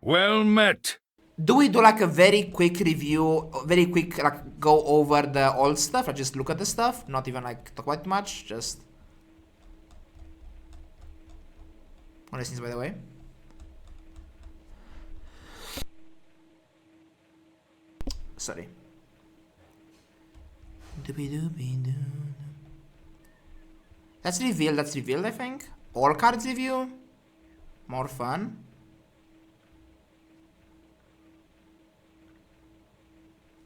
Well met. Do we do like a very quick review, very quick like go over the old stuff? I just look at the stuff, not even like talk about it much, just one of these things, by the way. Sorry. That's revealed, I think. All cards review. More fun.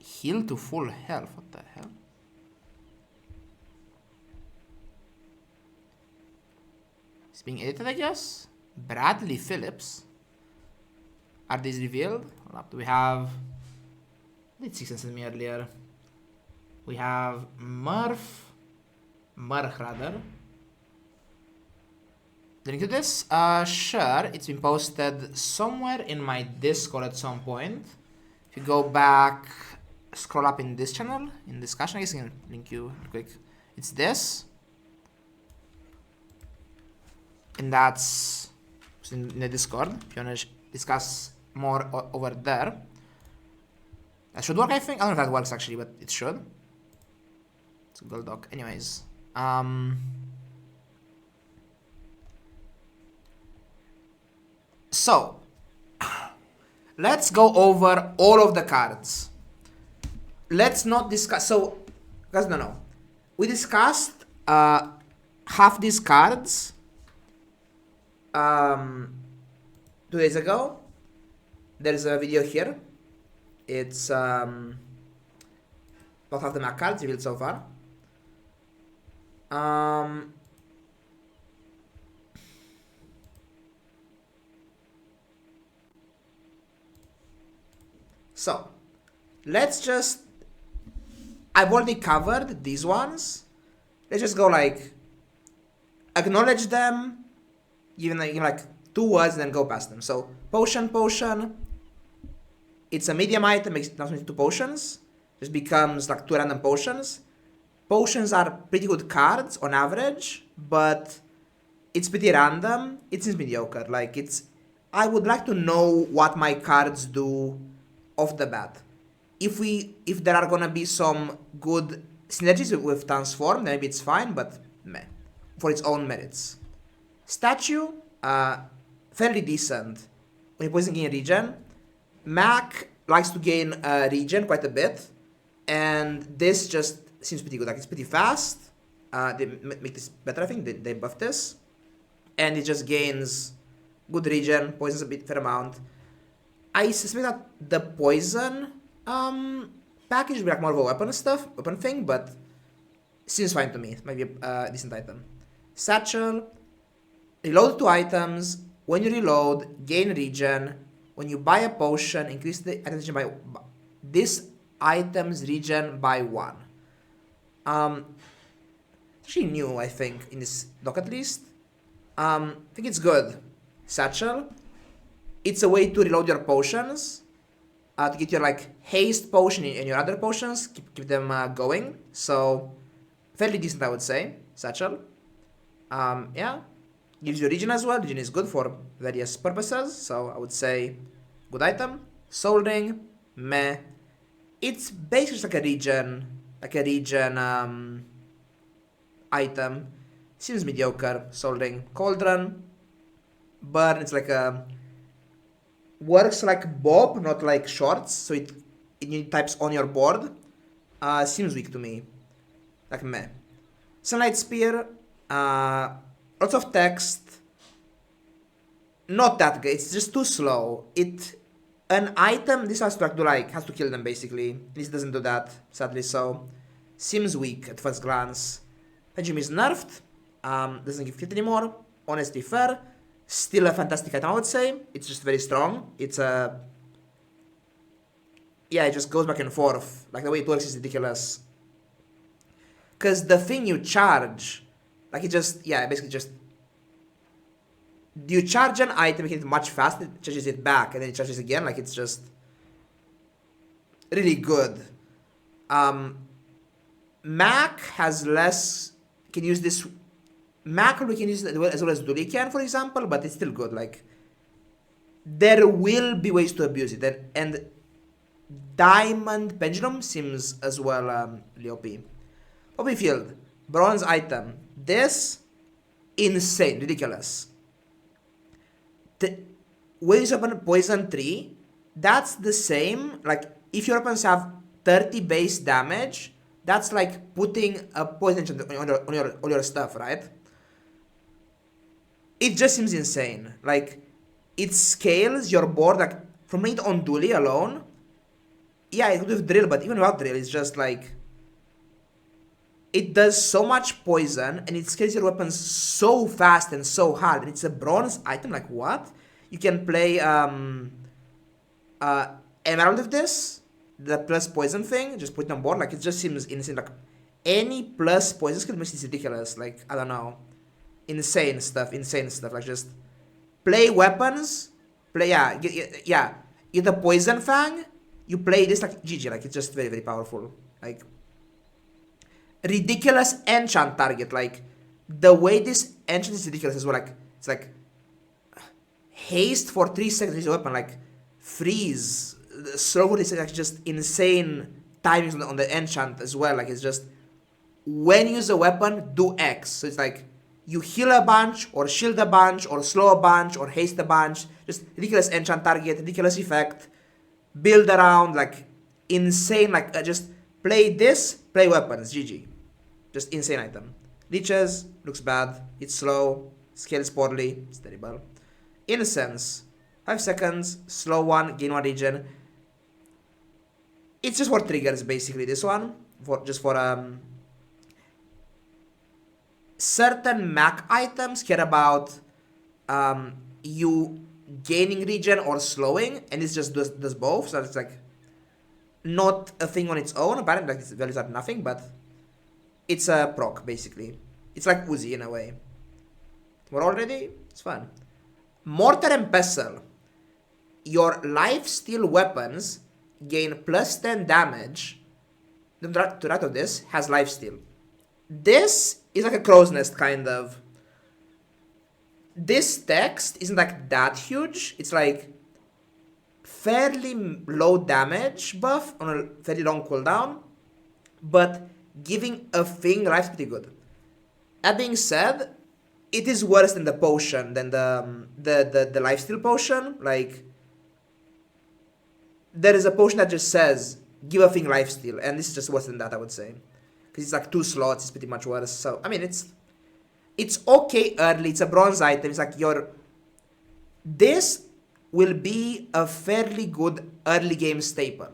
Heal to full health, what the hell? It's being edited, I guess. Bradley Phillips. Are these revealed? Do we have... Did 6 send me earlier. We have Murph rather. The link to this? Sure. It's been posted somewhere in my Discord at some point. If you go back, scroll up in this channel, in discussion, I guess I can link you real quick. It's this. And that's in the Discord. If you want to discuss more over there. That should work, I think. I don't know if that works actually, but it should. It's a gold doc. Anyways. So, let's go over all of the cards. Let's not discuss. So, guys, no. We discussed half these cards 2 days ago. There's a video here. It's not half the MAK cards revealed so far. So, let's just... I've already covered these ones. Let's just go like... Acknowledge them. Even like 2 words and then go past them. So, potion. It's a medium item, makes it not into 2 potions. Just becomes like 2 random potions. Potions are pretty good cards on average, but it's pretty random. It seems mediocre. Like it's... I would like to know what my cards do off the bat. If there are gonna be some good synergies with transform, then maybe it's fine, but meh. For its own merits. Statue, fairly decent. When you're poison gain regen. MAK likes to gain regen quite a bit. And this just seems pretty good. Like it's pretty fast. They make this better, I think. They buff this. And it just gains good regen, poisons a bit fair amount. I suspect that the poison package will be like more of a weapon thing, but seems fine to me. It might be a decent item. Satchel, reload 2 items. When you reload, gain regen. When you buy a potion, increase the item regen by this item's regen by 1. Actually new, I think, in this doc at least. I think it's good. Satchel. It's a way to reload your potions. To get your like haste potion and your other potions. Keep them going. So, fairly decent, I would say. Satchel. Yeah. Gives you regen as well. Regen is good for various purposes. So, I would say good item. Soul Ring. Meh. It's basically just like a regen. Item. Seems mediocre. Soul Ring. Cauldron. Burn. It's like a... Works like Bob, not like Shorts. So it need types on your board. Seems weak to me. Like meh. Sunlight Spear. Lots of text. Not that good. It's just too slow. An item, this has to kill them basically. This doesn't do that, sadly so. Seems weak at first glance. Pendulum is nerfed. Doesn't give hit anymore. Honestly fair. Still a fantastic item, I would say. It's just very strong. It's a... Yeah, it just goes back and forth. Like, the way it works is ridiculous. Because the thing you charge... Like, it just... Yeah, basically just... You charge an item, you hit it much faster, it charges it back, and then it charges again. Like, it's just... Really good. MAK has less... Can use this... MAK we can use it as well as Duli can, for example, but it's still good. Like, there will be ways to abuse it, and Diamond Pendulum seems as well really OP. Poppy Field, bronze item. This, insane, ridiculous. When you open Poison 3, that's the same, like, if your weapons have 30 base damage, that's like putting a poison enchant on your stuff, right? It just seems insane. Like, it scales your board, like, from it on Dooley alone. Yeah, it's good with drill, but even without drill, it's just like, it does so much poison, and it scales your weapons so fast and so hard, and it's a bronze item, like, what? You can play Emerald with this, the plus poison thing, just put it on board, like, it just seems insane. Like, any plus poison skill makes this ridiculous, like, I don't know. Insane stuff, like, just play weapons, get a Poison Fang, you play this, like, GG, like, it's just very, very powerful, like, ridiculous enchant target, like, the way this enchant is ridiculous as well, like, it's like, haste for 3 seconds with your weapon, like, freeze, slow for 3 seconds, like, just insane timings on the enchant as well, like, it's just, when you use a weapon, do X, so it's like, you heal a bunch, or shield a bunch, or slow a bunch, or haste a bunch, just ridiculous enchant target, ridiculous effect, build around, like, insane, like, just play this, play weapons, GG. Just insane item. Leeches, looks bad, it's slow, scales poorly, it's terrible. Incense, 5 seconds, slow 1, gain 1 regen. It's just for triggers, basically, this one, for certain MAK items care about you gaining regen or slowing, and it just does both, so it's like not a thing on its own. Apparently, like, its values are nothing, but it's a proc, basically. It's like Uzi in a way. We're all ready? It's fun. Mortar and Pestle. Your lifesteal weapons gain plus 10 damage. To the right of this has lifesteal. This is like a crow's nest, kind of. This text isn't like that huge. It's like fairly low damage buff on a fairly long cooldown, but giving a thing life's pretty good. That being said, it is worse than the potion, than the lifesteal potion. Like, there is a potion that just says give a thing lifesteal, and this is just worse than that, I would say. Because it's like 2 slots, it's pretty much worse. So, I mean, it's okay early, it's a bronze item, it's like this will be a fairly good early game staple.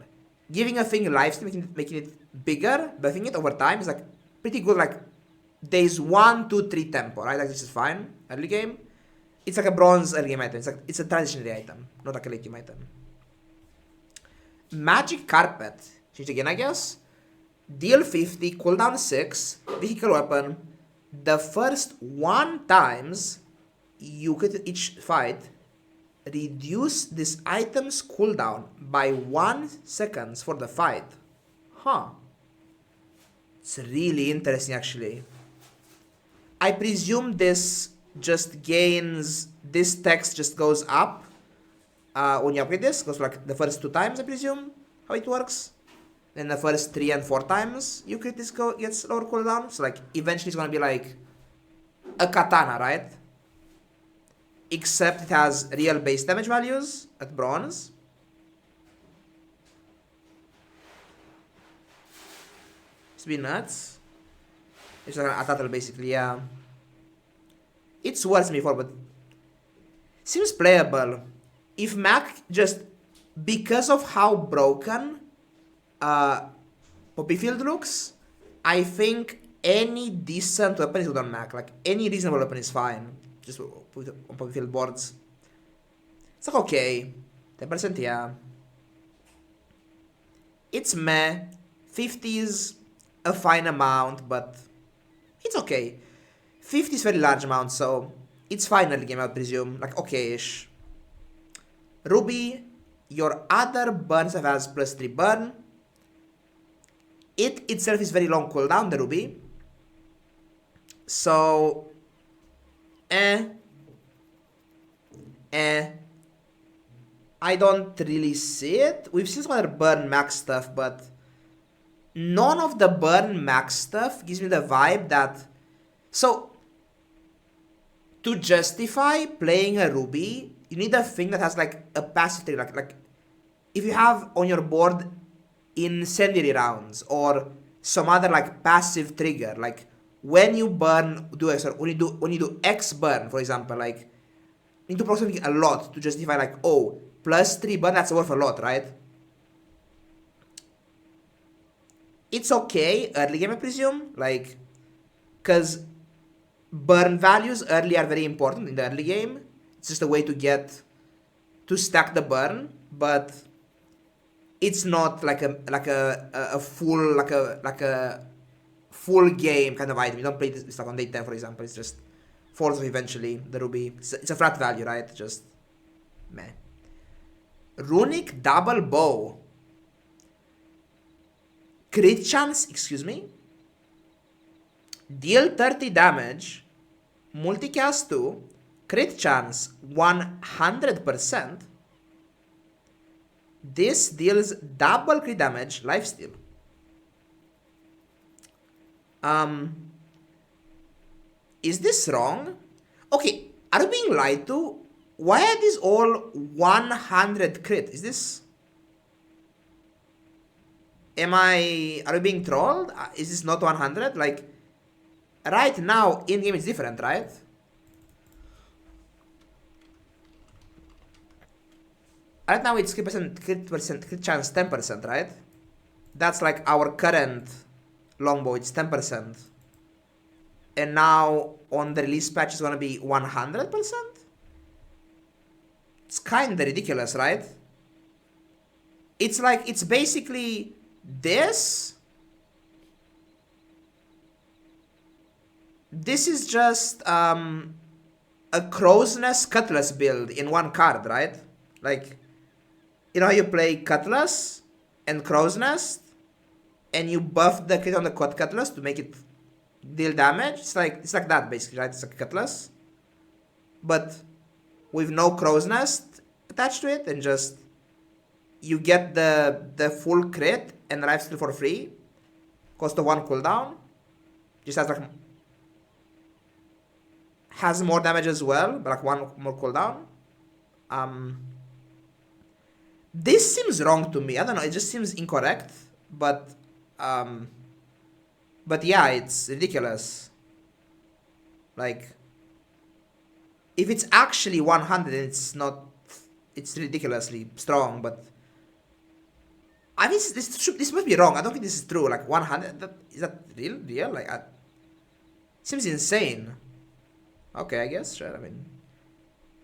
Giving a thing lifesteal, making it bigger, buffing it over time is like pretty good, like days 1, 2, 3 tempo, right? Like, this is fine, early game. It's like a bronze early game item, it's a transitionary item, not like a late game item. Magic Carpet, change again, I guess. Deal 50, cooldown 6, vehicle weapon. The first 1 times you crit each fight, reduce this item's cooldown by 1 second for the fight. Huh. It's really interesting, actually. I presume this just gains, this text just goes up when you upgrade this, goes like the first 2 times, I presume, how it works. Then the first 3 and 4 times you crit this gets lower cooldown. So like eventually it's gonna be like a katana, right? Except it has real base damage values at bronze. It's been nuts. It's like a turtle basically, yeah. It's worse than before, but seems playable. If MAK just, because of how broken Poppy Field looks, I think any decent weapon is good on MAK. Like, any reasonable weapon is fine. Just put it on Poppy Field boards. It's like okay. 10%, yeah. It's meh. 50 is a fine amount, but it's okay. 50 is very large amount, so it's fine early game, I presume. Like, okay-ish. Ruby, your other burn stuff has plus 3 burn. It itself is very long cooldown, the Ruby. So, I don't really see it. We've seen some other burn MAK stuff, but none of the burn MAK stuff gives me the vibe that... So, to justify playing a Ruby, you need a thing that has like a passive trigger. Like if you have on your board incendiary rounds or some other like passive trigger, like when you burn, do X, or when you do X burn, for example, like you need to process something a lot to justify like, oh, +3 burn, that's worth a lot, right? It's okay early game, I presume, like, because burn values early are very important in the early game. It's just a way to stack the burn, but it's not like a full game kind of item. You don't play this stuff on day 10, for example. It's just falls off eventually. The Ruby, it's a flat value, right? Just meh. Runic double bow. Crit chance, excuse me. Deal 30 damage. Multicast 2. Crit chance 100%. This deals double crit damage, lifesteal. Is this wrong? Okay, are you being lied to? Why are these all 100 crit? Is this... are you being trolled? Is this not 100? Like, right now, in-game it's different, right? Right now it's crit chance 10%, right? That's like our current longbow, it's 10%. And now on the release patch it's gonna be 100%? It's kinda ridiculous, right? It's like, it's basically this. This is just a Crow's Nest Cutlass build in one card, right? Like, you know how you play Cutlass and Crow's Nest, and you buff the crit on the Cutlass to make it deal damage? It's like that basically, right? It's like Cutlass, but with no Crow's Nest attached to it, and just you get the full crit and lifesteal for free, cost of 1 cooldown. Just has more damage as well, but like 1 more cooldown. This seems wrong to me. I don't know. It just seems incorrect. But yeah, it's ridiculous. Like, if it's actually 100, it's not. It's ridiculously strong. But I mean, this must be wrong. I don't think this is true. Like 100. Is that real? Real? Like, seems insane. Okay, I guess. Sure. I mean,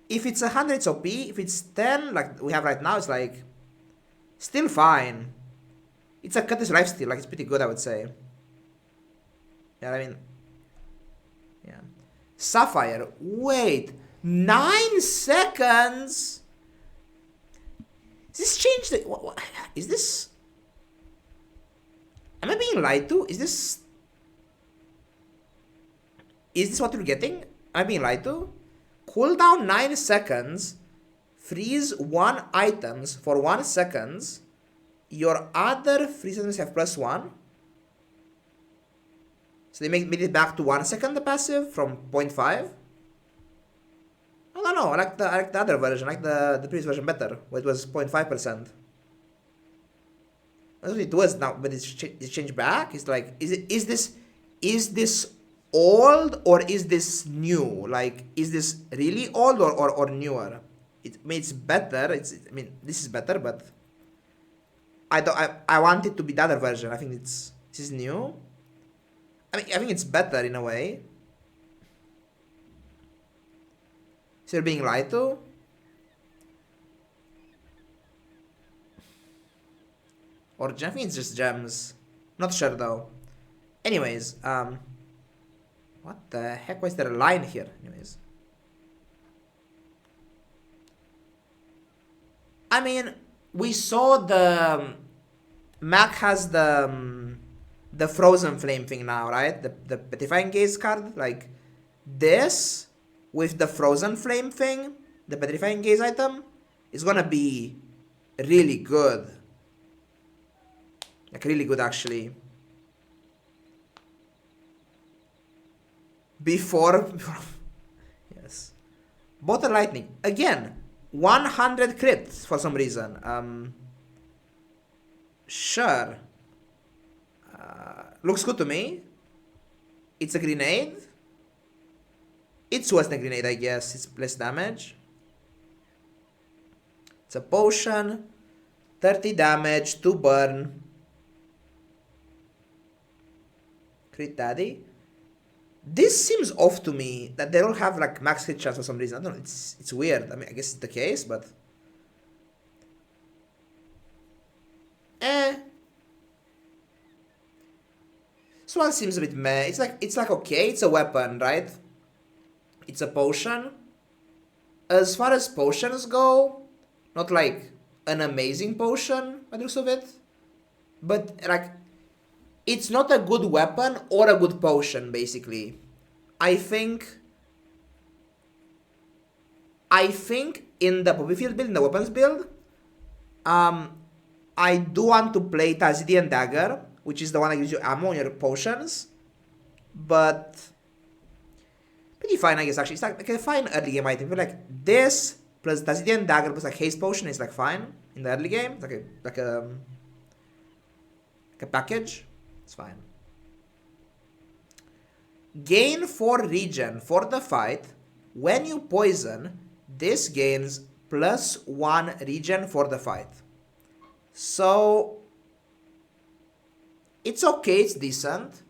if it's 100, it's OP. If it's 10, like we have right now, it's like still fine. It's a Cutlass lifesteal. Like, it's pretty good, I would say. Yeah, I mean, yeah. Sapphire. Wait, 9 seconds. Is this changed? What, is this? Am I being lied to? Is this what we're getting? Am I being lied to? Cooldown 9 seconds. Freeze 1 items for 1 second. Your other freeze items have +1. So they made it back to 1 second, the passive, from 0.5. I don't know. I like the other version. I like the previous version better, where it was 0.5%. That's what it was now, but it's changed back. It's like, is this old or is this new? Like, is this really old or newer? It's better. I mean, this is better, but I want it to be the other version. I think this is new. I mean, I think it's better in a way. So you're being lied to? Or I think it's just gems. Not sure though. Anyways, what the heck? Why is there a line here? Anyways. I mean, we saw the MAK has the frozen flame thing now, right? The petrifying gaze card, like this with the frozen flame thing, the petrifying gaze item, is gonna be really good. Like really good actually. Before yes. Bottle lightning. Again, 100 crits for some reason. Sure. Looks good to me. It's a grenade. It's worse than a grenade, I guess. It's less damage. It's a potion. 30 damage, 2 burn. Crit daddy. This seems off to me that they don't have like max hit chance for some reason. I don't know. It's weird. I mean, I guess it's the case, but this one seems a bit meh. It's like okay. It's a weapon, right? It's a potion. As far as potions go, not like an amazing potion by the looks of it, but like it's not a good weapon or a good potion, basically. I think in the Poppy Field build, in the weapons build, I do want to play Tazidian Dagger, which is the one that gives you ammo on your potions, but pretty fine, I guess, actually. It's like a fine early game item. But like this plus Tazidian Dagger plus like Haste Potion is like fine in the early game. It's like a package. It's fine. Gain 4 regen for the fight. When you poison, this gains +1 regen for the fight. So it's okay, it's decent.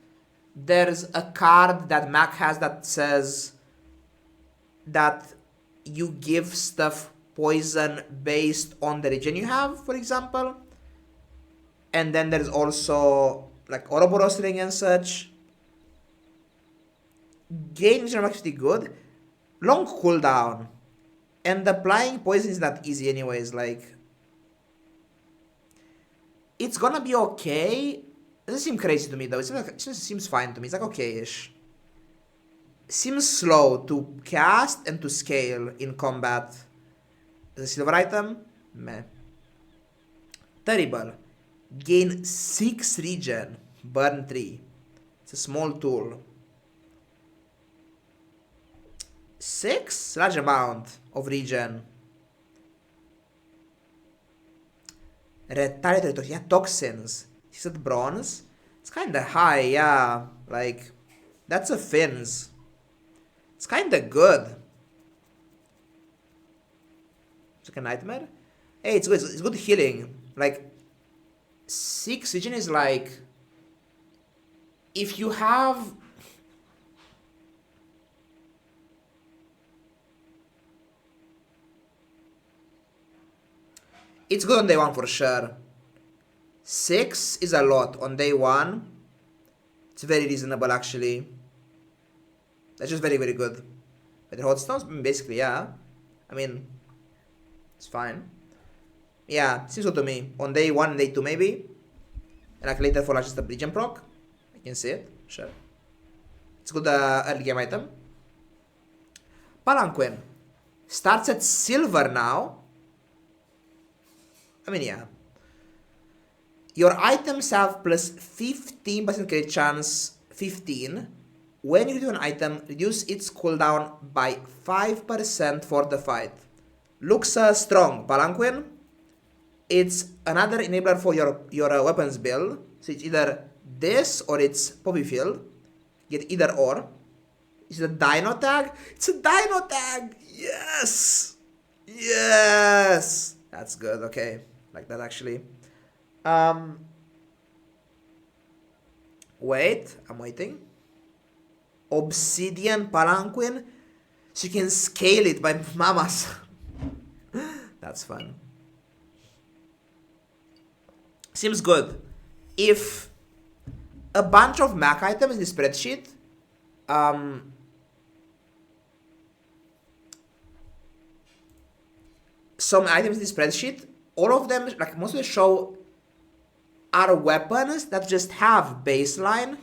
There's a card that MAK has that says that you give stuff poison based on the regen you have, for example. And then there's also like Ouroboros ring and such. Gain is actually good. Long cooldown. And applying poison is not easy anyways, like it's gonna be okay. It doesn't seem crazy to me though. It just seems fine to me. It's like okay-ish. Seems slow to cast and to scale in combat. As a silver item, meh. Terrible. Gain 6 regen, burn 3. It's a small tool. 6? Large amount of regen. Retaliatory, yeah, toxins. 6 at bronze. It's kinda high, yeah. Like, that's a fins. It's kinda good. It's like a nightmare. Hey, it's good. It's good healing. Like, 6 regen is like, if you have it's good on day 1 for sure. 6 is a lot on day 1. It's very reasonable actually. That's just very, very good. But the hot stones, basically, yeah. I mean, it's fine. Yeah, seems good to me. On day 1 and day 2 maybe. And like later for like just a regen proc. I can see it, sure. It's good early game item. Palanquin. Starts at silver now. I mean, yeah. Your items have plus 15% crit chance, 15. When you do an item, reduce its cooldown by 5% for the fight. Looks strong, Palanquin. It's another enabler for your weapons build. So it's either this or it's Poppy Field. Get either or. Is it a Dino Tag? It's a Dino Tag! Yes! Yes! That's good, okay. Like that actually. Wait, I'm waiting. Obsidian Palanquin. So you can scale it by mamas. That's fun. Seems good. If a bunch of MAK items in the spreadsheet, some items in the spreadsheet, all of them, like most of the show, are weapons that just have baseline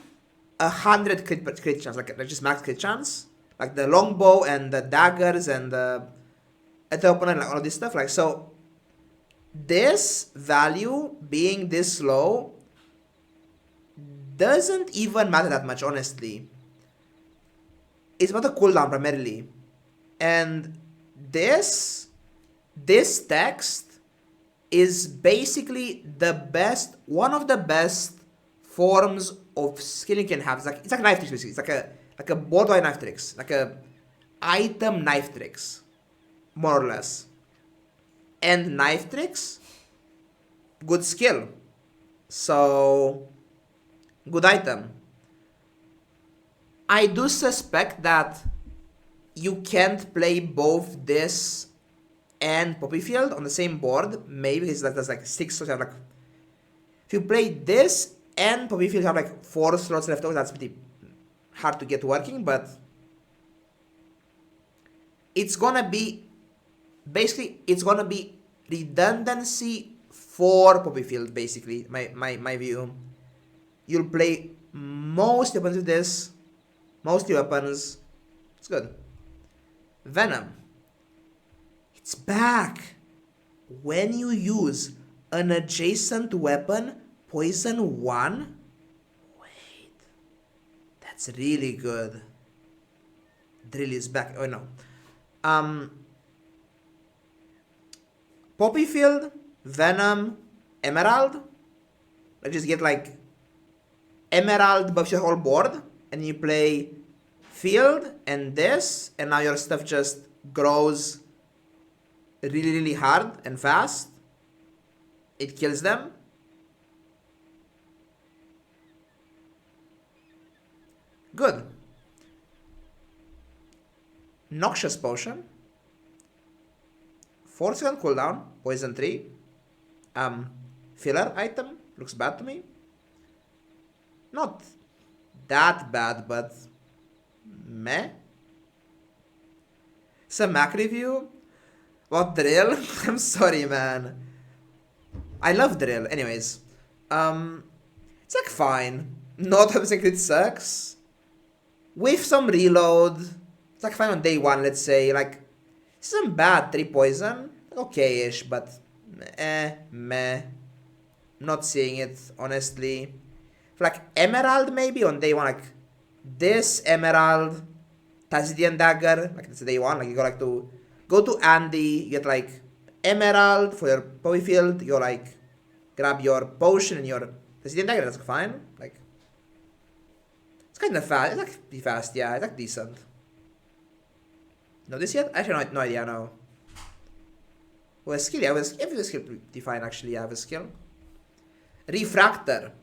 100 crit chance, like just max crit chance, like the longbow and the daggers and the at the opponent, like all of this stuff. Like, so this value being this low doesn't even matter that much, honestly. It's about the cooldown primarily. And this text is basically the best, one of the best forms of skill you can have. It's like knife tricks basically. It's like a borderline knife tricks, like a item knife tricks, more or less. And knife tricks, good skill. So good item. I do suspect that you can't play both this and Poppy Field on the same board. Maybe it's like there's like 6 slots. Like, if you play this and Poppy Field, you have like 4 slots left over. That's pretty hard to get working, but it's gonna be basically redundancy for Poppy Field. Basically, my view. You'll play most weapons with this, mostly weapons. It's good. Venom. It's back. When you use an adjacent weapon, poison 1. Wait, that's really good. Drill is back. Oh no. Poppy Field, Venom, Emerald. Let's just get like Emerald buffs your whole board, and you play Field and this, and now your stuff just grows really, really hard and fast. It kills them. Good. Noxious Potion. 4-second cooldown. Poison 3. Filler item. Looks bad to me. Not that bad, but meh. Some MAK review. What, drill? I'm sorry, man. I love drill. Anyways, it's like fine. Not everything it sucks. With some reload, it's like fine on day 1. Let's say like this isn't bad. 3 poison, okay-ish, but meh. Not seeing it honestly. Like Emerald maybe on day 1, like this Emerald, Tazidian Dagger, like it's day 1. Like you go to Andy, you get like Emerald for your Poppy Field, you like grab your potion and your Tazidian Dagger. That's fine. Like it's kind of fast. It's like pretty fast. Yeah, it's like decent. Know this yet? Actually, no idea. No. Well, a skill. Yeah, if the skill pretty fine. Actually, I have a skill. Refractor.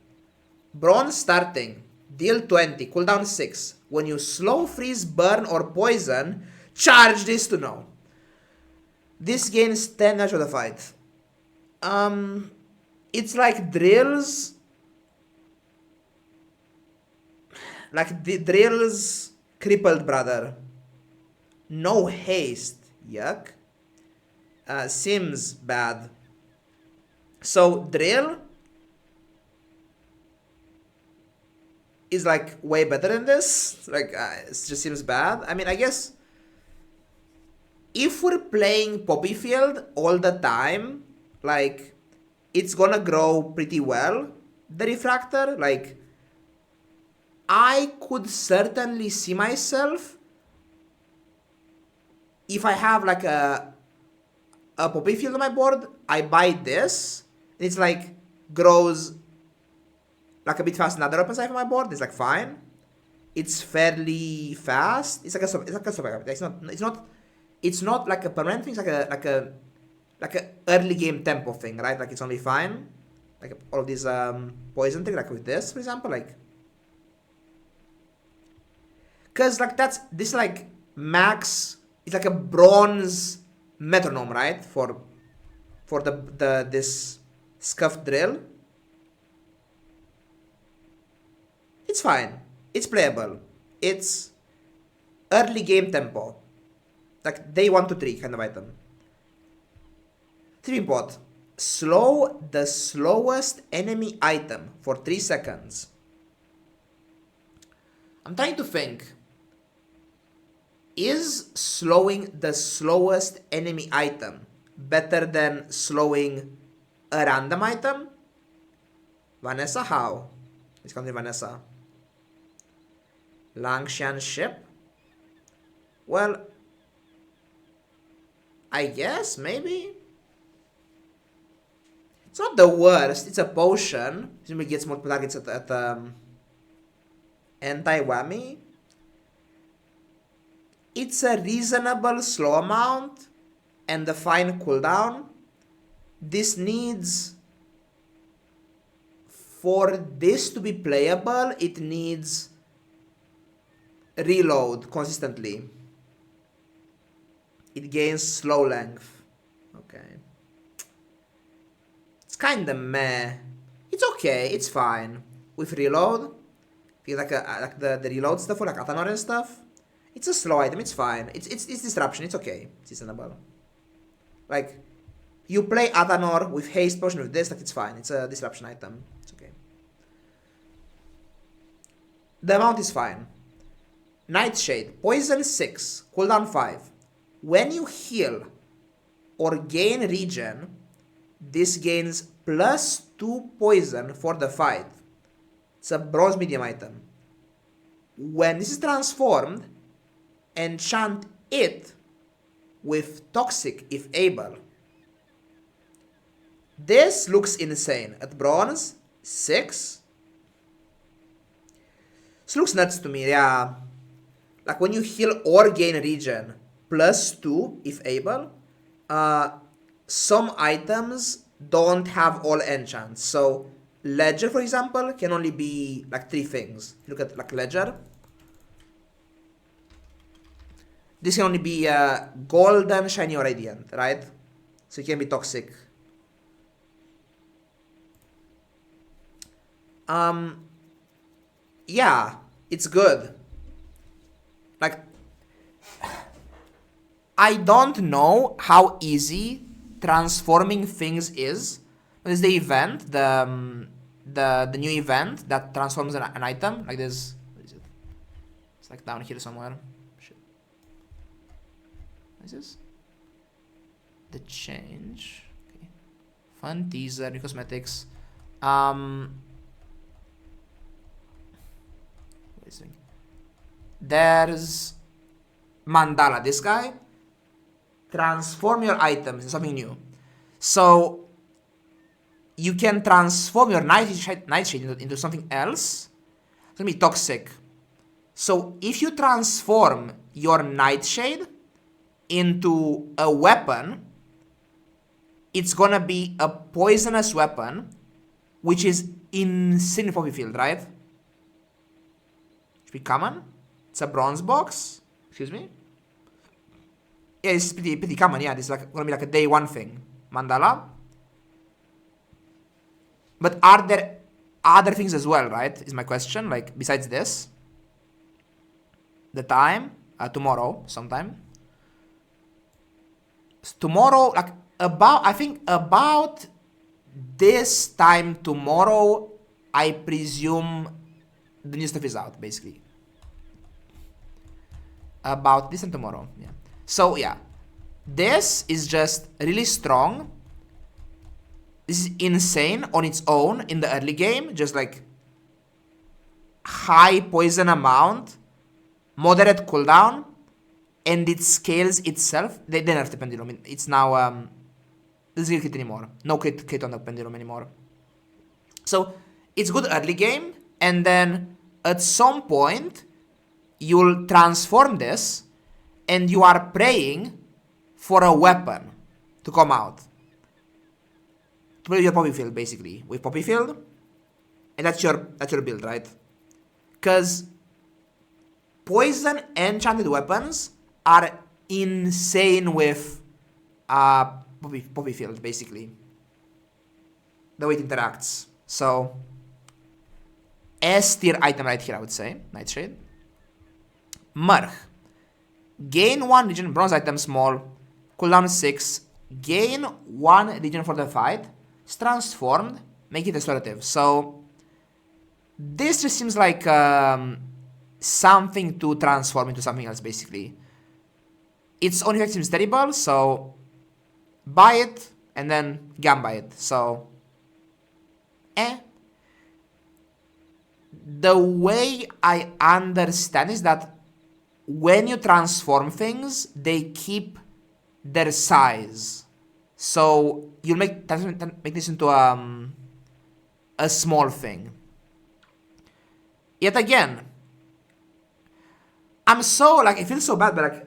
Bronze starting. Deal 20. Cooldown 6. When you slow, freeze, burn, or poison, charge this to no. This gains 10 damage of the fight. It's like drills. Like the drills crippled brother. No haste. Yuck. Seems bad. So drill is like way better than this. Like it just seems bad. I mean, I guess if we're playing Poppy Field all the time, like it's gonna grow pretty well. The refractor, like I could certainly see myself if I have like a Poppy Field on my board, I buy this, and it's like grows like a bit faster than other weapons I have on my board. It's like fine. It's fairly fast. It's like a super. It's not like a permanent thing. It's like a early game tempo thing, right? Like it's only fine. Like all of these poison things, like with this, for example, like. Cause like this like max. It's like a bronze metronome, right? For this scuffed drill. It's fine. It's playable. It's early game tempo. Like day 1 to 3 kind of item. 3 pot. Slow the slowest enemy item for 3 seconds. I'm trying to think. Is slowing the slowest enemy item better than slowing a random item? Vanessa, how? It's going to be Vanessa. Langshan ship? Well, I guess, maybe. It's not the worst. It's a potion. Usually gets multiple targets at anti-whammy. It's a reasonable slow amount and a fine cooldown. This needs, for this to be playable, it needs reload consistently. It gains slow length. Okay. It's kinda meh. It's okay, it's fine. With reload, like the reload stuff for like Athanor and stuff, it's a slow item, it's fine. It's disruption, it's okay. It's reasonable. Like, you play Athanor with haste potion with this, like it's fine. It's a disruption item. It's okay. The amount is fine. Nightshade, poison 6, cooldown 5. When you heal or gain regen, this gains +2 poison for the fight. It's a bronze medium item. When this is transformed, enchant it with toxic if able. This looks insane. At bronze 6. This looks nuts to me, yeah. Like when you heal or gain regen, +2 if able. Some items don't have all enchants. So Ledger, for example, can only be like 3 things. Look at like Ledger. This can only be golden, shiny, or radiant, right? So it can be toxic. Yeah, it's good. Like, I don't know how easy transforming things is. There's the event, the new event that transforms an item. Like this, what is it? It's like down here somewhere. Shit. What is this? The change. Okay. Fun teaser, new cosmetics. There's Mandala, this guy. Transform your items in something new. So you can transform your nightshade into something else. It's gonna be toxic. So if you transform your nightshade into a weapon, it's gonna be a poisonous weapon, which is insane poppy field, right? Should be common. It's a bronze box. Excuse me. Yeah, it's pretty common. Yeah, this is like gonna be like a day 1 thing. Mandala. But are there other things as well, right? Is my question. Like besides this, the time tomorrow sometime. Tomorrow, like I think about this time tomorrow, I presume the new stuff is out, basically. About this and tomorrow, yeah. So yeah, this is just really strong. This is insane on its own in the early game, just like high poison amount, moderate cooldown, and it scales itself. They nerfed the pendulum. It's now this is crit anymore. No crit on the pendulum anymore. So it's good early game, and then at some point you'll transform this, and you are praying for a weapon to come out. To play with your poppy field, basically. With poppy field, and that's your build, right? Because poison enchanted weapons are insane with poppy field, basically. The way it interacts. So S tier item right here, I would say. Nightshade. Merch. Gain 1 regen, bronze item small. Cooldown 6. Gain 1 regen for the fight. It's transformed. Make it restorative. So this just seems like something to transform into something else, basically. its own effect seems terrible, so buy it and then gamba it. So, The way I understand is that when you transform things, they keep their size. So you'll make this into a small thing. Yet again, I'm so like, I feel so bad, but like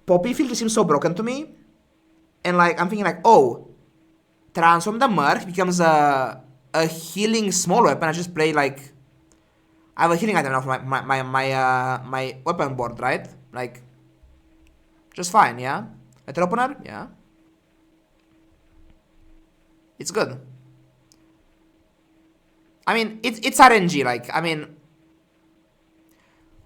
Poppy Field seems so broken to me. And like I'm thinking like, oh, transform the Merc becomes a healing small weapon. I just play like, I have a healing item now for my weapon board, right? Like, just fine, yeah? Letter opener, yeah. It's good. I mean, it's RNG, like, I mean,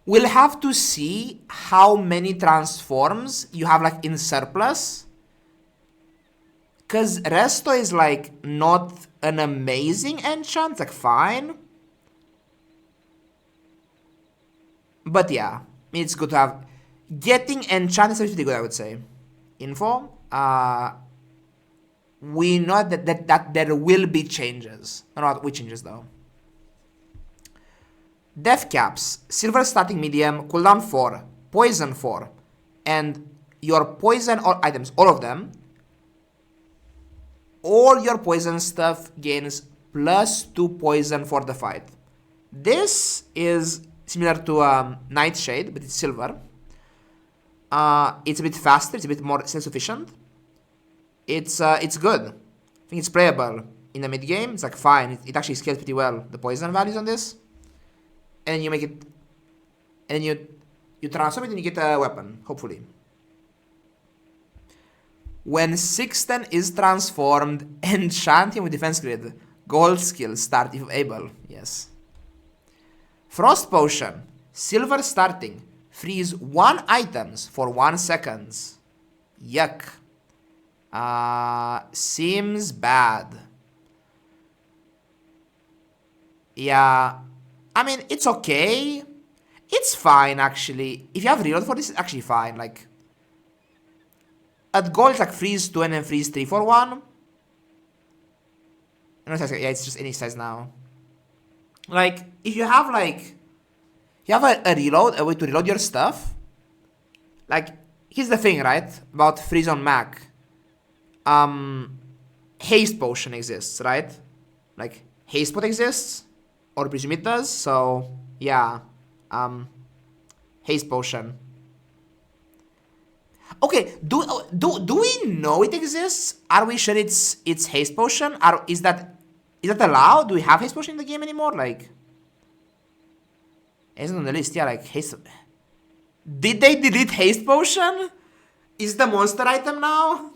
we'll have to see how many transforms you have like in surplus. Cause Resto is like not an amazing enchant, like fine. But yeah, it's good to have. Getting enchantments is pretty good, I would say. Info. We know that there will be changes. I don't know which changes though. Death caps. Silver starting medium, cooldown 4, poison 4. And your poison items, all of them, all your poison stuff gains +2 poison for the fight. This is similar to Nightshade, but it's silver. It's a bit faster, it's a bit more self-sufficient. It's good. I think it's playable in the mid game. It's like fine. It actually scales pretty well, the poison values on this. And you make it, and you transform it and you get a weapon, hopefully. When Sixten is transformed, enchant him with defense grid. Gold skill, start if able. Yes. Frost potion, silver starting, freeze 1 items for 1 seconds. Yuck. Seems bad. Yeah. I mean, it's okay. It's fine, actually. If you have reload for this, it's actually fine. Like, at gold, it's like freeze 2 and then freeze 3 for 1. No, yeah, it's just any size now. Like, if you have, like, you have a reload, a way to reload your stuff. Like, here's the thing, right? About freeze on MAK. Haste potion exists, right? Like, haste pot exists. Or presume it does, so yeah. Haste potion. Okay, do we know it exists? Are we sure it's haste potion? Is that allowed? Do we have haste potion in the game anymore? Like, isn't on the list? Yeah, like haste. Did they delete haste potion? Is the monster item now?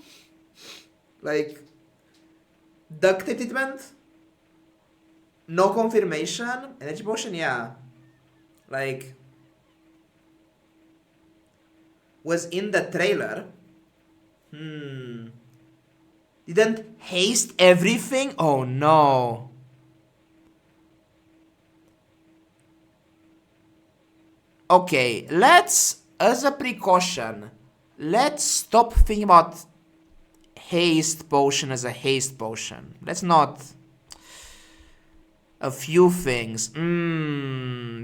Like, duct tape treatment? No confirmation? Energy potion? Yeah. Like, was in the trailer. Didn't haste everything? Oh no. Okay, let's, as a precaution, let's stop thinking about haste potion as a haste potion. Let's not. A few things.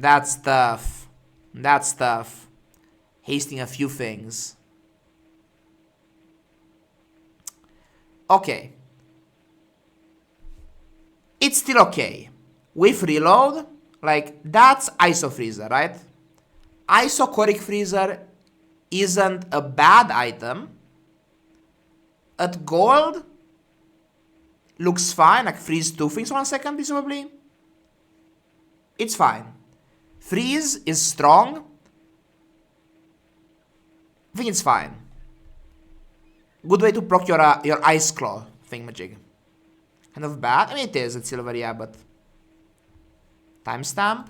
That's tough. That's tough. Hasting a few things. Okay. It's still okay. With reload, like, that's ISO freezer, right? Isocoric freezer isn't a bad item. At gold, looks fine, like freeze 2 things 1 second, presumably. It's fine. Freeze is strong. I think it's fine. Good way to proc your Ice Claw thingamajig. Kind of bad. I mean, it is. It's silver, yeah, but... Timestamp.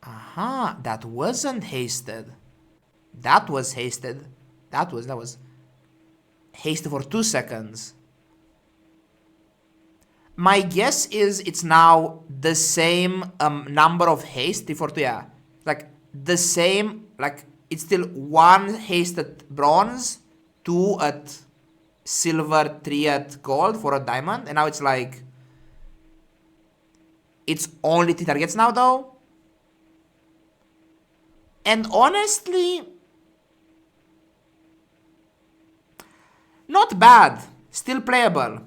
Aha, that wasn't hasted. That was hasted. That was hasted for 2 seconds. My guess is it's now the same number of haste, 3 4 2, yeah. Like the same, like it's still 1 haste at bronze, 2 at silver, 3 at gold, 4 at diamond, and now it's like, it's only 3 targets now though. And honestly, not bad, still playable.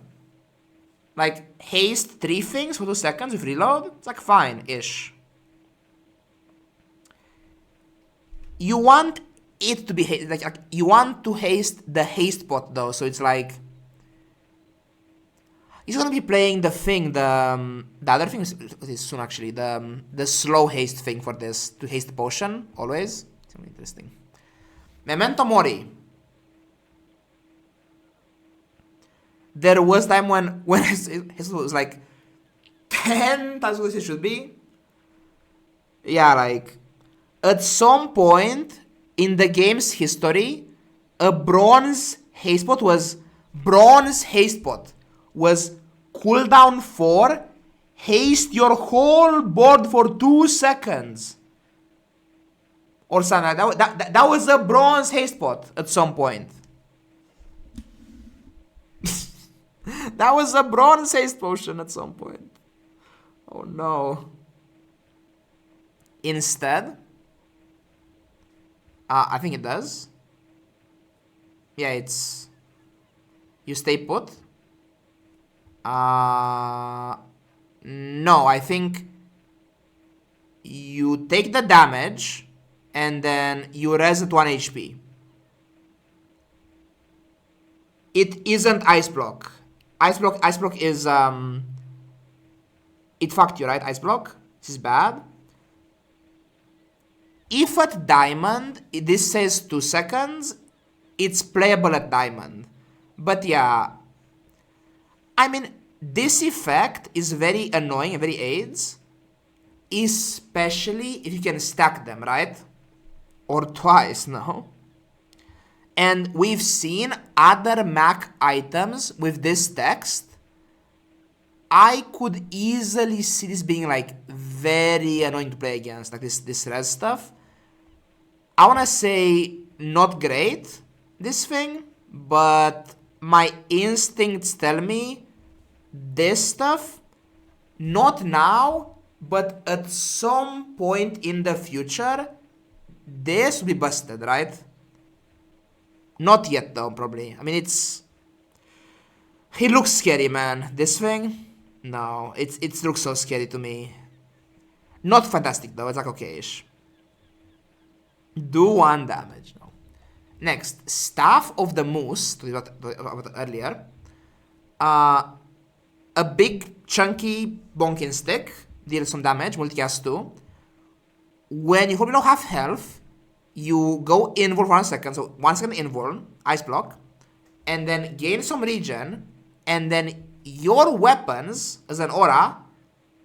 Like haste 3 things for 2 seconds with reload, it's like fine-ish. You want it to be like you want to haste the haste pot though, so it's like he's gonna be playing the thing, the other thing is soon actually, the slow haste thing for this, to haste the potion always. It's gonna be interesting. Memento Mori. There was time when his was like 10 times what it should be. Yeah, like at some point in the game's history, a bronze haste pot was cooldown 4, haste your whole board for 2 seconds. Or something like that. That was a bronze haste pot at some point. That was a bronze haste potion at some point. Oh no. Instead, I think it does. Yeah, it's, you stay put. No, I think you take the damage and then you res at 1 HP. It isn't Ice Block. Ice Block is, it fucked you, right? Ice Block? This is bad. If at Diamond, this says 2 seconds, it's playable at Diamond. But yeah, I mean, this effect is very annoying and very aids, especially if you can stack them, right? Or twice, no? And we've seen other MAK items with this text. I could easily see this being like very annoying to play against, like this res stuff. I wanna say not great, this thing, but my instincts tell me this stuff, not now, but at some point in the future, this will be busted, right? Not yet though, probably. I mean, it looks scary, man. This thing, no, it looks so scary to me. Not fantastic though, it's like okay-ish. Do 1 damage, no. Next, Staff of the Moose, to about earlier. A big, chunky bonking stick, deals some damage, multicast 2. When you fall below half health, you go invul for 1 second, so 1 second invul, Ice Block, and then gain some regen, and then your weapons, as an aura,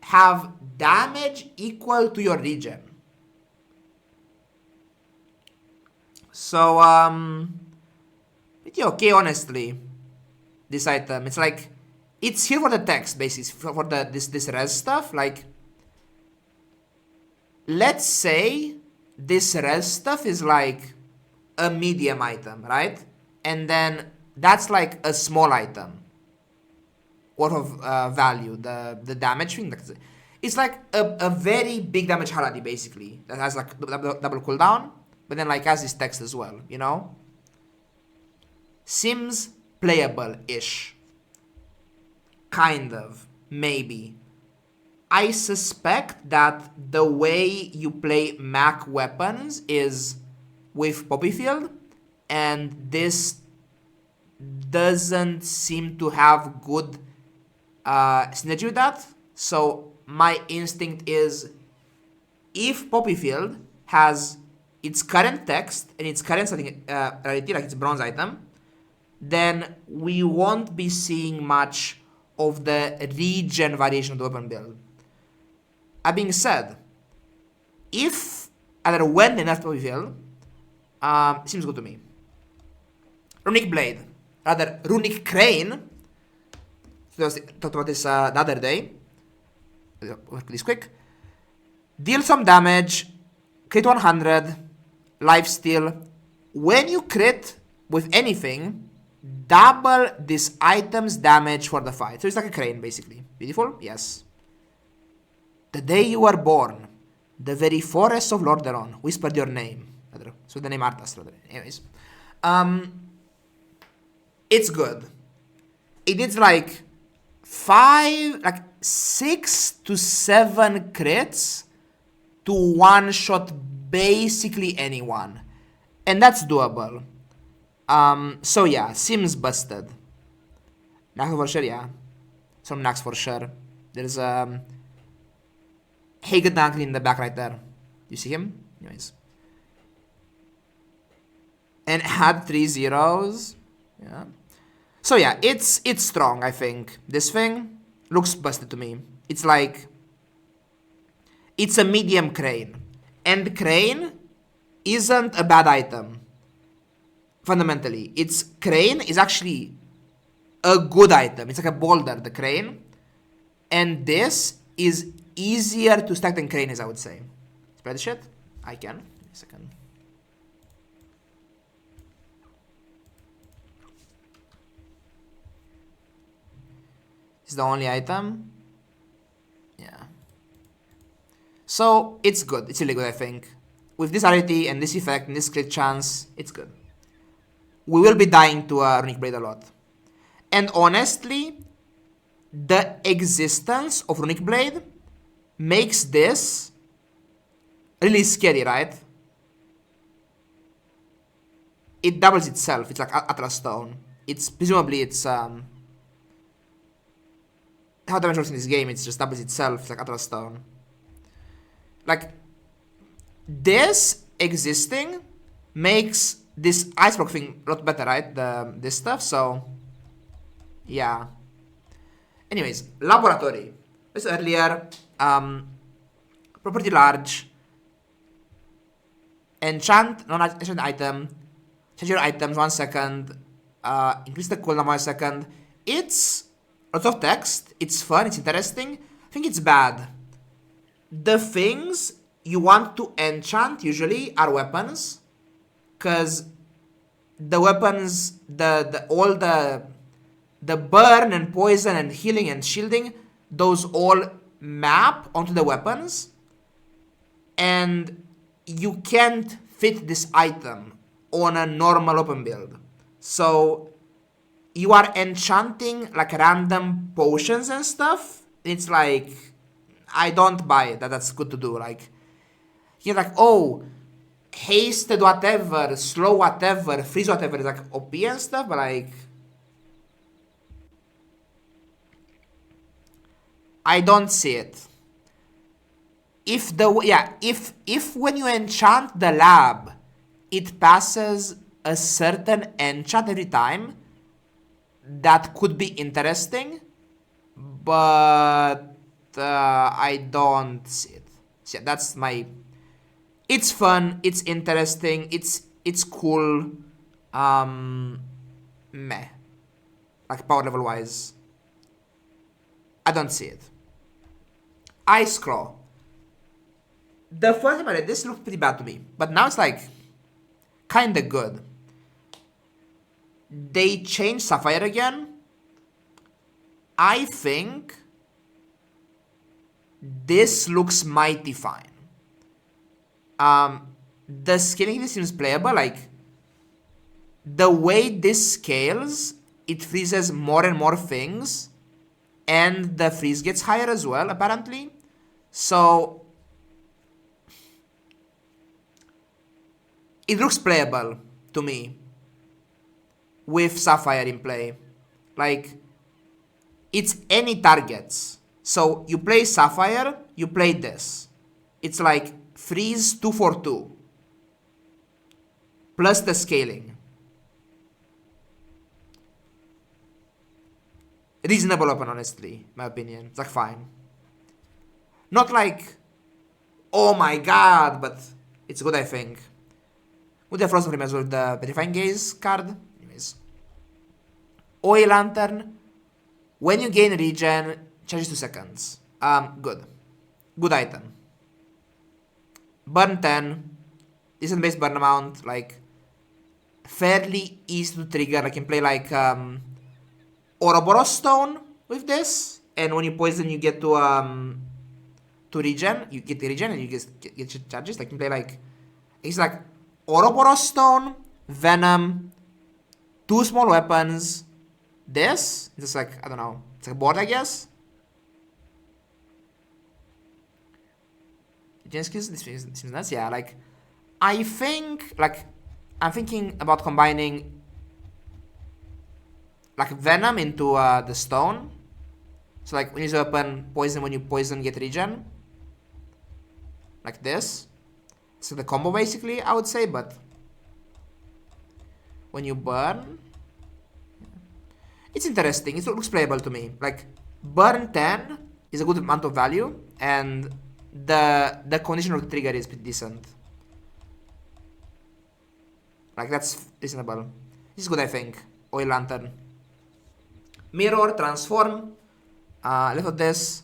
have damage equal to your regen. So, pretty okay, honestly, this item. It's like, it's here for the text, basically, for this res stuff. Like, let's say this res stuff is like a medium item, right? And then that's like a small item worth of value, the damage thing. It's like a very big damage Haladi, basically, that has like double cooldown, but then like has this text as well, you know? Seems playable-ish. Kind of, maybe. I suspect that the way you play MAK weapons is with Poppy Field, and this doesn't seem to have good synergy with that. So my instinct is, if Poppy Field has its current text and its current setting rarity, like its bronze item, then we won't be seeing much of the regen variation of the weapon build. That being said, if either when they nerf Poppy Field, seems good to me. Runic Blade, rather Runic Crane, Talked about this the other day. This quick. Deal some damage, crit 100, lifesteal. When you crit with anything, double this item's damage for the fight. So it's like a crane, basically. Beautiful? Yes. The day you were born, the very forests of Lordaeron whispered your name. So the name Arthas. Anyways. It's good. It is like 6 to 7 crits to one-shot basically anyone. And that's doable. So yeah, seems busted. Nax for sure, yeah. Some Nax for sure. There's Hagen Dunkley in the back right there. You see him? Anyways. And had 3 zeros. Yeah. So yeah, it's strong, I think. This thing looks busted to me. It's like... It's a medium crane. And crane isn't a bad item. Fundamentally. Crane is actually a good item. It's like a boulder, the crane. And this is easier to stack than crane is, I would say. Spread the shit? I can. Give me a second. It's the only item. Yeah. So, it's good. It's really good, I think. With this rarity and this effect and this crit chance, it's good. We will be dying to a Runic Blade a lot. And honestly, the existence of Runic Blade makes this really scary, right? It doubles itself. It's like Atlas Stone. Presumably it's how damage works in this game, it's just doubles itself. It's like Atlas Stone. Like, this existing makes this ice block thing a lot better, right? This stuff, so yeah. Anyways, laboratory. This earlier, property large. Enchant non-enchant item. Change your items 1 second. Increase the cooldown 1 second. It's lots of text. It's fun. It's interesting. I think it's bad. The things you want to enchant usually are weapons, because the weapons, all the burn and poison and healing and shielding, those all map onto the weapons, and you can't fit this item on a normal open build. So you are enchanting like random potions and stuff. It's like, I don't buy it, that's good to do. Like, you're like, oh, hasted whatever, slow whatever, freeze whatever, is like OP and stuff, but like, I don't see it. If when you enchant the lab, it passes a certain enchant every time, that could be interesting, but I don't see it. So yeah, that's my... It's fun, it's interesting, it's cool, meh. Like power level wise, I don't see it. Ice Claw. The first time I read this looked pretty bad to me, but now it's like kinda good. They changed Sapphire again. I think this looks mighty fine. The scaling seems playable. Like, the way this scales, it freezes more and more things, and the freeze gets higher as well, apparently. So it looks playable to me with Sapphire in play. Like, it's any targets. So you play Sapphire, you play this. It's like freeze 2 for 2 plus the scaling. Reasonable weapon, honestly, my opinion. It's like fine. Not like, oh my god, but it's good, I think. With the Frozen Flame as well, the Petrifying Gaze card. Anyways. Oil Lantern. When you gain regen, charges 2 seconds. Good. Good item. Burn 10. Decent base burn amount, like fairly easy to trigger. I can play like Ouroboros Stone with this, and when you poison, you get to regen. You get the regen, and you get charges. Like you can play like it's like Ouroboros Stone, Venom, 2 small weapons. This it's like I don't know. It's like a board, I guess. This seems nice. Yeah, like I think like I'm thinking about combining like Venom into the stone. So like when you use a weapon, poison, when you poison, get regen. Like this. So the combo basically, I would say, but when you burn, it's interesting. It looks playable to me. Like burn 10 is a good amount of value, and the condition of the trigger is pretty decent. Like that's reasonable. This is good, I think. Oil Lantern. Mirror, transform. Left of this.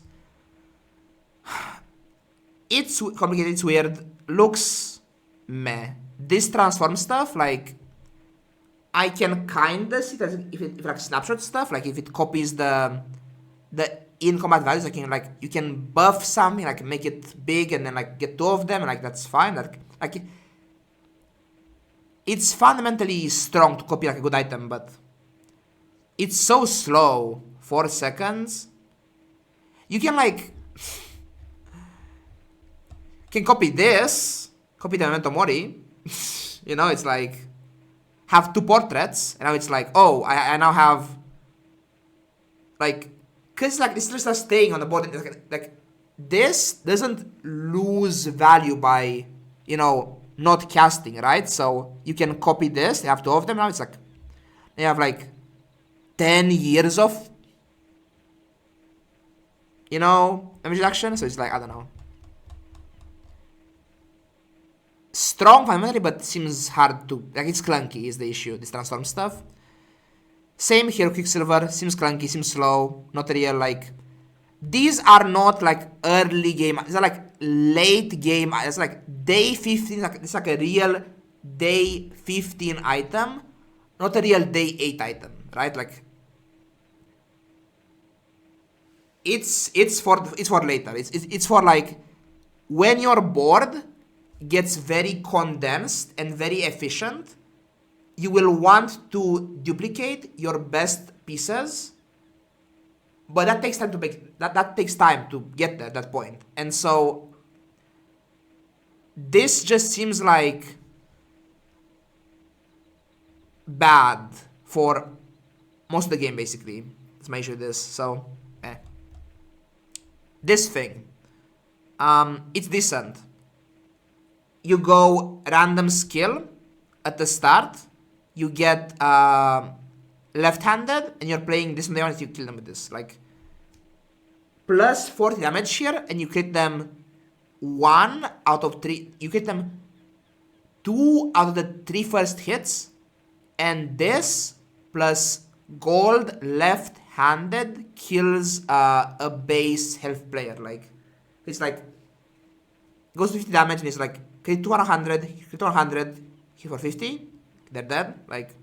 It's complicated, it's weird. Looks meh. This transform stuff, like I can kinda see that if it like snapshot stuff, like if it copies the in combat values, like you can buff something, like make it big and then like get 2 of them, and like that's fine. Like it's fundamentally strong to copy like a good item, but it's so slow. 4 seconds. You can like can copy this, copy the Memento Mori. You know, it's like have 2 portraits, and now it's like, oh, I now have like, cause like it's just staying on the board. Like this doesn't lose value by, you know, not casting, right? So you can copy this. You have 2 of them now. It's like they have like 10 years of, you know, damage reduction. So it's like I don't know. Strong fundamentally, but seems hard to like. It's clunky is the issue. This transform stuff. Same here, Quicksilver. Seems clunky, seems slow. Not real, like... These are not, like, early game. These are, like, late game. It's, like, day 15. It's, like, a real day 15 item. Not a real day 8 item, right? Like... It's for later. It's for, like... When your board gets very condensed and very efficient... You will want to duplicate your best pieces, but that takes time to make that takes time to get there, that point. And so this just seems like bad for most of the game, basically. That's my issue with this. So this thing, it's decent. You go random skill at the start. You get left-handed, and you're playing this, and they want you to kill them with this. Like, plus 40 damage here, and you crit them 1 out of 3. You crit them 2 out of the 3 first hits, and this plus gold left-handed kills a base health player. Like, it's like, goes to 50 damage, and it's like, crit 2 100, crit 100, hit for 50. They're dead. Like,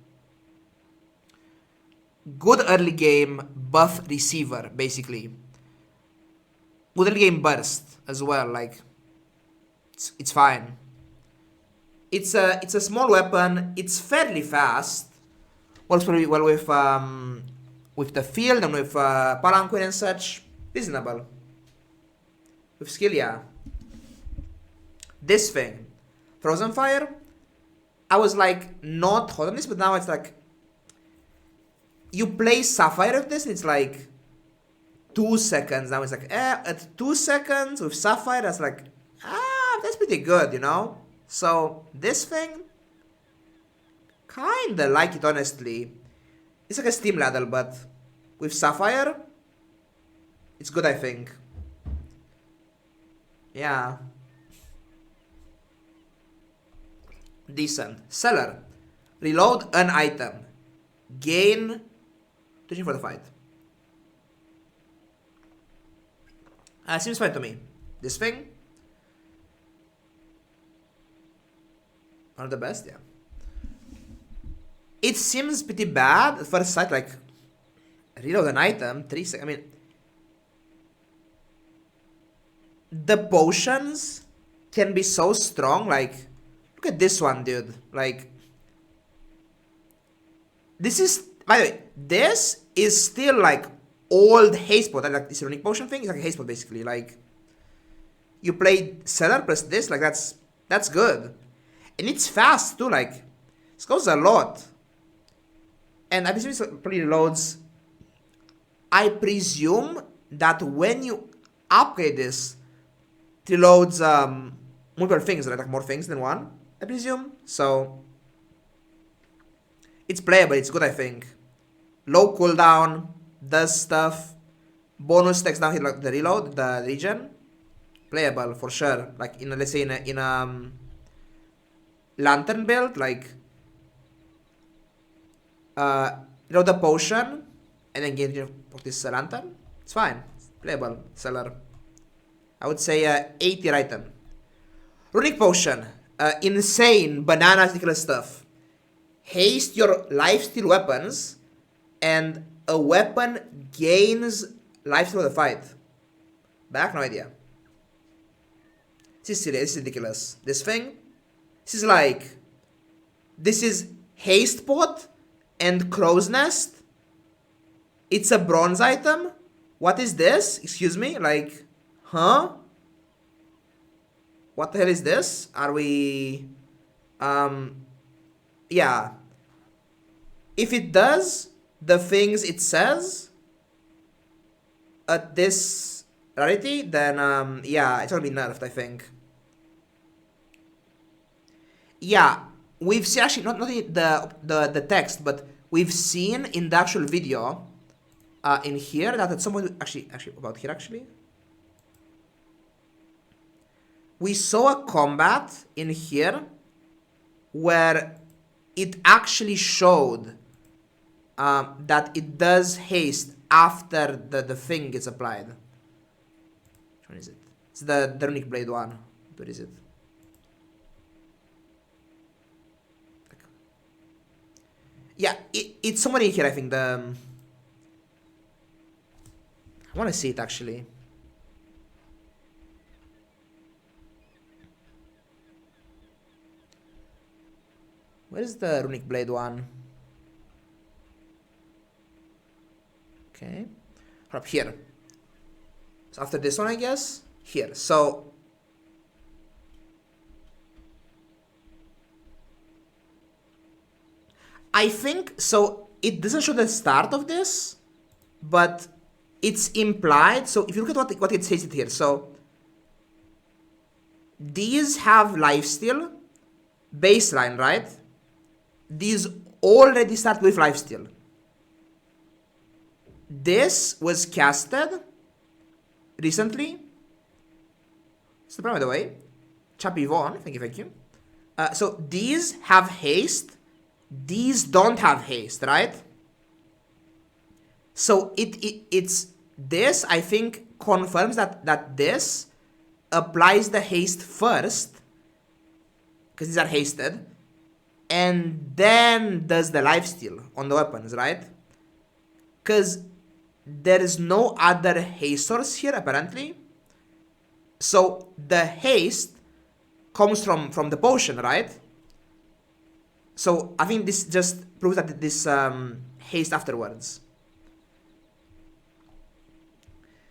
good early game buff receiver, basically. Good early game burst as well. Like, it's fine. It's a small weapon. It's fairly fast. Works pretty well with the field and with palanquin and such. Reasonable. With skill, yeah. This thing, Frozen Fire. I was like not hot on this, but now it's like you play Sapphire with this, and it's like 2 seconds. Now it's like at 2 seconds with Sapphire, that's like that's pretty good, you know. So this thing, kinda like it honestly. It's like a Steam ladle, but with Sapphire, it's good, I think. Yeah. Decent. Seller. Reload an item. Gain 20 for the fight. Seems fine to me. This thing, one of the best, yeah. It seems pretty bad at first sight, like, reload an item, 3 seconds, I mean, the potions can be so strong, like, look at this one, dude, like, this is, by the way, this is still, like, old haste pot, like, this runic potion thing is like a haste pot, basically, like, you play Cellar plus this, like, that's good, and it's fast, too, like, this goes a lot. And I presume it probably loads. I presume that when you upgrade this, it loads multiple things, right? Like more things than one, I presume. So it's playable, it's good, I think. Low cooldown, does stuff. Bonus takes down like the reload, the regen. Playable for sure. Like in let's say in a lantern build, like reload the potion and then get this lantern. It's fine. It's playable. Cellar. I would say 80 item. Runic potion. Insane banana ridiculous stuff. Haste your lifesteal weapons and a weapon gains lifesteal of the fight. Back, no idea. This is silly. This is ridiculous. This thing. This is like. This is haste pot and crow's nest. It's a bronze item. What is this? Excuse me? Like, huh? What the hell is this? Are we... yeah. If it does the things it says at this rarity, then, yeah, it's gonna be nerfed, I think. Yeah. We've seen actually not the text, but we've seen in the actual video in here that at some point actually about here actually we saw a combat in here where it actually showed that it does haste after the thing gets applied. Which one is it? It's the runic blade one. Where is it? Yeah, it's somewhere in here, I think. I want to see it, actually. Where is the runic blade one? Okay. Up here. So after this one, I guess? Here. So... I think, so it doesn't show the start of this, but it's implied. So if you look at what it says it here, so these have lifesteal, baseline, right? These already start with lifesteal. This was casted recently. It's the problem, by the way. Chappy Vaughn, thank you. So these have haste. These don't have haste, right? So it's this, I think, confirms that this applies the haste first, because these are hasted, and then does the lifesteal on the weapons, right? Because there is no other haste source here, apparently. So the haste comes from the potion, right? So I think this just proves that this haste afterwards.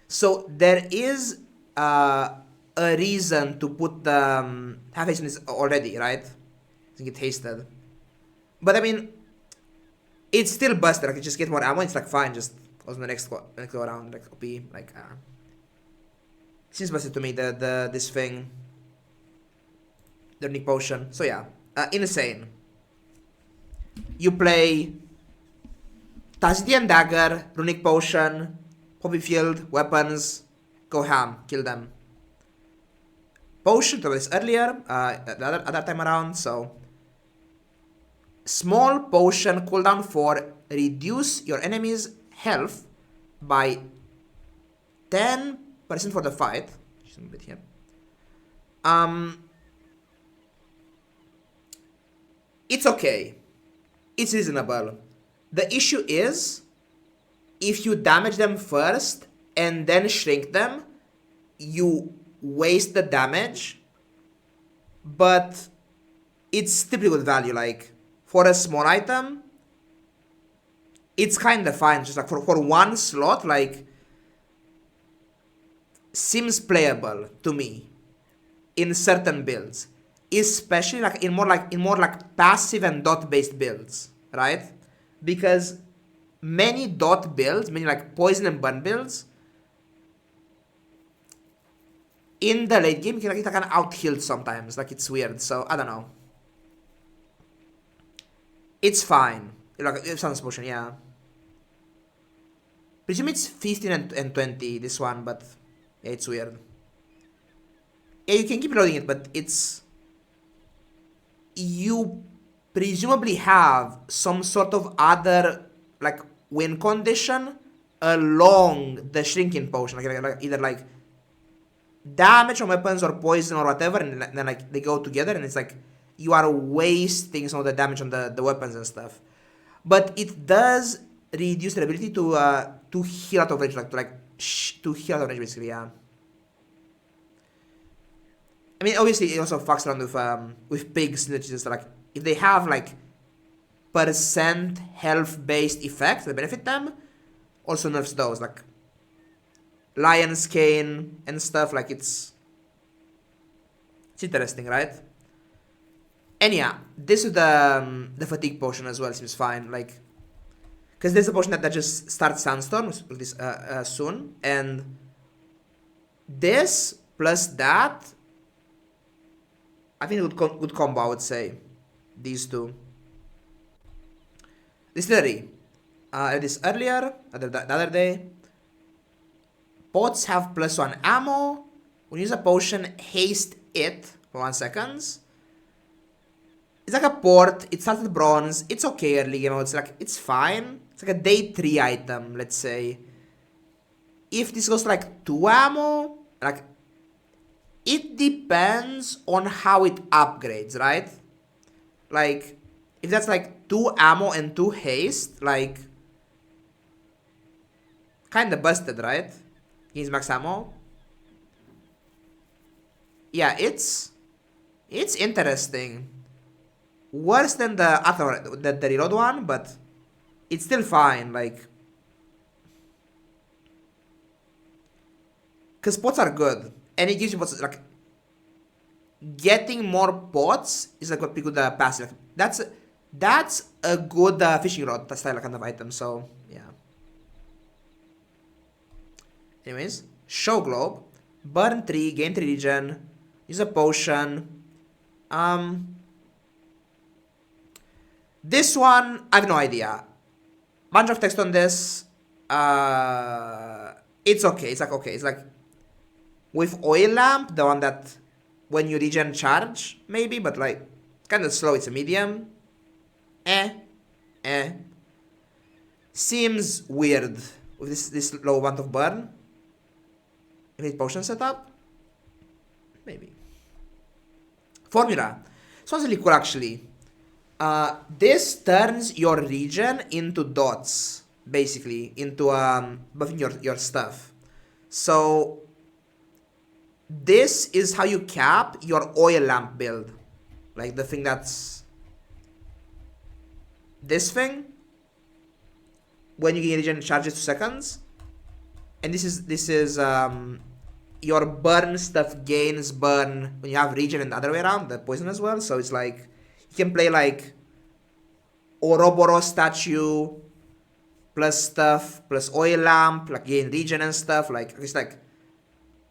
So there is a reason to put the half haste in this already, right? To get hasted. But I mean, it's still busted. Like, you just get more ammo. It's like fine. Just goes in the next go around. Like OP. Like seems busted to me. This thing, the runic potion. So yeah, insane. You play Tazidian Dagger, Runic Potion, Poppy Field, weapons, go ham, kill them. Potion, to this earlier, the other time around, so. Small potion cooldown for reduce your enemy's health by 10 percent for the fight. Just a bit here. It's okay. It's reasonable. The issue is, if you damage them first and then shrink them, you waste the damage, but it's still pretty good value. Like, for a small item, it's kind of fine. Just like for one slot, like, seems playable to me in certain builds, especially like in more like passive and dot based builds, right? Because many dot builds, many like poison and burn builds, in the late game, you can get kind of out-healed sometimes. Like, it's weird. So, I don't know. It's fine. Like, it's Sun's Potion, yeah. Presume it's 15 and 20, this one, but yeah, it's weird. Yeah, you can keep loading it, but it's... You presumably have some sort of other, like, win condition along the shrinking potion. Like either, like, damage on weapons or poison or whatever, and then like they go together, and it's like you are wasting some of the damage on the weapons and stuff. But it does reduce the ability to heal out of range, to heal out of range basically, yeah. I mean, obviously it also fucks around with pigs, which is like if they have like percent health based effects that benefit them, also nerfs those, like Lion's Cane and stuff. Like, it's interesting, right? And yeah, this with the fatigue potion as well seems fine, like, because there's a potion that just starts Sandstorm this soon, and this plus that, I think it would good combo, I would say, these two. Distillery, I did this earlier, the other day. Pots have +1 ammo. When you use a potion, haste it for 1 second. It's like a port. It starts with bronze. It's okay early game. It's like, it's fine. It's like a day 3 item, let's say. If this goes to like 2 ammo, like, it depends on how it upgrades, right? Like, if that's like 2 ammo and 2 haste, like, kinda busted, right? He's max ammo. Yeah, it's interesting. Worse than the reload one, but it's still fine. Like, because pots are good, and it gives you pots. Like, getting more pots is like a pretty good passive. That's a good fishing rod style kind of item. So yeah. Anyways, show globe, burn 3, gain 3 regen, use a potion. This one, I have no idea. Bunch of text on this. It's okay. It's like okay. It's like with oil lamp, the one that when you regen charge, maybe, but like kind of slow. It's a medium. Seems weird with this low amount of burn. You need potion setup? Maybe. Formula. Sounds really cool, actually. This turns your regen into dots, basically, into buffing your stuff. So this is how you cap your oil lamp build. Like the thing that's this thing. When you get regen charges 2 seconds. And this is your burn stuff gains burn when you have regen and the other way around, the poison as well. So it's like you can play like Ouroboros statue plus stuff plus oil lamp, like gain regen and stuff. Like it's like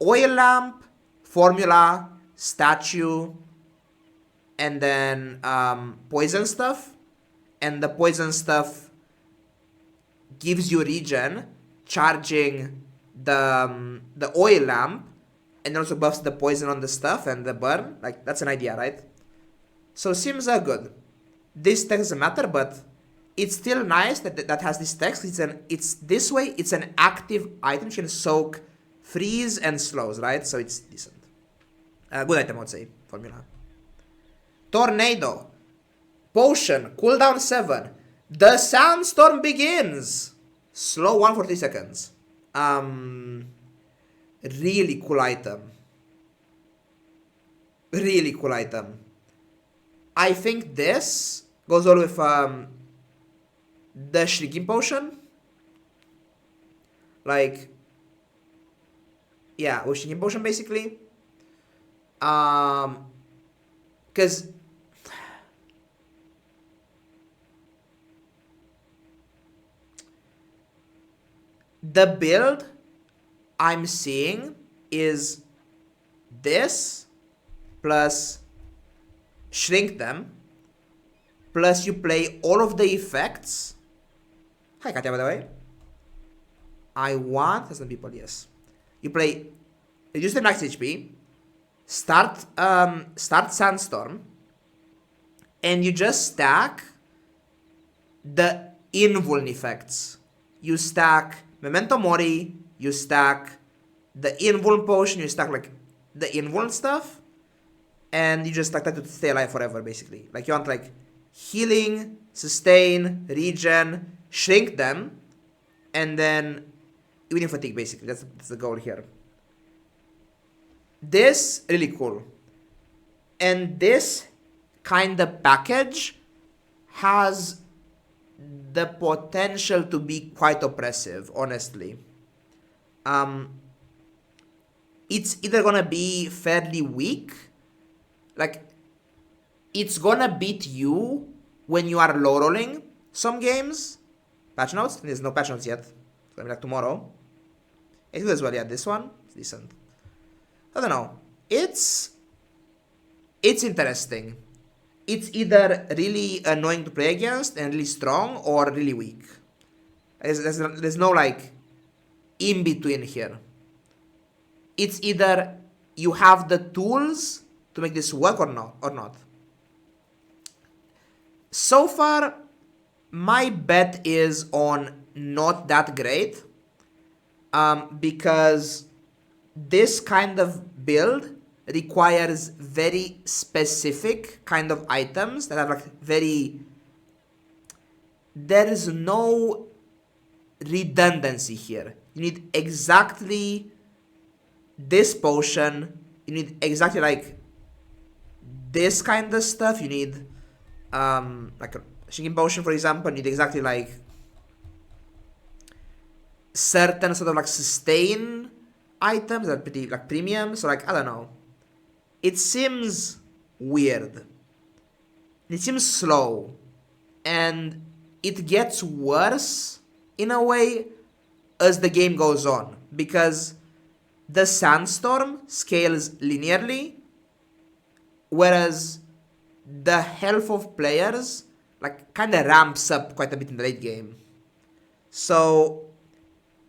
oil lamp, formula, statue, and then poison stuff. And the poison stuff gives you regen, charging the oil lamp, and also buffs the poison on the stuff and the burn. Like, that's an idea, right? So seems good. This text doesn't matter, but it's still nice that has this text. It's this way. It's an active item. You can soak freeze and slows, right? So it's decent. Good item, I would say. Formula. Tornado. Potion. Cooldown 7. The sandstorm begins. Slow 1 for 3 seconds. Really cool item. Really cool item. I think this goes well with the shrinking potion. Like, yeah, with shrinking potion basically. Because the build I'm seeing is this plus shrink them plus you play all of the effects. Hi Katya, by the way. I want some people, yes. You play reduce the max HP, start Sandstorm, and you just stack the invuln effects. You stack Memento Mori, you stack the invuln potion, you stack like the invuln stuff, and you just stack that to stay alive forever, basically. Like you want like healing, sustain, regen, shrink them, and then even fatigue, basically. That's the goal here. This really cool. And this kind of package has the potential to be quite oppressive, honestly. It's either gonna be fairly weak, like it's gonna beat you when you are low rolling some games. Patch notes? There's no patch notes yet. It's gonna be like tomorrow. It's good as well, yeah, this one, it's decent. I don't know. It's interesting. It's either really annoying to play against and really strong, or really weak. There's no like in between here. It's either you have the tools to make this work or not. So far, my bet is on not that great, because this kind of build requires very specific kind of items that have like there is no redundancy here. You need exactly this potion, you need exactly like this kind of stuff, you need like a shrinking potion, for example, you need exactly like certain sort of like sustain items that are pretty like premium. So like I don't know, it seems weird, it seems slow, and it gets worse in a way as the game goes on, because the sandstorm scales linearly, whereas the health of players like kind of ramps up quite a bit in the late game. So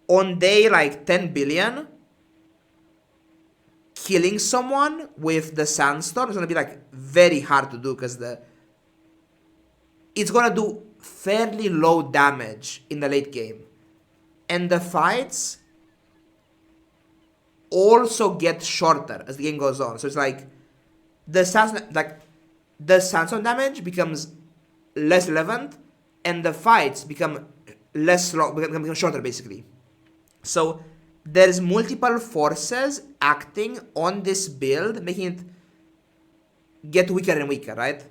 on day like 10 billion, killing someone with the sandstorm is gonna be like very hard to do, because it's gonna do fairly low damage in the late game, and the fights also get shorter as the game goes on. So it's like the sandstorm damage becomes less relevant, and the fights become become shorter basically. So there's multiple forces acting on this build, making it get weaker and weaker, right?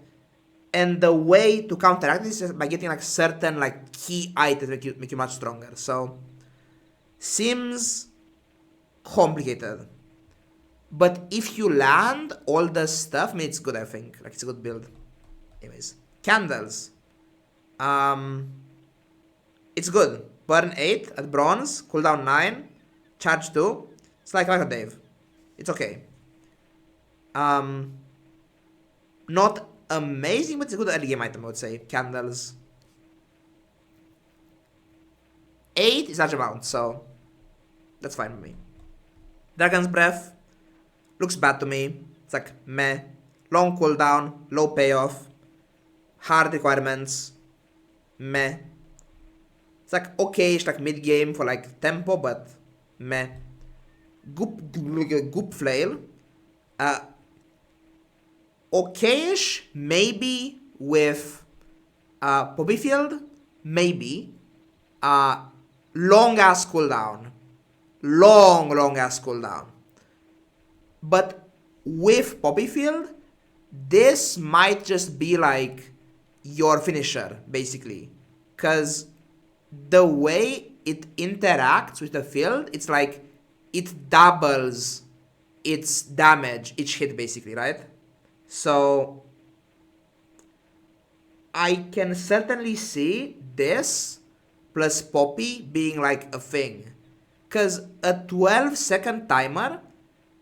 And the way to counteract this is by getting like certain like key items that make you much stronger. So seems complicated, but if you land all the stuff, I mean, it's good. I think like it's a good build. Anyways, candles. It's good. Burn 8 at bronze, cooldown 9, charge 2. It's like a Dave. It's okay. Not amazing, but it's a good early game item, I would say. Candles. 8 is large amount, so that's fine with me. Dragon's Breath looks bad to me. It's like meh. Long cooldown, low payoff, hard requirements, meh. It's like okay, it's like mid game for like tempo, but meh. Goop Flail. Okayish, maybe with Poppy Field, maybe. Long ass cooldown. Long ass cooldown. But with Poppy Field, this might just be like your finisher, basically. Because the way it interacts with the field, it's like it doubles its damage each hit, basically, right? So I can certainly see this plus Poppy being like a thing. Because a 12-second timer,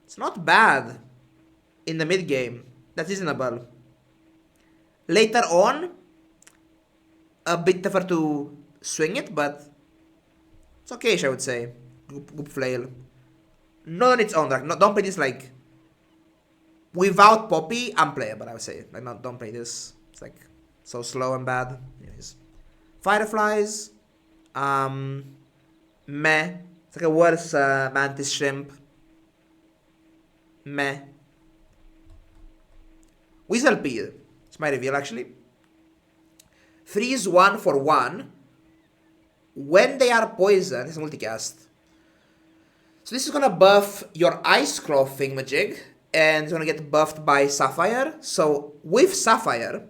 it's not bad in the mid game. That's reasonable. Later on, a bit tougher to swing it, but it's okay, I would say. Goop Flail. Not on its own. Like, don't play this like without Poppy, unplayable, I would say. Like, don't play this. It's like so slow and bad. Anyways. Fireflies. Meh. It's like a worse Mantis Shrimp. Meh. Weaselpede. It's my reveal, actually. Freeze 1 for 1. When they are poisoned, it's multicast. So this is gonna buff your Ice Claw thingamajig, and it's gonna get buffed by Sapphire. So with Sapphire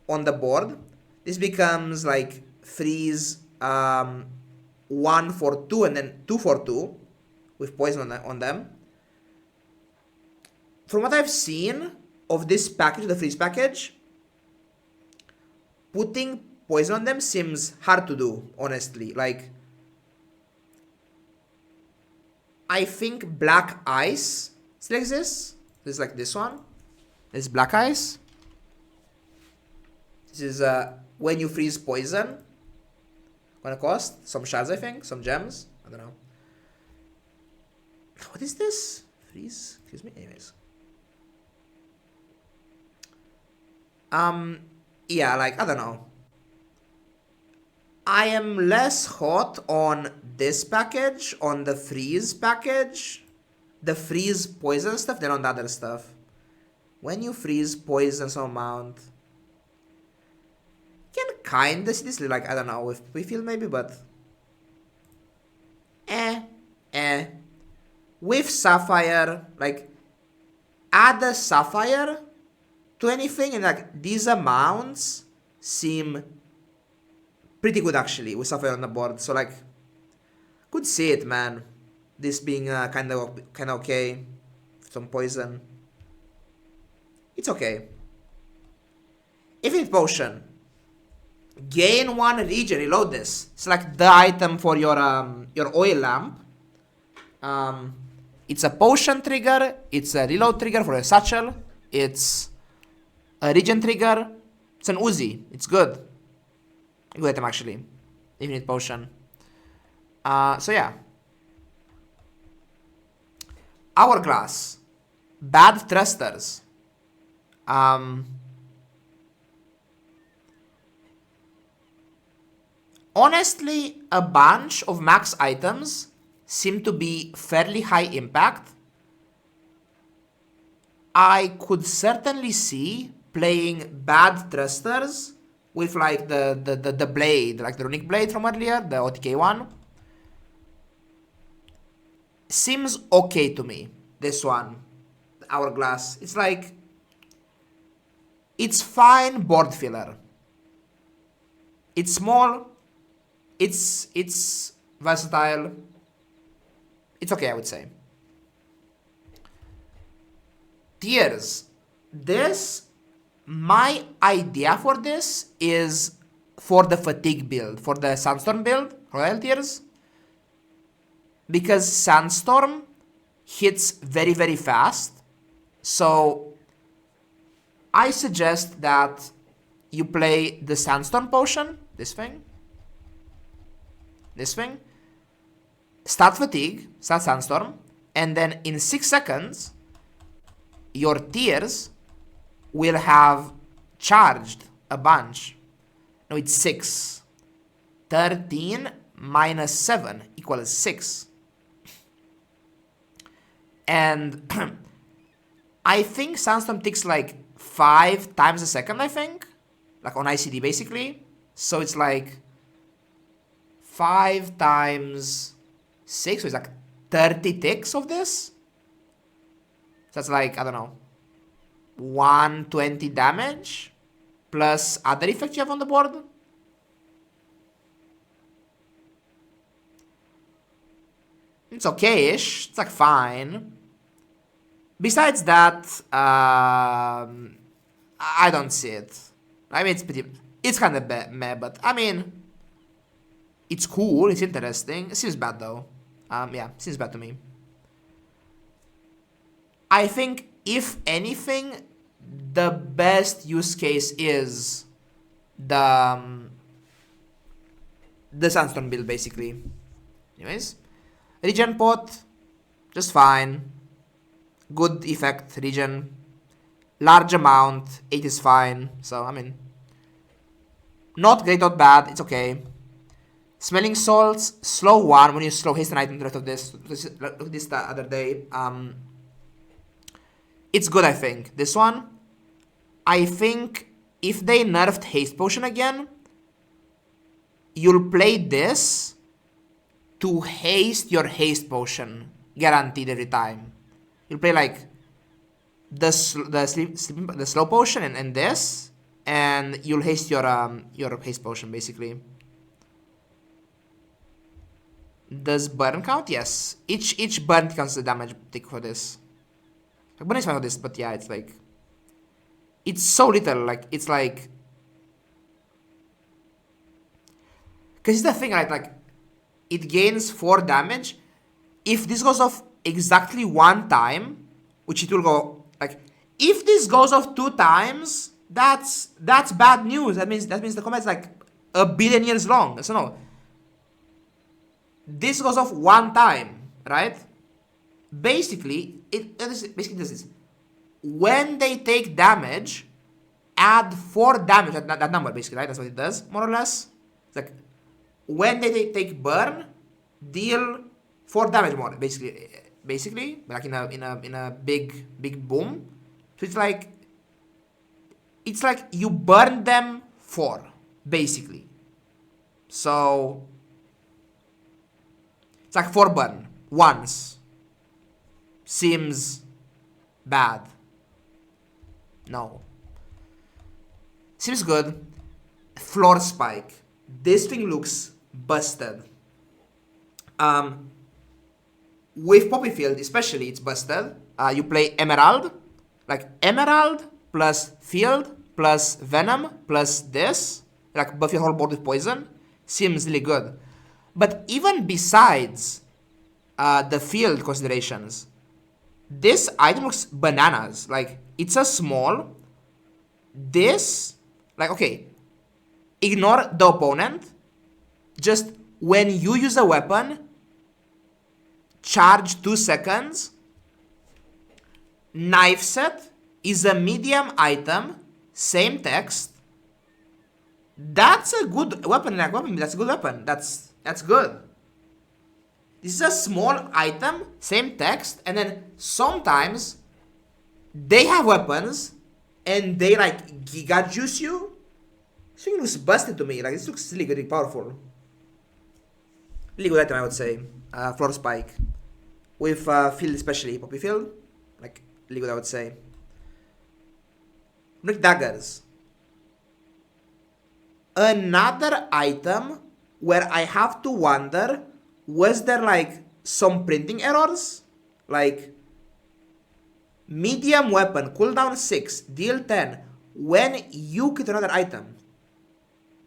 on the board, this becomes like freeze 1 for 2 and then 2 for 2 with poison on them. From what I've seen of this package, the freeze package, putting poison on them seems hard to do, honestly. Like, I think Black Ice still exists. This is like this one. This is Black Ice. This is when you freeze poison. Gonna cost some shards, I think. Some gems. I don't know. What is this? Freeze? Excuse me? Anyways. Yeah, like, I don't know. I am less hot on this package, on the freeze package, the freeze poison stuff, than on the other stuff. When you freeze poison some amount, you can kinda see this, like, I don't know, if we feel maybe, but with Sapphire, like, add a Sapphire to anything, and like, these amounts seem pretty good, actually, with Sapphire on the board. So like, could see it, man. This being kind of okay. Some poison. It's okay. Infinite Potion. Gain 1 regen. Reload this. It's like the item for your oil lamp. It's a potion trigger. It's a reload trigger for a satchel. It's a regen trigger. It's an Uzi. It's good. Good item, actually. Infinite Potion. So yeah. Hourglass. Bad Thrusters. Honestly, a bunch of max items seem to be fairly high impact. I could certainly see playing bad Thrusters with like the blade, like the runic blade from earlier, the OTK one. Seems okay to me, this one, the Hourglass. It's like, it's fine board filler. It's small, it's versatile. It's okay, I would say. Tears. This, my idea for this is for the fatigue build, for the Sandstorm build, Royal Tears. Because Sandstorm hits very, very fast. So I suggest that you play the Sandstorm potion, this thing, start Fatigue, start Sandstorm, and then in 6 seconds, your Tears will have charged a bunch. No, it's 6. 13 minus 7 equals 6. And I think Sandstorm ticks like 5 times a second, I think. Like on ICD basically. So it's like 5 times 6, so it's like 30 ticks of this. So that's like, I don't know, 120 damage plus other effects you have on the board. It's okay-ish. It's like fine. Besides that, I don't see it. I mean, it's kind of meh, but I mean, it's cool, it's interesting. It seems bad though. Yeah, seems bad to me. I think, if anything, the best use case is the Sandstorm build, basically. Anyways, regen pot, just fine. Good effect, regen. Large amount, 8 is fine. So, I mean, not great, not bad, it's okay. Smelling salts, slow 1 when you slow haste an item to the rest of this. Look at this the other day. It's good, I think. This one, I think if they nerfed haste potion again, you'll play this to haste your haste potion, guaranteed every time. You'll play like the slow potion and this, and you'll haste your haste potion basically. Does burn count? Yes. Each burn counts the damage tick for this. Like, burn is fine for this, but yeah, it's like, it's so little. Like, it's like, because it's the thing, right? Like, it gains 4 damage. If this goes off exactly 1 time, which it will go, like, if this goes off 2 times, that's bad news. That means the combat's like 1 billion years long. So no. This goes off 1 time, right? Basically, it does this. When they take damage, add 4 damage. That number, basically, right? That's what it does, more or less. It's like, when they take burn, deal 4 damage more, basically, like in a big boom. So it's like you burn them 4, basically. So it's like 4 burn once. Seems bad. No. Seems good. Floor spike. This thing looks busted. With Poppy Field especially, it's busted. You play Emerald. Like Emerald plus Field plus Venom plus this. Like buff your whole board with poison. Seems really good. But even besides the field considerations, this item looks bananas. Like, it's a small. This, like, okay, ignore the opponent. Just when you use a weapon, charge 2 seconds. Knife set is a medium item, same text. That's a good weapon. Like, that's a good weapon. That's good. This is a small item, same text, and then sometimes they have weapons and they like giga juice you. This thing looks busted to me. Like, this looks really good, really powerful. Really good item, I would say. Floor spike. With field, especially Poppy Field. Like, really good, I would say. Runic daggers. Another item where I have to wonder, was there like some printing errors? Like, medium weapon, cooldown 6, deal 10. When you get another item,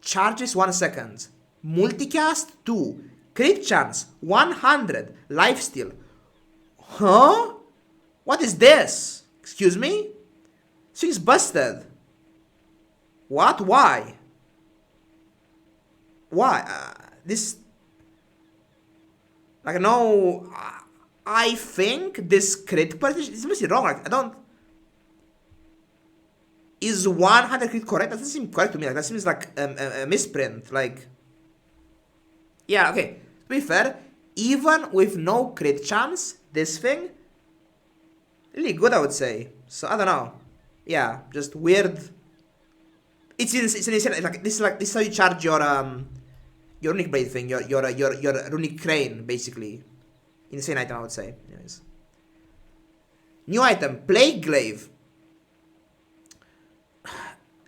charges 1 second. Multicast 2. Crit chance 100. Lifesteal. Huh? What is this? Excuse me? This thing's busted. What? Why? Why? This... Like, no... I think this crit percentage is mostly wrong. Like, I don't... Is 100 crit correct? That doesn't seem correct to me. Like, that seems like a misprint. Like... Yeah, okay. To be fair, even with no crit chance, this thing really good, I would say. So I don't know. Yeah, just weird. It's an insane, like this is how you charge your runic blade thing, your runic crane basically. Insane item, I would say. Anyways. New item, Plague Glaive.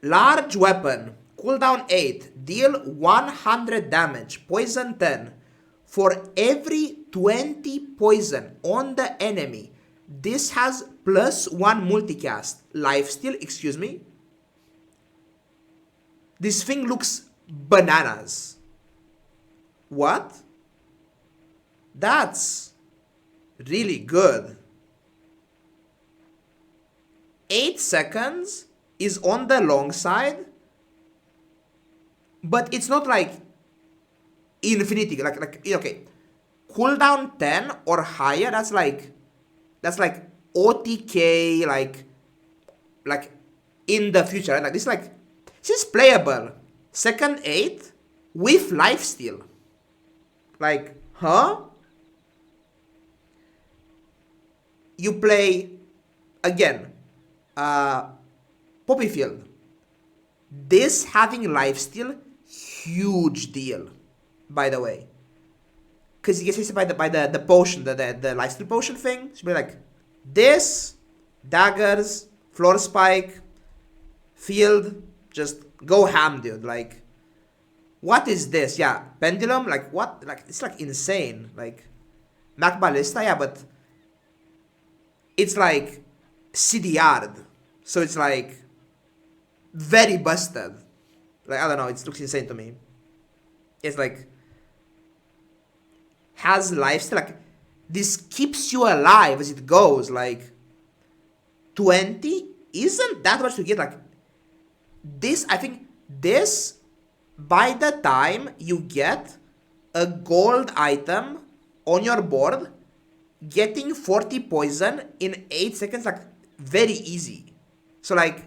Large weapon, cooldown 8, deal 100 damage, poison 10. For every 20 poison on the enemy, this has +1 multicast. Lifesteal, excuse me. This thing looks bananas. What? That's really good. 8 seconds is on the long side, but it's not like infinity. Like okay, cooldown 10 or higher. That's like OTK. Like in the future. Right? Like this is playable. Second 8 with lifesteal. Like, huh? You play again. Poppy Field. This having lifesteal, huge deal, by the way. Because you get hit by the potion, the lifesteal potion thing. So be like, this, daggers, floor spike, field, just go ham, dude. Like, what is this? Yeah, pendulum, like what? Like, it's like insane. Like, MAK ballista, yeah, but it's like CDR'd. So it's like very busted. Like, I don't know, it looks insane to me. It's like has lifesteal, like this keeps you alive as it goes. Like 20 isn't that much to get. Like this, I think this, by the time you get a gold item on your board, getting 40 poison in 8 seconds, like very easy. So like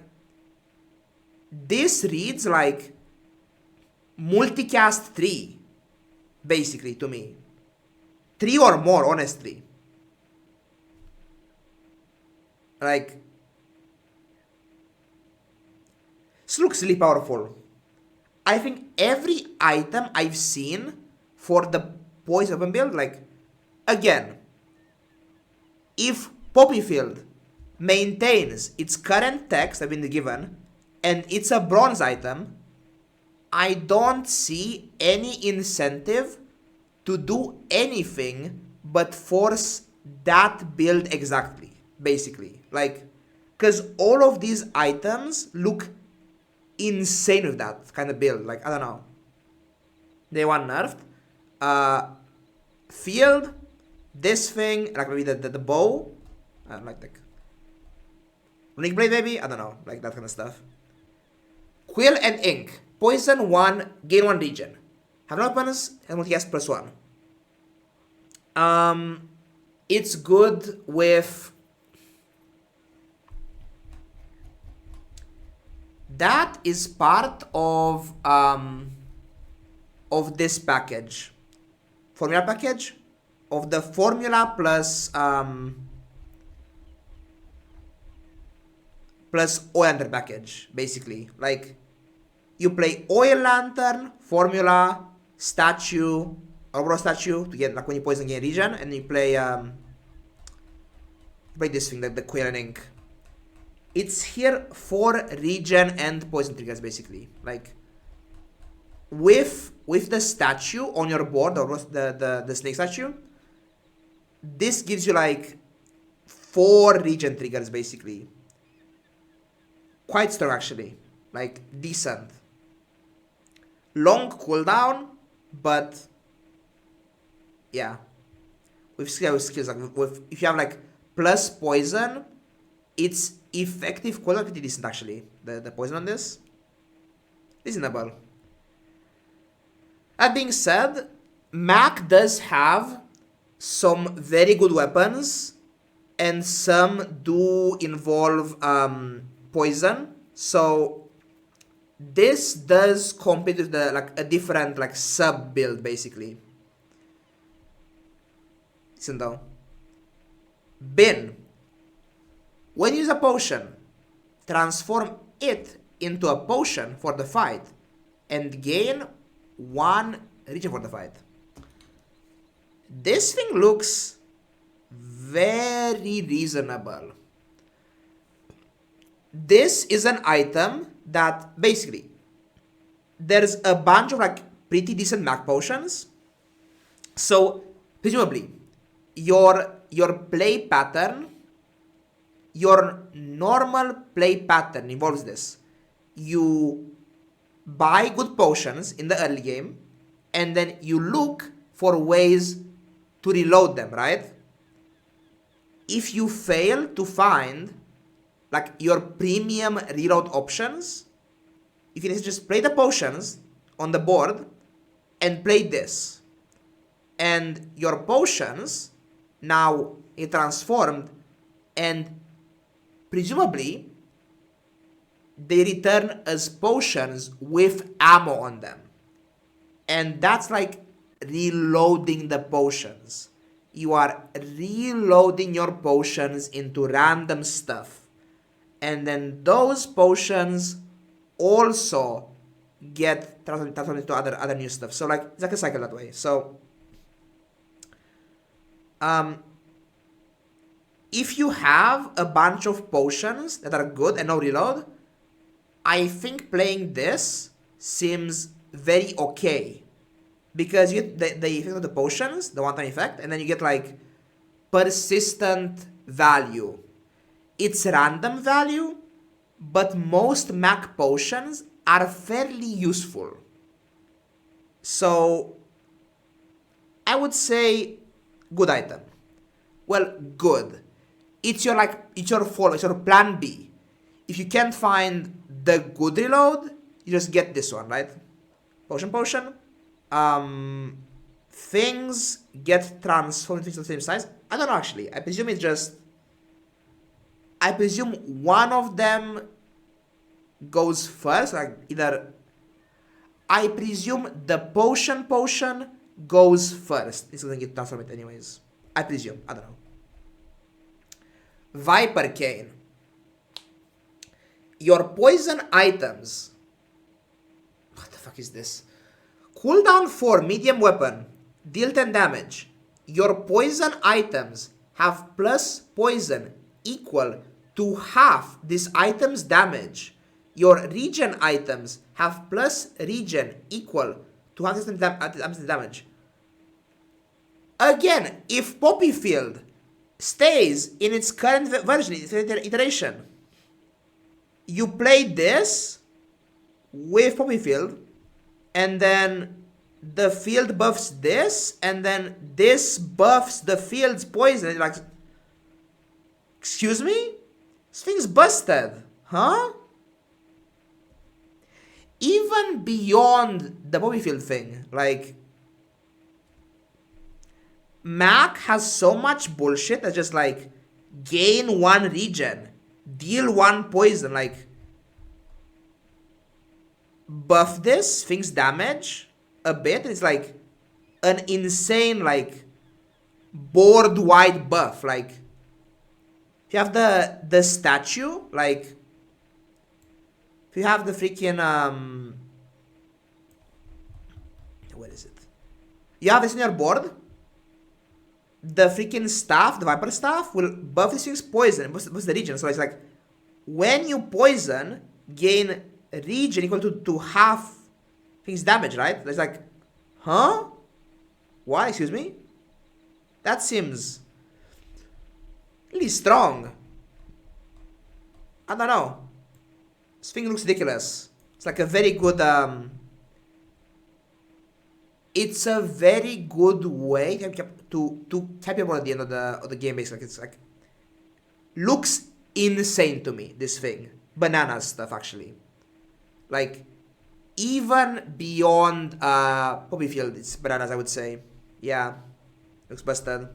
this reads like multicast 3 basically to me. 3 or more, honestly. Like this looks really powerful. I think every item I've seen for the poison weapon build, like again, if Poppy Field maintains its current text I've been given, and it's a bronze item, I don't see any incentive to do anything but force that build exactly, basically. Like, because all of these items look insane with that kind of build. Like, I don't know. They want nerfed. Field, this thing, like maybe the bow, like Runic Blade maybe, I don't know, like that kind of stuff. Quill and Ink, poison 1, gain 1 regen. Have no weapons, and multicast +1. It's good with that is part of this package, formula package, of the formula plus Oil package, basically. Like, you play Oil Lantern, formula, statue, Ouroboros statue to get, like, when you poison gain regen, and you play this thing, like the Quill and Ink. It's here for regen and poison triggers, basically. Like, with the statue on your board, or the snake statue, this gives you like 4 regen triggers, basically. Quite strong, actually. Like, decent. Long cooldown, but yeah. With skills, like if you have like plus poison, it's effective cooldown pretty decent, actually. The poison on this, reasonable. That being said, MAK does have some very good weapons, and some do involve poison. So this does compete with the a different sub build, basically. Listen though. Bin. When you use a potion, transform it into a potion for the fight and gain 1 regen for the fight. This thing looks very reasonable. This is an item that basically there's a bunch of like pretty decent MAK potions. So presumably your play pattern, your normal play pattern involves this. You buy good potions in the early game and then you look for ways to reload them, right? If you fail to find like your premium reload options, you can just play the potions on the board and play this. And your potions now get transformed and presumably they return as potions with ammo on them. And that's like reloading the potions. You are reloading your potions into random stuff. And then those potions also get transformed into other new stuff. So like it's like a cycle that way. So if you have a bunch of potions that are good and no reload, I think playing this seems very okay. Because you get the effect of the potions, the one-time effect, and then you get like persistent value. It's random value, but most MAK potions are fairly useful. So I would say good item. Well, good. It's your follow, it's your plan B. If you can't find the good reload, you just get this one, right? Potion. Things get transformed into the same size. I don't know actually. I presume one of them goes first, like either. I presume the potion goes first. It's gonna get transformed anyways. I presume. I don't know. Viper Cane. Your poison items. What the fuck is this? Cooldown 4 medium weapon. Deal 10 damage. Your poison items have plus poison equal to half this item's damage. Your regen items have plus regen equal to half this damage. Again, if Poppyfield stays in its current version, its iteration, you play this with Poppyfield, and then the field buffs this, and then this buffs the field's poison. And you're like, excuse me? This thing's busted, huh? Even beyond the Poppyfield thing, like, MAK has so much bullshit that's just like, gain 1 regen, deal 1 poison, like, buff this thing's damage a bit, and it's like an insane like board wide buff. Like if you have the statue, like if you have the freaking where is it? You have this in your board, the freaking staff, the Viper staff will buff this thing's poison, boost the regen. So it's like when you poison, gain regen equal to half things damage, right? It's like, huh? What? Excuse me? That seems really strong. I don't know. This thing looks ridiculous. It's like a very good it's a very good way to cap your at the end of the game. Basically, like, it's like looks insane to me. This thing, bananas stuff actually. Like even beyond Poppyfield, it's bananas. I would say, yeah, looks busted.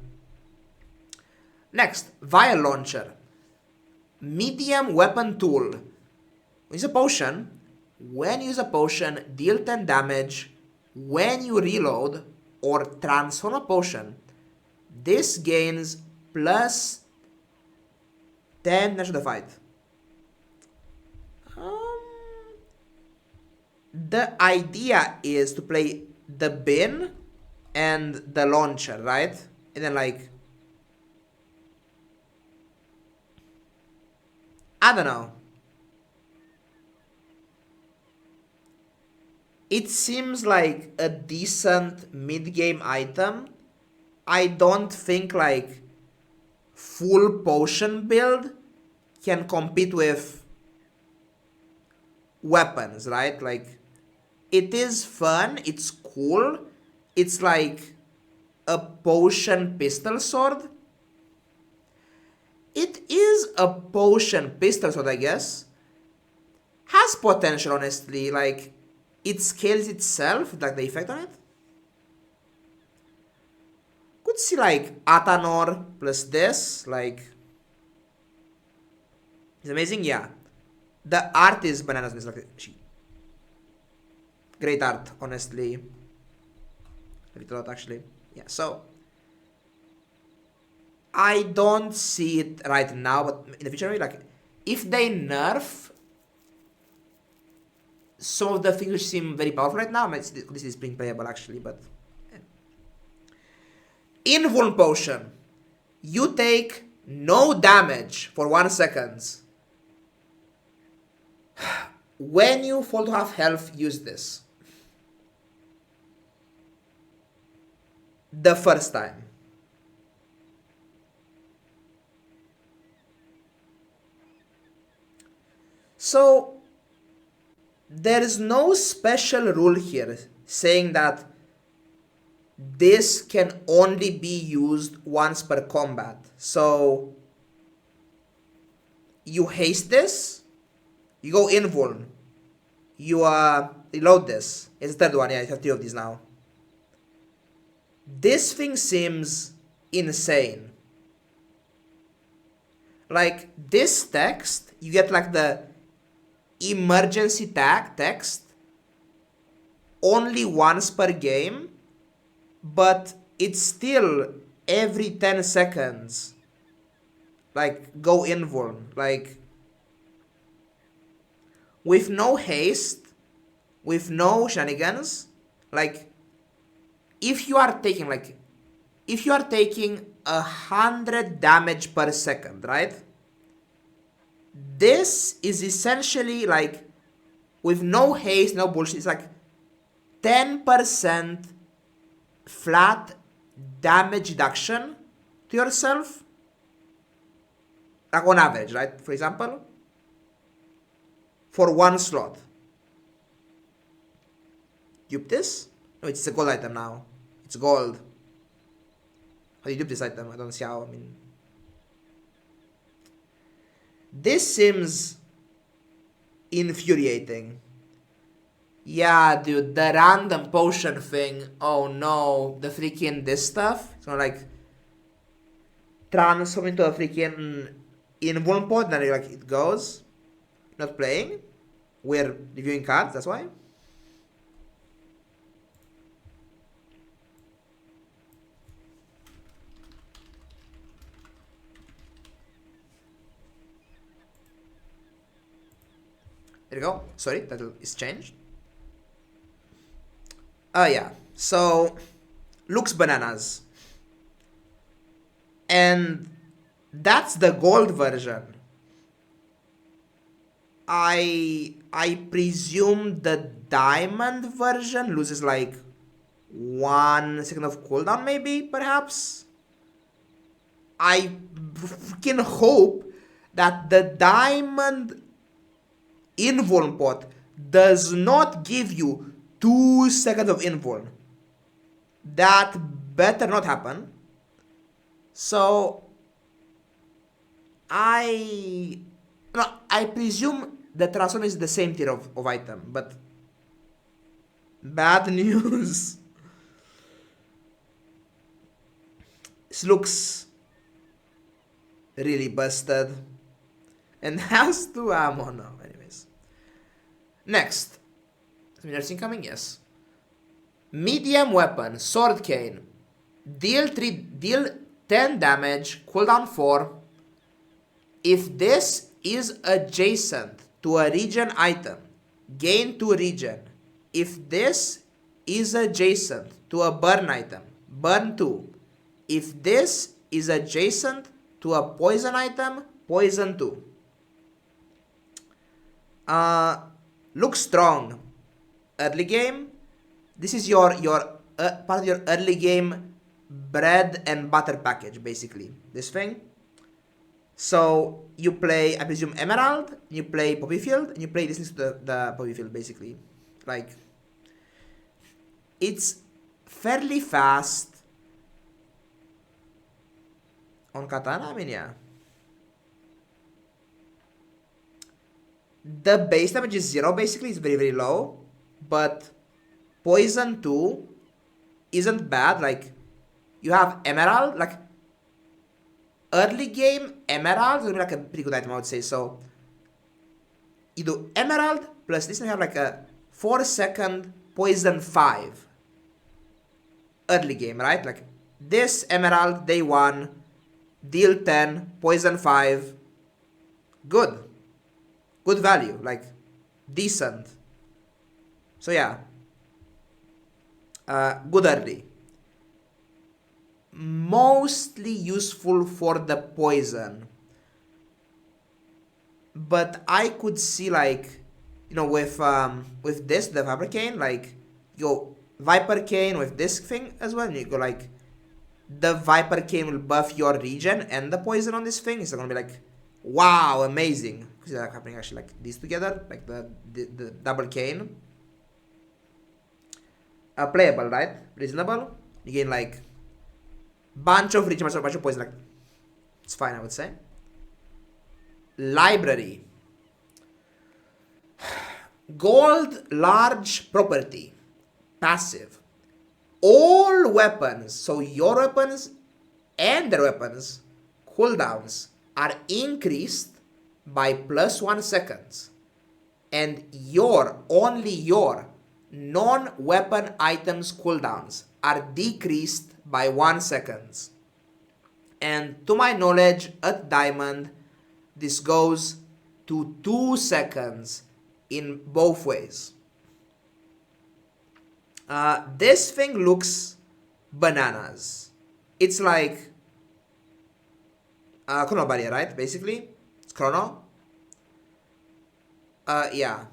Next, Vial Launcher, medium weapon tool. Use a potion. When you use a potion, deal 10 damage. When you reload or transform a potion, this gains plus 10 damage to the fight. The idea is to play the bin and the launcher, right? And then like, I don't know. It seems like a decent mid-game item. I don't think like full potion build can compete with weapons, right? Like, it is fun, it's cool, it's like a potion pistol sword. It is a potion pistol sword, I guess. Has potential, honestly, like, it scales itself, like the effect on it. Could see like Atanor plus this, like, it's amazing, yeah. The art is bananas, it's like, great art, honestly. A little lot, actually. Yeah, so I don't see it right now, but in the future, like, if they nerf some of the things which seem very powerful right now, this is being playable actually, but invuln potion. You take no damage for 1 second. When you fall to half health, use this. The first time. So there is no special rule here saying that this can only be used once per combat. So you haste this, you go invuln, you reload this. It's the third one, yeah, I have 3 of these now. This thing seems insane. Like, this text, you get like the emergency text only once per game, but it's still every 10 seconds. Like, go invuln. Like, with no haste, with no shenanigans, like, if you are taking 100 damage per second, right? This is essentially like, with no haste, no bullshit, it's like 10% flat damage reduction to yourself. Like, on average, right? For example, for 1 slot. Dupe this? No, it's a gold item now. It's gold. How do you dupe this item? I don't see how, I mean. This seems infuriating. Yeah, dude, the random potion thing. Oh no, the freaking this stuff. It's gonna like transform into a freaking invuln pod, and then like it goes. Not playing. We're reviewing cards, that's why. There you go. Sorry, that is changed. Yeah. So, looks bananas. And that's the gold version. I presume the diamond version loses like 1 second of cooldown, maybe, perhaps. I freaking hope that the diamond invuln pot does not give you 2 seconds of invuln. That better not happen. So I presume the transform is the same tier of item, but bad news. This looks really busted and has 2 ammo now. Anyways, next, nursing coming, yes. Medium weapon, sword cane, deal 10 damage, cooldown 4. if this is adjacent to a region item, gain to region. If this is adjacent to a burn item, burn 2. If this is adjacent to a poison item, poison 2. Looks strong. Early game. This is your part of your early game bread and butter package, basically. This thing. So you play, I presume, Emerald, you play Poppy Field, and you play this next to the Poppy Field, basically. Like, it's fairly fast. On Katana, I mean, yeah. The base damage is 0, basically, it's very, very low. But Poison 2 isn't bad. Like, you have Emerald, like, early game Emerald will be like a pretty good item, I would say. So you do Emerald plus this, and you have like a 4-second Poison 5 early game, right? Like this Emerald day 1, deal 10, Poison 5, good value, like decent. So yeah, good early. Mostly useful for the poison, but I could see, like, you know, with this, the Viper Cane, like you go Viper Cane with this thing as well, and you go like the Viper Cane will buff your region and the poison on this thing. It's gonna be like, wow, amazing, because they're happening actually like these together, like the double cane. Playable, right? Reasonable. You gain like bunch of region, bunch of poison, like it's fine, I would say. Library. Gold large property. Passive. All weapons, so your weapons and their weapons, cooldowns are increased by +1 seconds. And only your non-weapon items cooldowns are decreased by 1 second. And to my knowledge, at Diamond, this goes to 2 seconds in both ways. This thing looks bananas. It's like Chrono Barrier, right? Basically, it's Chrono. Yeah.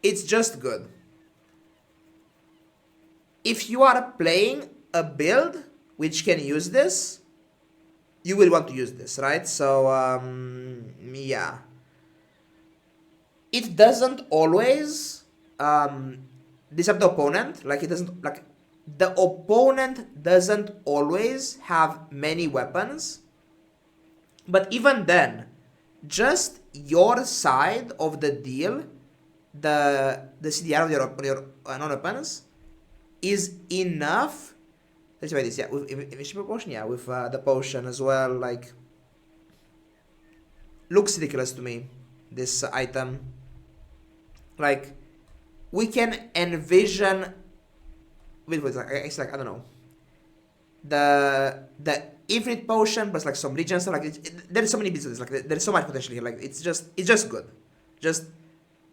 It's just good. If you are playing a build which can use this, you will want to use this, right? So, yeah. It doesn't always disrupt the opponent. Like, it doesn't, like, the opponent doesn't always have many weapons. But even then, just your side of the deal, the CDR of your non-weapons, is enough. Let's try this, yeah, with efficiency potion, yeah, with the potion as well, like, looks ridiculous to me, this item. Like, we can envision, it's like, I don't know, the infinite potion plus like some region stuff, like, there's so many businesses, like, there's so much potential here, like, it's just good. Just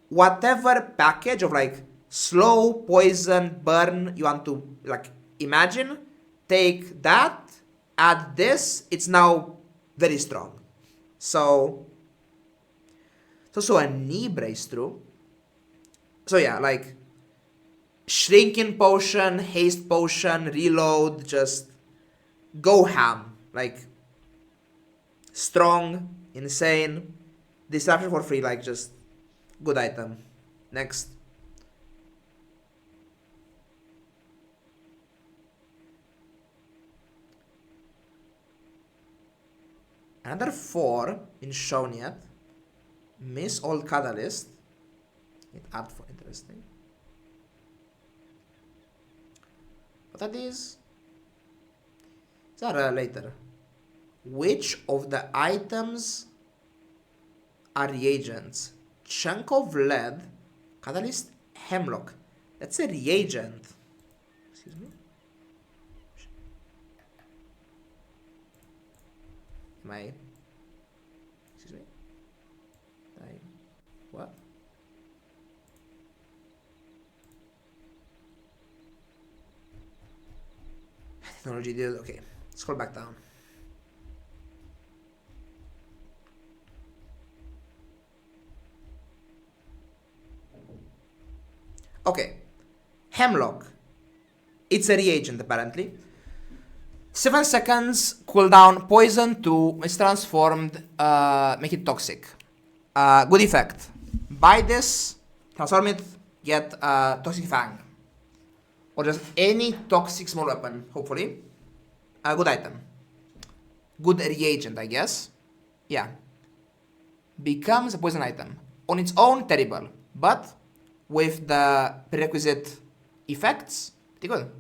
whatever package of like slow, poison, burn you want to like imagine, take that, add this, it's now very strong. So a knee brace through. So yeah, like shrinking potion, haste potion, reload, just go ham. Like strong, insane, disruption for free, like just good item. Next. Another 4 in shown yet. Miss Old Catalyst. It add for interesting. What are these? These are later. Which of the items are reagents? Chunk of lead, catalyst, hemlock. That's a reagent. Excuse me. my, excuse me, what? Technology deal, okay, scroll back down. Okay, hemlock. It's a reagent apparently. 7 seconds cooldown, poison to it's transformed, make it toxic. Good effect. Buy this, transform it, get toxic fang. Or just any toxic small weapon, hopefully. A good item. Good reagent, I guess. Yeah. Becomes a poison item. On its own, terrible. But with the prerequisite effects, pretty good.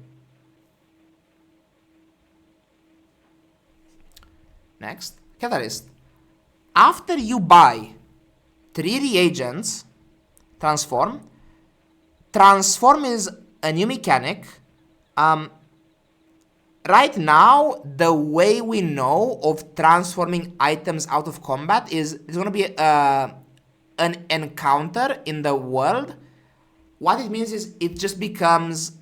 Next, catalyst. After you buy 3 reagents, transform. Transform is a new mechanic. Right now, the way we know of transforming items out of combat is there's going to be an encounter in the world. What it means is it just becomes,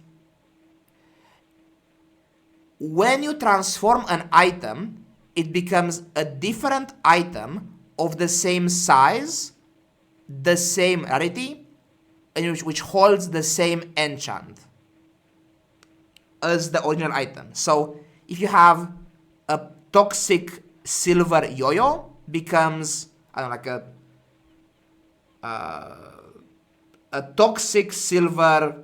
when you transform an item, it becomes a different item of the same size, the same rarity, and which holds the same enchant as the original item. So if you have a toxic silver yo-yo, becomes, I don't know, like a toxic silver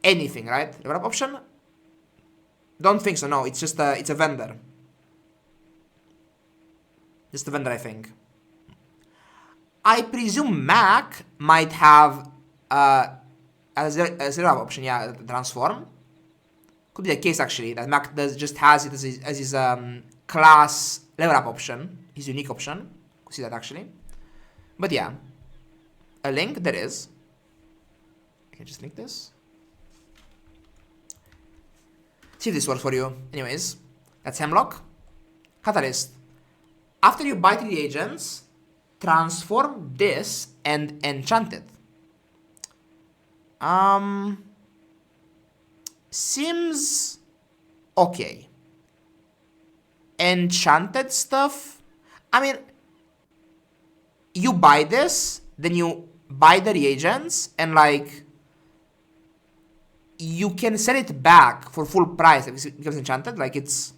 anything, right? Level up option? Don't think so, no, it's just it's a vendor. Just a vendor, I think. I presume MAK might have a zero option, yeah, transform. Could be the case actually, that MAK just has it as his class level up option, his unique option. Could see that actually. But yeah, a link there is. I can just link this. See if this works for you. Anyways, that's Hemlock. Catalyst. After you buy 3 reagents, transform this and enchant it. Seems okay. Enchanted stuff, I mean, you buy this, then you buy the reagents, and like, you can sell it back for full price if it becomes enchanted. Like, it's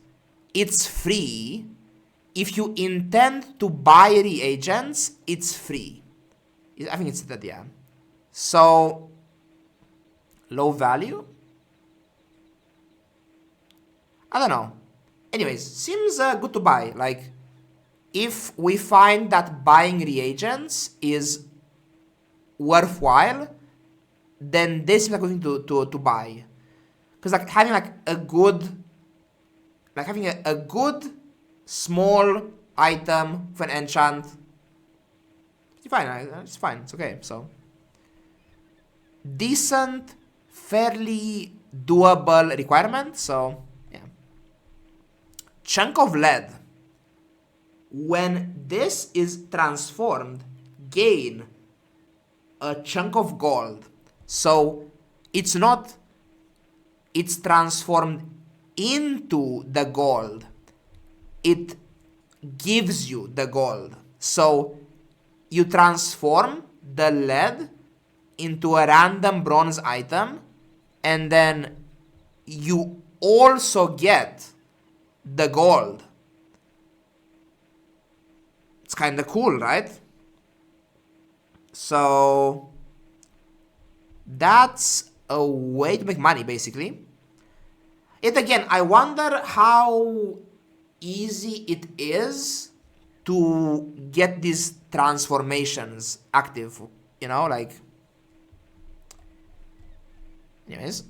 free. If you intend to buy reagents, it's free. I think it's that, yeah. So, low value? I don't know. Anyways, seems good to buy. Like, if we find that buying reagents is worthwhile, then this is like going to buy. Because like having like a good, like having a good small item for an enchant, it's fine. It's fine. It's okay. So decent, fairly doable requirement. So yeah. Chunk of lead. When this is transformed, gain a chunk of gold. So it's not, it's transformed into the gold. It gives you the gold. So you transform the lead into a random bronze item, and then you also get the gold. It's kind of cool, right? So that's a way to make money, basically. Yet again, I wonder how easy it is to get these transformations active, you know, like, anyways.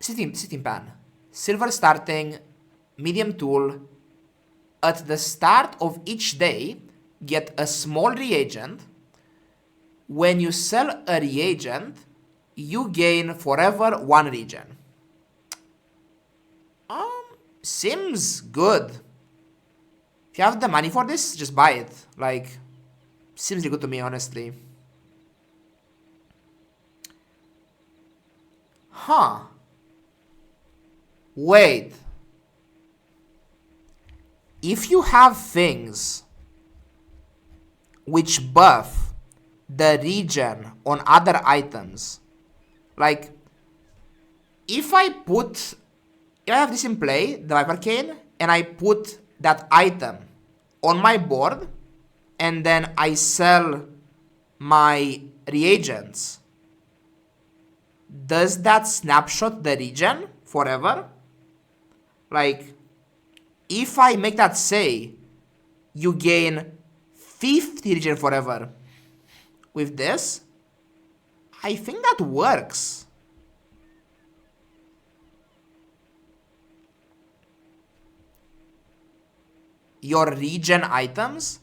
Sitting pan, silver starting, medium tool. At the start of each day, get a small reagent. When you sell a reagent, you gain forever 1 regen. seems good. If you have the money for this, just buy it. Like, seems really good to me, honestly. Huh. Wait. If you have things which buff the regen on other items, like, if I have this in play, the Viper Cane, and I put that item on my board, and then I sell my reagents, does that snapshot the regen forever? Like, if I make that say, you gain 50 regen forever with this, I think that works. Your regen items,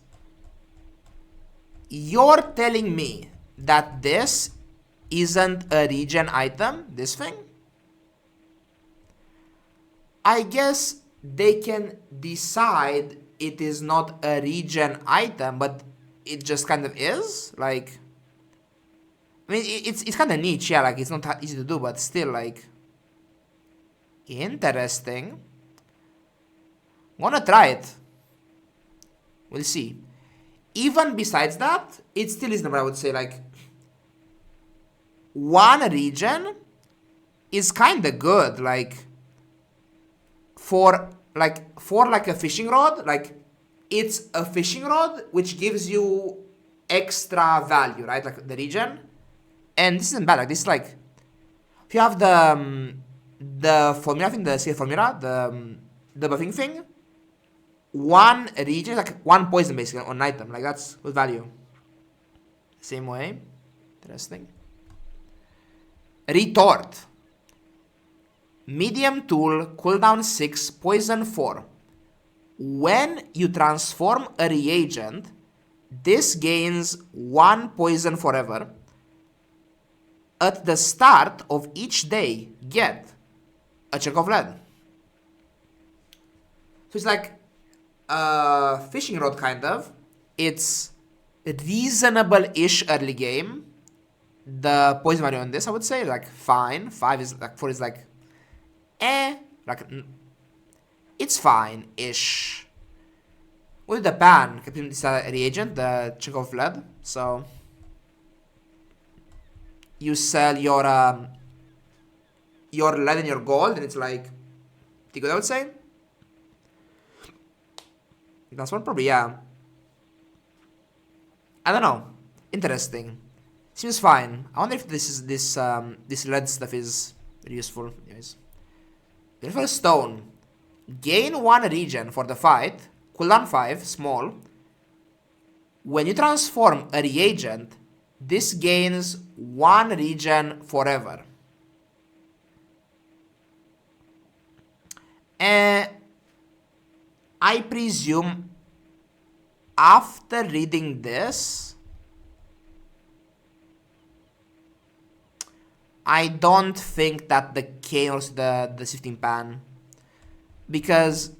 you're telling me that this isn't a regen item, this thing? I guess they can decide it is not a regen item, but it just kind of is. Like, I mean, it's kind of niche, yeah, like, it's not that easy to do, but still, like, interesting. I'm gonna try it. We'll see. Even besides that, it still is number, I would say, like, one regen is kind of good, like, for a fishing rod. Like, it's a fishing rod which gives you extra value, right? Like the regen, and this isn't bad. Like, this is like, if you have the formula thing, the skill formula, the buffing thing, one regen is like one poison basically on an item. Like, that's good value. Same way. Interesting. Retort. Medium tool, cooldown 6, poison 4. When you transform a reagent, this gains 1 poison forever. At the start of each day, get a chunk of lead. So it's like a fishing rod, kind of. It's reasonable-ish early game. The poison value on this, I would say, like, fine. 4 is like, like, it's fine-ish. With the pan, this reagent, the chunk of lead, so you sell your lead and your gold, and it's like, pretty good, I would say. That's one probably, yeah. I don't know. Interesting. Seems fine. I wonder if this lead stuff is very useful. Anyways. Beautiful stone. Gain 1 regen for the fight. Cooldown 5, small. When you transform a reagent, this gains 1 regen forever. I presume after reading this, I don't think that the cane or the sifting pan, because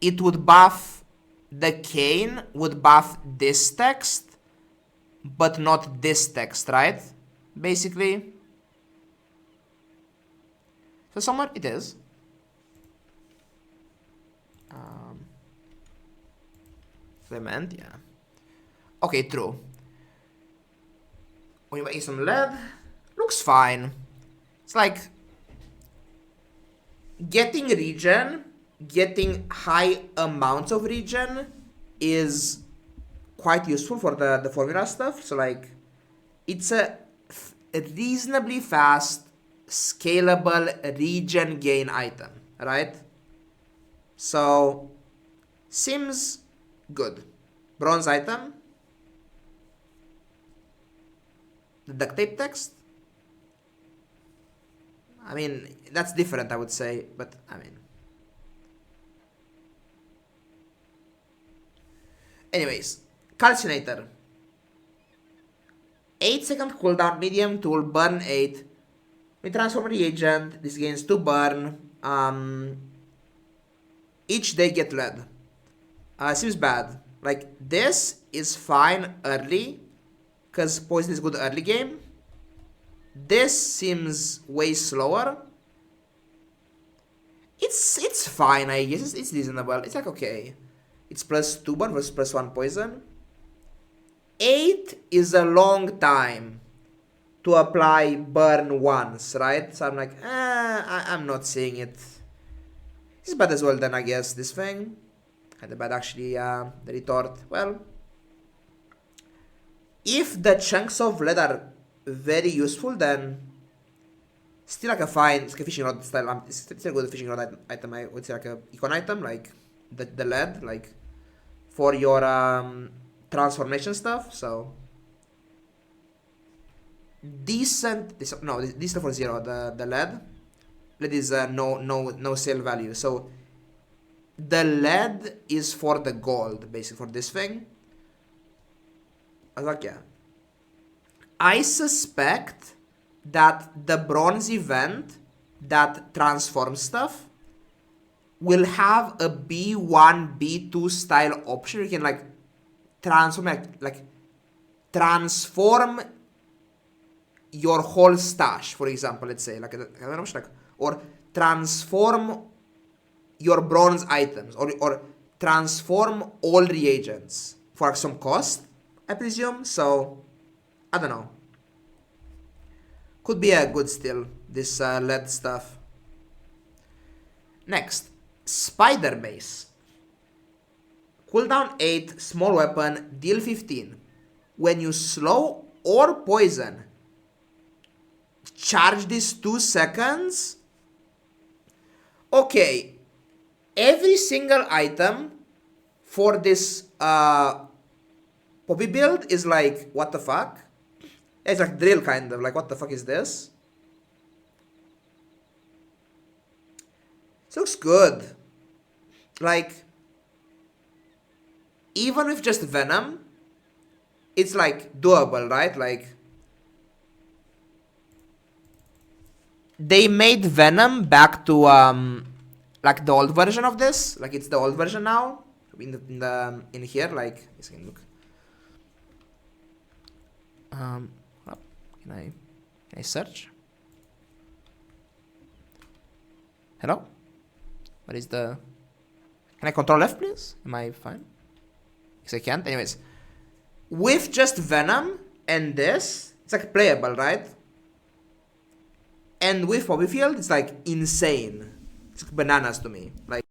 it would buff, the cane would buff this text, but not this text, right? Basically. So somewhere it is. Clement, yeah. Okay, true. When you buy some lead, looks fine. It's like getting regen, getting high amounts of regen is quite useful for the formula stuff. So like, it's a reasonably fast, scalable regen gain item, right? So seems good. Bronze item. The duct tape text. I mean, that's different, I would say, but I mean. Anyways, calcinator. 8-second cooldown, medium tool, burn 8. We transform reagent, this gains 2 burn. each they get lead. Seems bad. Like, this is fine early, because poison is good early game. This seems way slower. It's fine, I guess. It's reasonable. It's like, okay. It's +2 burn versus +1 poison. 8 is a long time to apply burn once, right? So I'm like, I'm not seeing it. It's bad as well then, I guess, this thing. Kinda bad actually, the retort. Well, if the chunks of lead are very useful, then still like a fine, it's like a fishing rod style, it's still a good fishing rod item, I would say, like a econ item, like the lead, like for your transformation stuff, so decent, decent for 0, the lead is no sale value, so the lead is for the gold, basically, for this thing. I was like, yeah. I suspect that the bronze event that transforms stuff will have a B1, B2 style option. You can like transform your whole stash, for example, let's say, like, I don't know, like, or transform your bronze items, or transform all reagents for some cost, I presume. So I don't know. Could be a good still, this lead stuff. Next, Spider Mace. Cooldown 8, small weapon, deal 15. When you slow or poison, charge this 2 seconds. Okay, every single item for this Poppy build is like, what the fuck? It's like drill, kind of, like, what the fuck is this? This looks good. Like, even with just Venom, it's like doable, right? Like, they made Venom back to like the old version of this. Like, it's the old version now in here. Like, let's look. Can I search? Hello? What is the... Can I control F, please? Am I fine? Yes, I can't. Anyways. With just Venom and this, it's like playable, right? And with Poppy Field, it's like insane. It's like bananas to me. Like...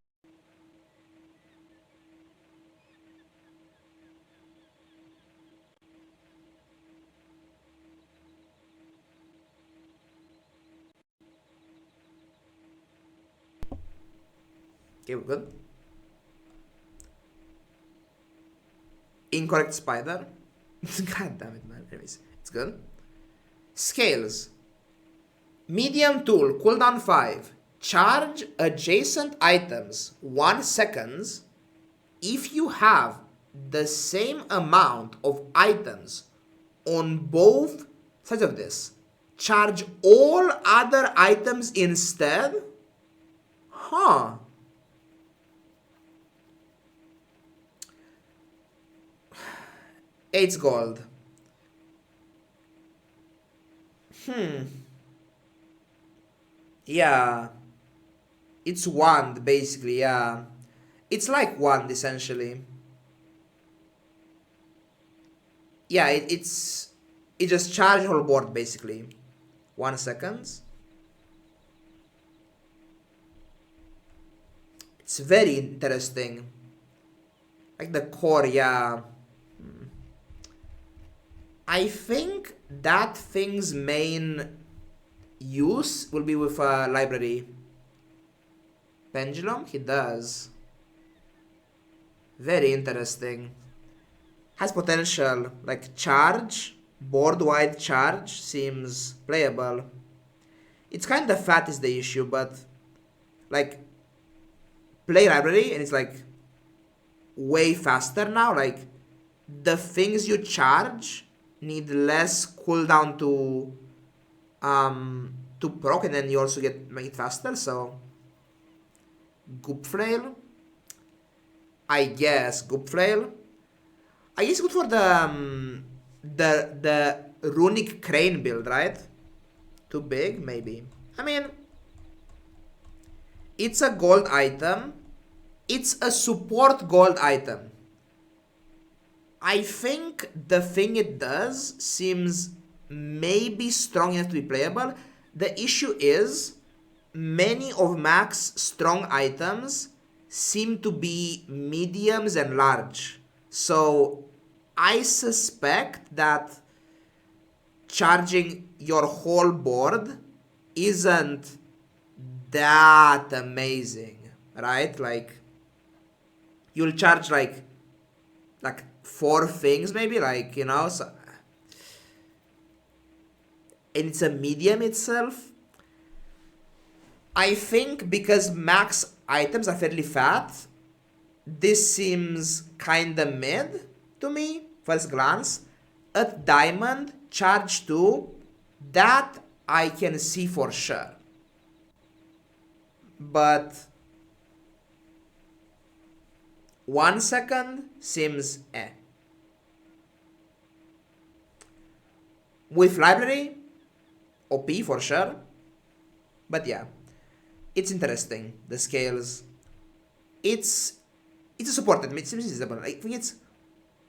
Okay, we're good. Incorrect spider. God damn it, man. Anyways, it's good. Scales. Medium tool, cooldown 5. Charge adjacent items 1 seconds if you have the same amount of items on both sides of this. Charge all other items instead? Huh. It's gold. Yeah. It's wand, basically, yeah. It's like wand, essentially. Yeah, it just charge whole board, basically. 1 second. It's very interesting. Like the core, yeah. I think that thing's main use will be with a library. Pendulum? He does. Very interesting. Has potential. Like charge, board-wide charge seems playable. It's kind of fat is the issue, but like play library and it's like way faster now. Like the things you charge need less cooldown to proc, and then you also make it faster. So Goop Flail, I guess Goop Flail. I guess good for the runic crane build, right? Too big, maybe. I mean, it's a gold item. It's a support gold item. I think the thing it does seems maybe strong enough to be playable. The issue is many of MAK's strong items seem to be mediums and large. So I suspect that charging your whole board isn't that amazing, right? Like you'll charge like 4 things maybe, like, you know, so, and it's a medium itself. I think because MAK's items are fairly fat, this seems kinda mid to me, first glance. At diamond, charge 2, that I can see for sure. But 1 second seems eh. With library, OP for sure. But yeah, it's interesting. The scales. It's a supported. It seems reasonable. I think it's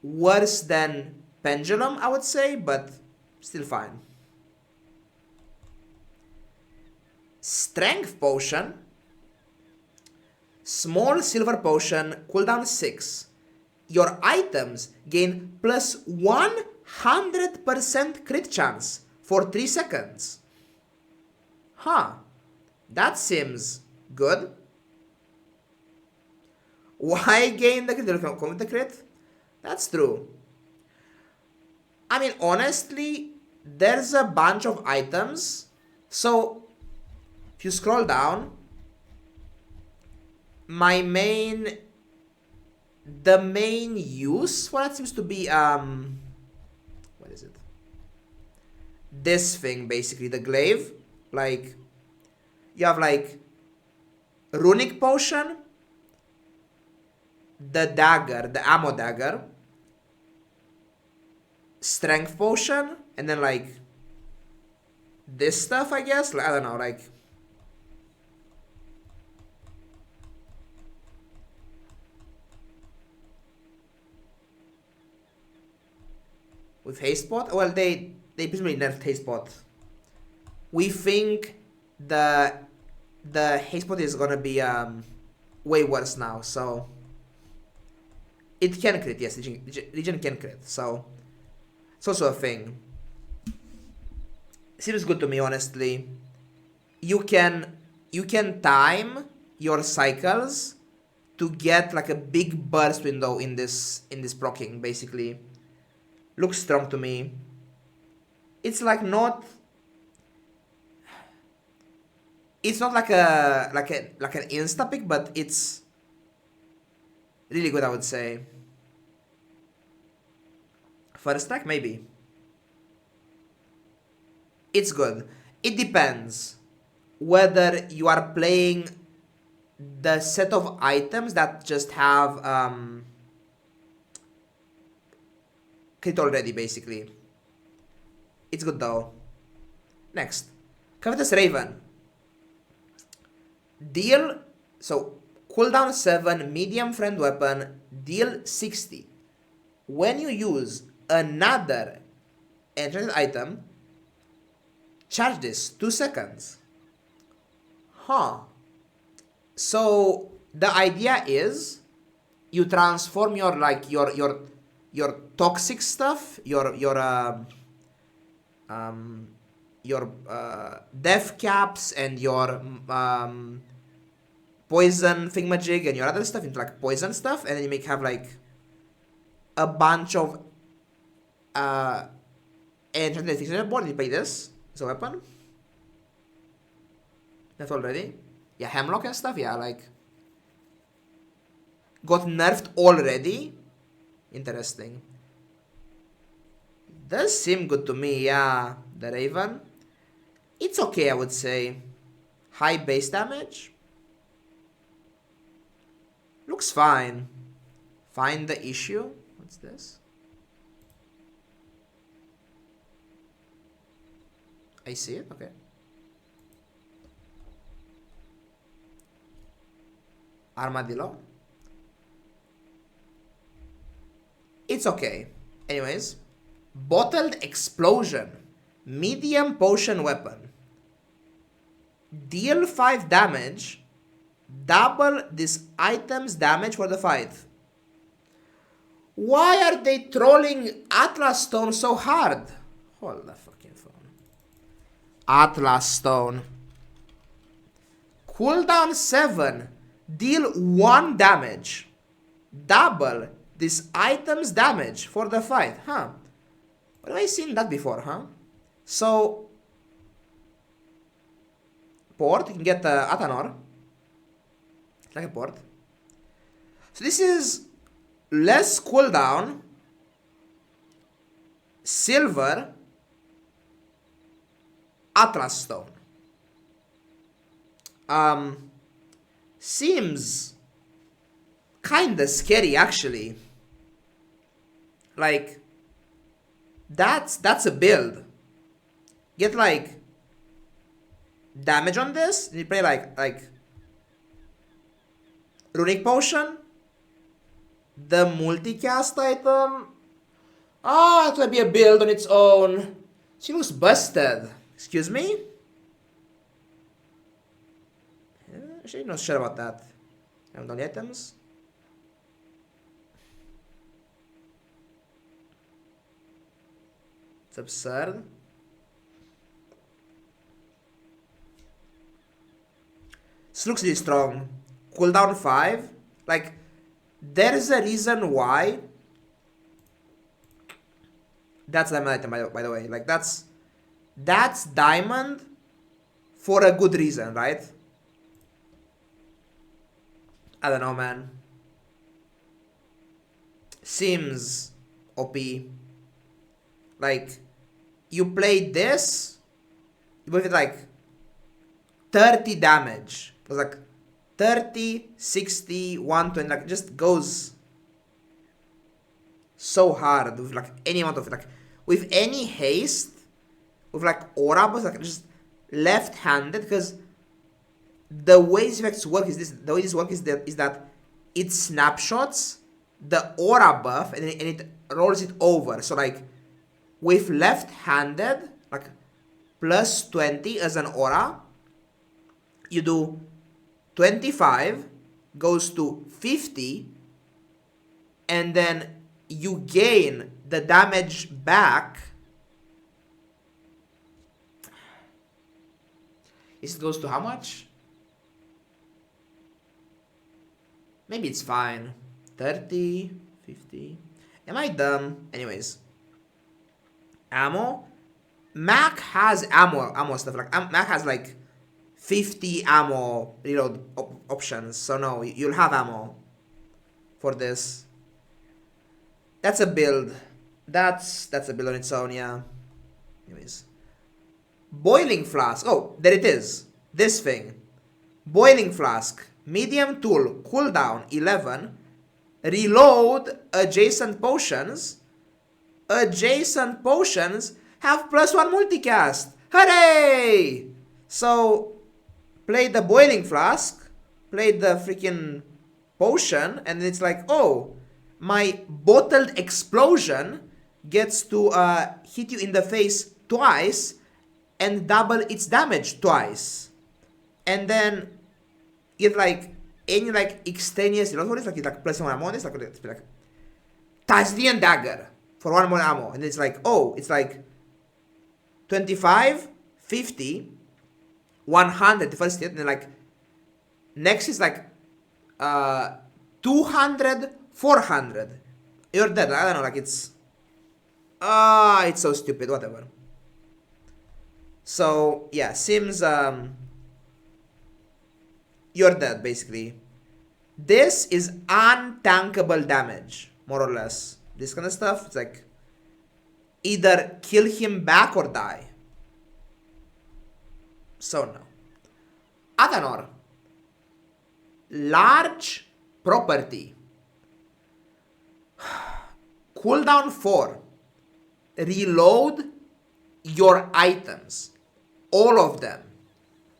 worse than Pendulum, I would say, but still fine. Strength Potion. Small silver potion, cooldown 6. Your items gain plus 100% crit chance for 3 seconds. Huh. That seems good. Why gain the crit? Come with the crit? That's true. I mean, honestly, there's a bunch of items. So, if you scroll down, the main use for that seems to be, what is it? This thing, basically, the glaive. Like, you have, like, runic potion, the dagger, the ammo dagger, strength potion, and then, like, this stuff, I guess? Like, I don't know, like, with haste pot? Well, they presumably nerfed haste pot. We think the haste pot is gonna be way worse now, so it can crit, yes, Legion can crit, so it's also a thing. Seems good to me, honestly. You can time your cycles to get like a big burst window in this proccing, basically. Looks strong to me. It's like not. It's not like an insta pick, but it's really good, I would say. First strike, maybe. It's good. It depends whether you are playing the set of items that just have crit already, basically. It's good though. Next, Covetous Raven. Deal, so cooldown 7, medium friend weapon, deal 60. When you use another enchanted item, charge this 2 seconds. Huh. So the idea is you transform your toxic stuff, your death caps and your poison thingamajig and your other stuff into like poison stuff, and then you have like a bunch of enchanted things on your board. You play this as a weapon. That's already. Yeah, Hemlock and stuff, yeah, like got nerfed already. Interesting. Does seem good to me, yeah. The Raven. It's okay, I would say. High base damage. Looks fine. Find the issue. What's this? I see it, okay. Armadillo. It's okay. Anyways, bottled explosion. Medium potion weapon. Deal 5 damage. Double this item's damage for the fight. Why are they trolling Atlas Stone so hard? Hold the fucking phone. Atlas Stone. Cooldown 7. Deal 1 damage. Double this item's damage for the fight. Huh. Where have I seen that before, huh? So, port, you can get Atanor. It's like a port. So this is less cooldown, silver, Atlas Stone. Seems kinda scary actually. Like, that's a build. Get like damage on this, and you play like Runic Potion, the multicast item. Ah, it might be a build on its own. She looks busted. Excuse me? Actually, not sure about that. I haven't done the items. It's absurd. This looks really strong. Cooldown 5. Like, there's a reason why. That's diamond item, by the way. Like, that's diamond for a good reason, right? I don't know, man. Seems OP. Like, you play this, you play it like 30 damage. It was like 30, 60, 120, like, just goes so hard with like any amount of, like, with any haste, with like aura, but like just left-handed, because the way these effects work is this. The way this works is that it snapshots the aura buff and it rolls it over. So like with left-handed, like plus 20 as an aura, you do 25 goes to 50, and then you gain the damage back. It goes to how much? Maybe it's fine. 30, 50. Am I dumb? Anyways. Ammo. MAK has ammo stuff. Like, MAK has like 50 ammo reload options. So no, you'll have ammo for this. That's a build. That's a build on its own, yeah. Anyways. Boiling flask. Oh, there it is. This thing. Boiling flask. Medium tool. Cooldown 11. Reload adjacent potions. Adjacent potions have +1 multicast. Hooray! So, play the boiling flask. Play the freaking potion. And it's like, oh, my bottled explosion gets to hit you in the face twice and double its damage twice. And then get like any like extraneous, you know what it's like +1 ammo. It's like Tasdian dagger for 1 more ammo. And it's like, oh, it's like 25, 50, 100 the first hit, and then like next is like 200, 400. You're dead. I don't know, like it's so stupid, whatever. So yeah, seems you're dead basically. This is untankable damage, more or less. This kind of stuff, it's like either kill him back or die. So no. Atanor. Large property. Cooldown 4. Reload your items. All of them.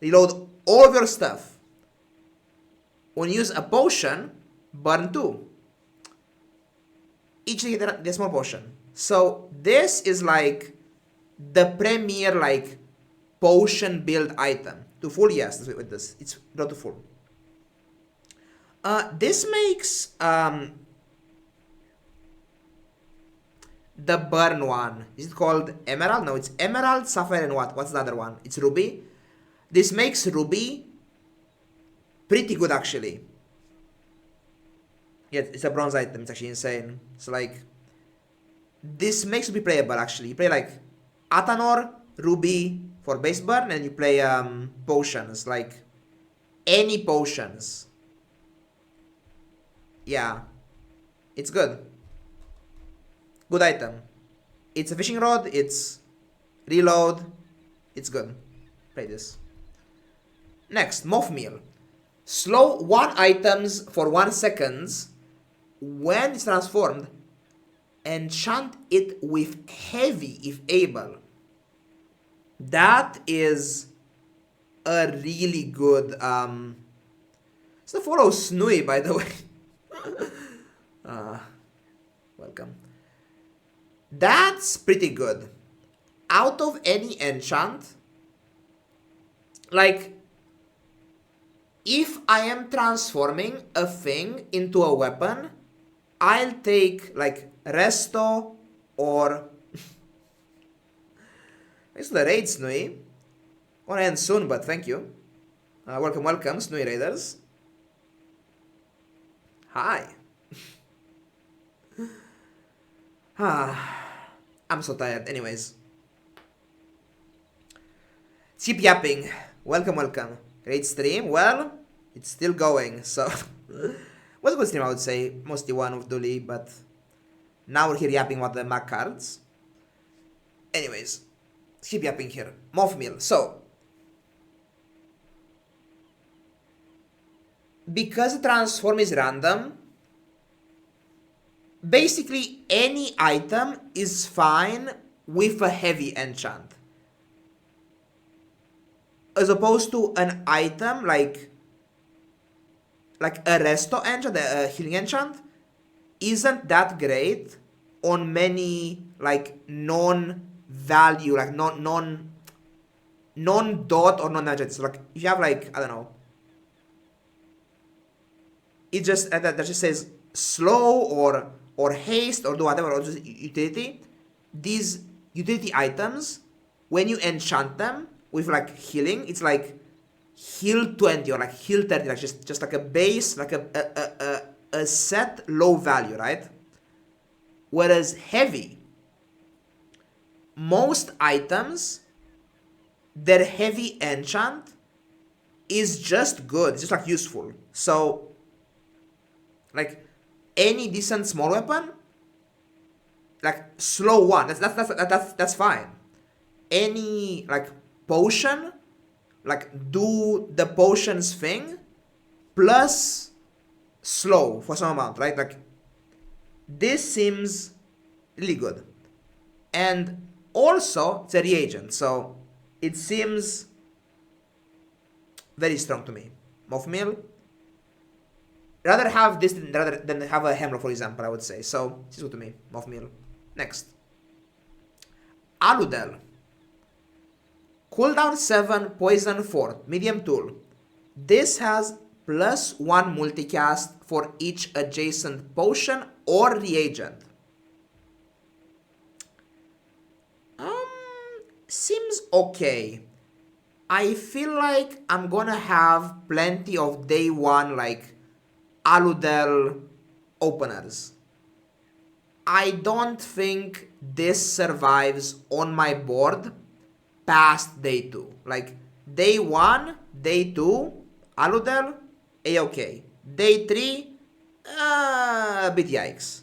Reload all of your stuff. When you use a potion, burn 2. Each get a small potion. So this is like the premier like potion build item. To full, yes, with this. It's not to full. This makes the burn one. Is it called emerald? No, it's emerald, sapphire, and what? What's the other one? It's ruby. This makes ruby pretty good actually. Yeah, it's a bronze item. It's actually insane. So like, this makes ruby playable actually. You play like Athanor, ruby for base burn, and you play potions like any potions. Yeah, it's good. Good item. It's a fishing rod. It's reload. It's good. Play this. Next, moth meal. Slow 1 items for 1 seconds. When it's transformed, enchant it with heavy if able. That is a really good it's the follow Snui, by the way. Welcome. That's pretty good. Out of any enchant, like, if I am transforming a thing into a weapon, I'll take like Resto or it's the raid, Snui. Wanna end soon, but thank you. Welcome, Snui Raiders. Hi. I'm so tired. Anyways. Keep yapping. Welcome. Great stream. Well, it's still going, so was a good stream, I would say. Mostly one with Dooley, but now we're here yapping about the MAK cards. Anyways, keep yapping here. Moth meal. So, because the transform is random, basically any item is fine with a heavy enchant. As opposed to an item like a resto enchant, a healing enchant, isn't that great on many like non-value, like non-dot or non-enchant. So like if you have like, I don't know, it just that just says slow or haste or do whatever, or just utility. These utility items, when you enchant them with like healing, it's like heal 20 or like heal 30, like just like a base, like a set low value, right? Whereas heavy, most items, their heavy enchant is just good, it's just like useful. So like any decent small weapon, like slow 1, that's fine. Any like potion, like do the potions thing plus slow for some amount, right? Like this seems really good. And also it's a reagent, so it seems very strong to me. Moth meal, rather have this rather than have a hemlock, for example, I would say. So this is good to me. Moth meal. Next, Aludel. Cooldown 7, poison 4, medium tool. This has +1 multicast for each adjacent potion or reagent. Seems okay. I feel like I'm gonna have plenty of day 1 like Aludel openers. I don't think this survives on my board past day 2. Like day 1, day 2, Aludel, a-okay. Day 3, a bit yikes.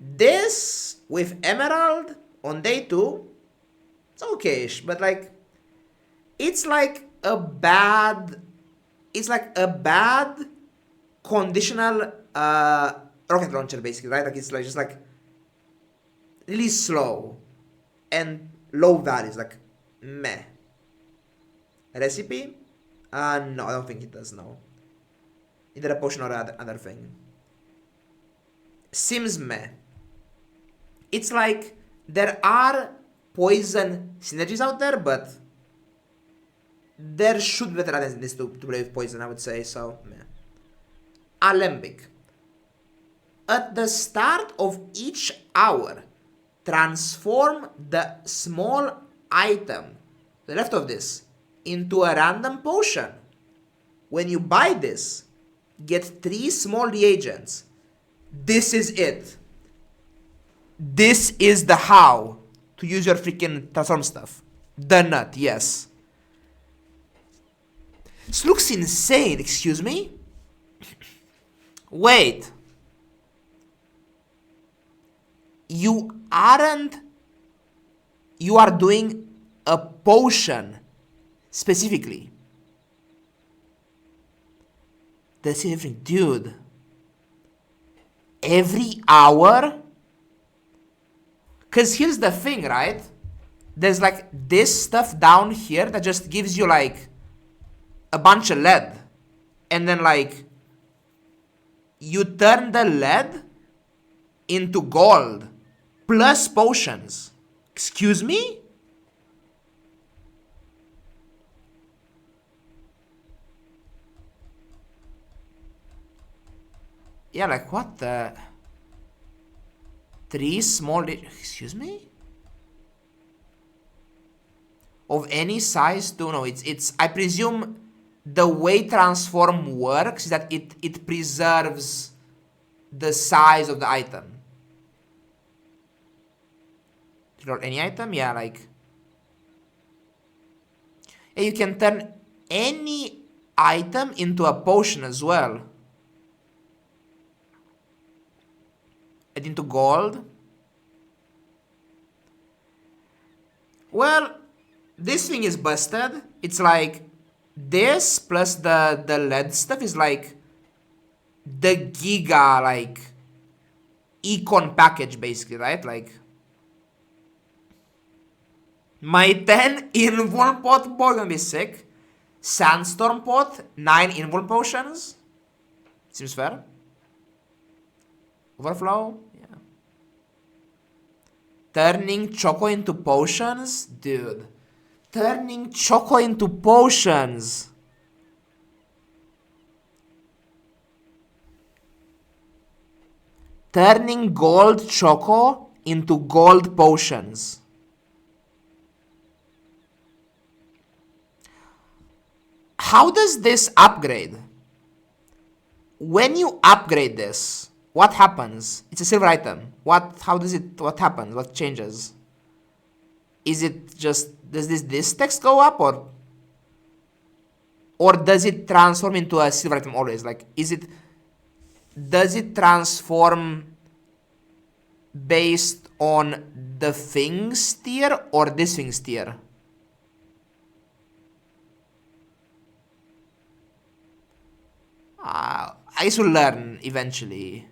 This with Emerald on day 2, it's okay-ish, but like it's like a bad conditional rocket launcher basically, right? Like it's like just like really slow and low values, like meh. Recipe? No, I don't think it does, no. Either a potion or other thing. Seems meh. It's like there are poison synergies out there, but there should be better items than this to play with poison, I would say, so meh. Alembic. At the start of each hour, transform the small item, the left of this, into a random potion. When you buy this, get 3 small reagents. This is it. This is the how to use your freaking transform stuff. The nut, yes. This looks insane, excuse me? Wait. You are doing a potion specifically. That's everything, dude. Every hour? Cause here's the thing, right? There's like this stuff down here that just gives you like a bunch of lead. And then like you turn the lead into gold plus potions. Excuse me? Yeah, like what the? 3 small, excuse me? Of any size too? No, it's I presume the way transform works is that it preserves the size of the item. Any item? Yeah, like yeah, you can turn any item into a potion as well. And into gold. Well, this thing is busted. It's like this plus the lead stuff is like the giga like econ package basically, right? Like my 10 invuln pot boy gonna be sick. Sandstorm pot, 9 invuln potions. Seems fair. Overflow, yeah. Turning Choco into potions? Dude. Turning Choco into potions. Turning gold Choco into gold potions. How does this upgrade? When you upgrade this, what happens? It's a silver item. What happens? What changes? Is it just, does this text go up or does it transform into a silver item always? Like, does it transform based on the thing's tier or this thing's tier? I guess we'll learn eventually.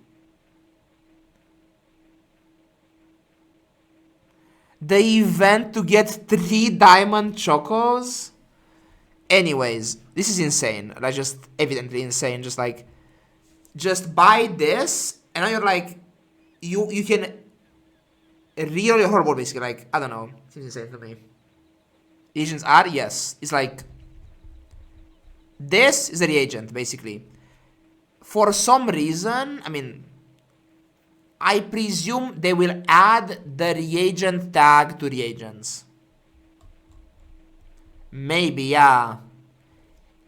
The event to get 3 diamond chocos? Anyways, this is insane. Like, just evidently insane. Just like, just buy this, and now you're like, you can reroll your whole board basically. Like, I don't know. Seems insane to me. Reagents are? Yes. It's like, this is a reagent, basically. For some reason, I mean, I presume they will add the reagent tag to reagents. Maybe, yeah.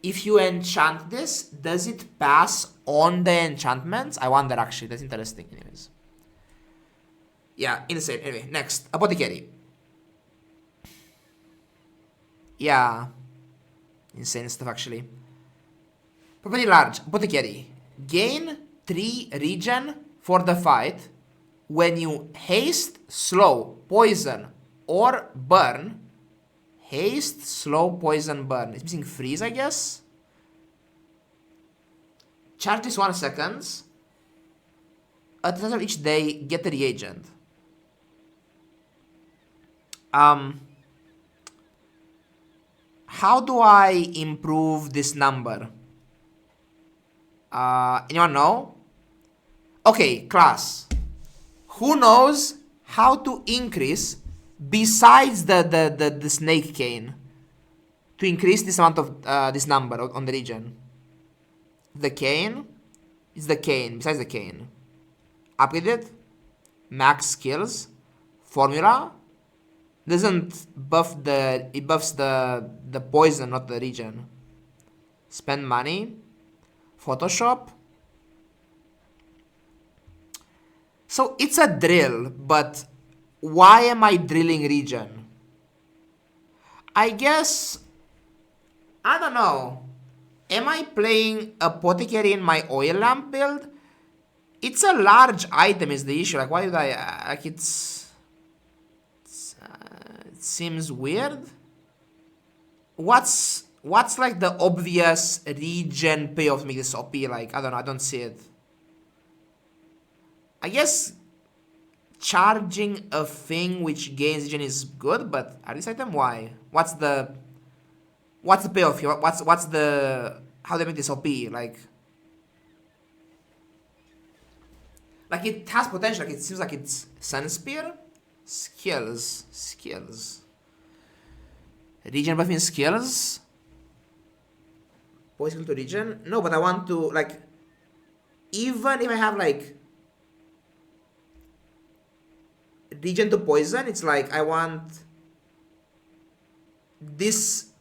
If you enchant this, does it pass on the enchantments? I wonder actually, that's interesting anyways. Yeah, insane. Anyway, next, Apothecary. Yeah. Insane stuff actually. Property large, Apothecary. Gain 3 regen for the fight when you haste, slow, poison, or burn. Haste, slow, poison, burn. It's missing freeze, I guess. Charge this 1 second. at the start of each day, get a reagent. How do I improve this number? Anyone know? Okay, class. Who knows how to increase, besides the snake cane, to increase this amount of this number on the region? The cane? It's the cane, besides the cane. Upgrade it. Max skills. Formula. Doesn't buff it buffs the poison, not the region. Spend money. Photoshop. So it's a drill, but why am I drilling region? I guess, I don't know. Am I playing apothecary in my oil lamp build? It's a large item is the issue. Like, why did I, like, it seems weird. What's like the obvious regen payoff to make this OP? Like, I don't know, I don't see it. I guess charging a thing which gains regen is good, but at this item, why? What's the payoff here? What's the, how do they make this OP? Like it has potential. Like, it seems like it's Sun Spear. Skills. Regen buffing skills. Poison to regen? No, but I want to, like, even if I have like regen to poison, it's like I want this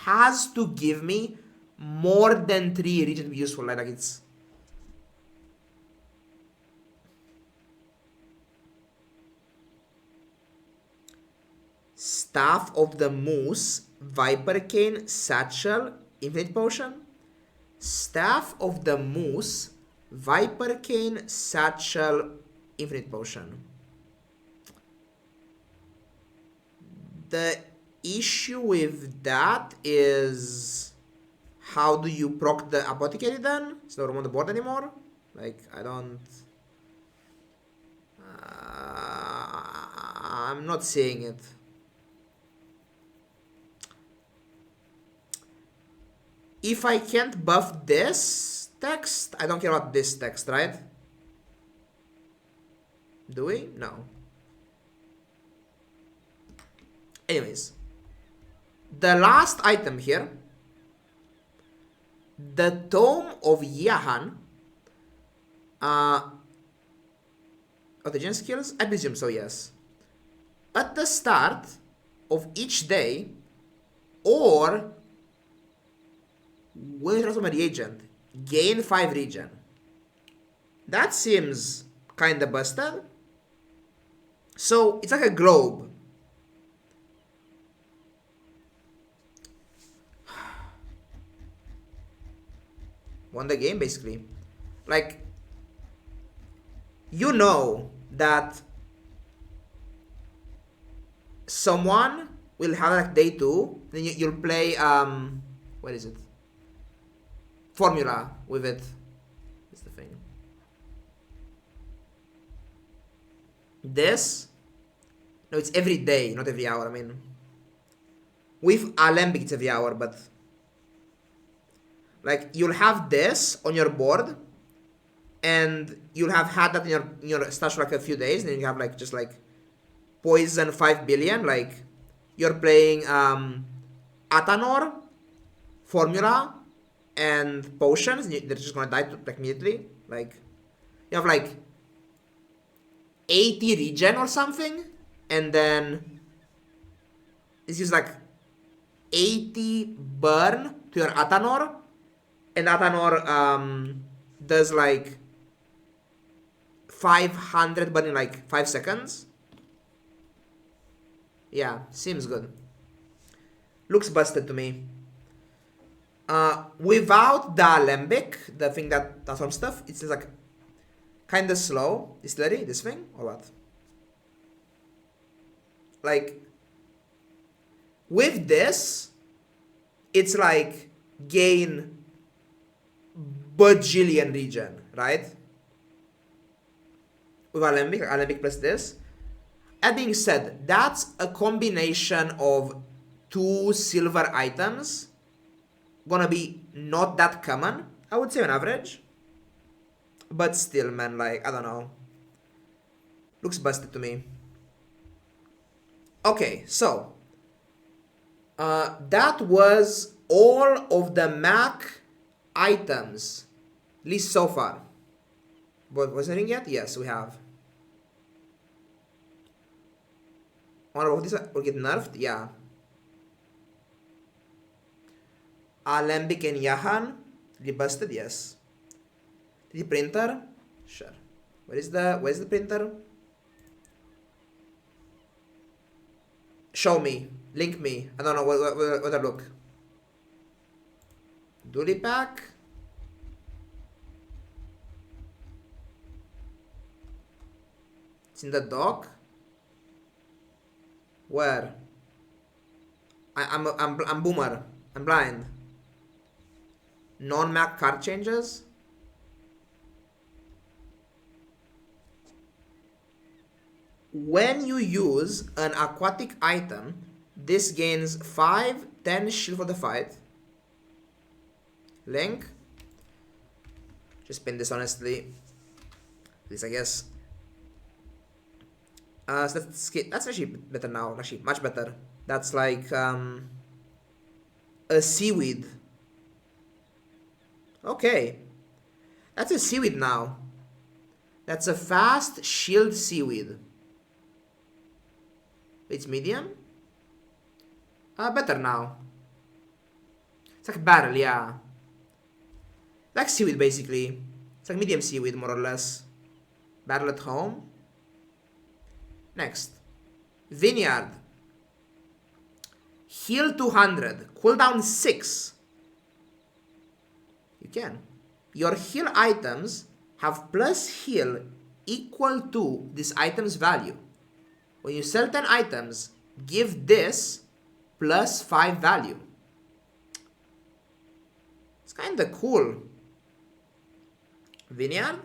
has to give me more than 3 regen to be useful. Like it's Staff of the Moose, Viper Cane, Satchel, Infinite Potion. Staff of the Moose, Viper Cane, Satchel, Infinite Potion. The issue with that is, how do you proc the apothecary then? It's not on the board anymore. Like, I don't... I'm not seeing it. If I can't buff this text, I don't care about this text, right? Do we? No. Anyways, the last item here, the Tome of Yahan. The gen skills? I presume so, yes. At the start of each day, or when you transform a reagent, gain 5 regen. That seems kinda busted. So it's like a globe. Won the game, basically. Like, you know that someone will have like day 2, then you'll play what is it? Formula with it. That's the thing. This, no, it's every day, not every hour. I mean, with Alembic it's every hour, but like, you'll have this on your board, and you'll have had that in your stash for like a few days, and then you have like just like poison 5 billion. Like, you're playing Atanor, Formula, and potions. They're just gonna die like immediately. Like, you have like 80 regen or something, and then this is like 80 burn to your Atanor, and Atanor does like 500 burn in like 5 seconds. Yeah, seems good. Looks busted to me. Without the Alembic, the thing that transforms stuff, it's like kinda slow. Distillery, this thing, or what? Like, with this, it's like gain bajillion regen, right? with Alembic plus this. That being said, that's a combination of 2 silver items. Gonna be not that common, I would say on average. But still, man, like, I don't know. Looks busted to me. Okay, so that was all of the MAK items, at least so far. But was anything yet? Yes, we have. What this will get nerfed? Yeah. Alembic and Yahan, busted? Yes. The printer? Sure. Where's the printer? Show me. Link me. I don't know what I look. Dually pack. It's in the dock. Where? I'm boomer. I'm blind. Non-MAK card changes. When you use an aquatic item, this gains 5, 10 shield for the fight. Link. Just pin this honestly. This I guess. So that's actually better now. Actually, much better. That's like a seaweed. Okay. That's a seaweed now. That's a fast shield seaweed. It's medium. Better now. It's like a barrel, yeah. Like seaweed basically. It's like medium seaweed more or less. Barrel at home. Next. Vineyard. Heal 200. Cooldown 6. You can. Your heal items have plus heal equal to this item's value. When you sell 10 items, give this plus 5 value. It's kinda cool. Vineyard.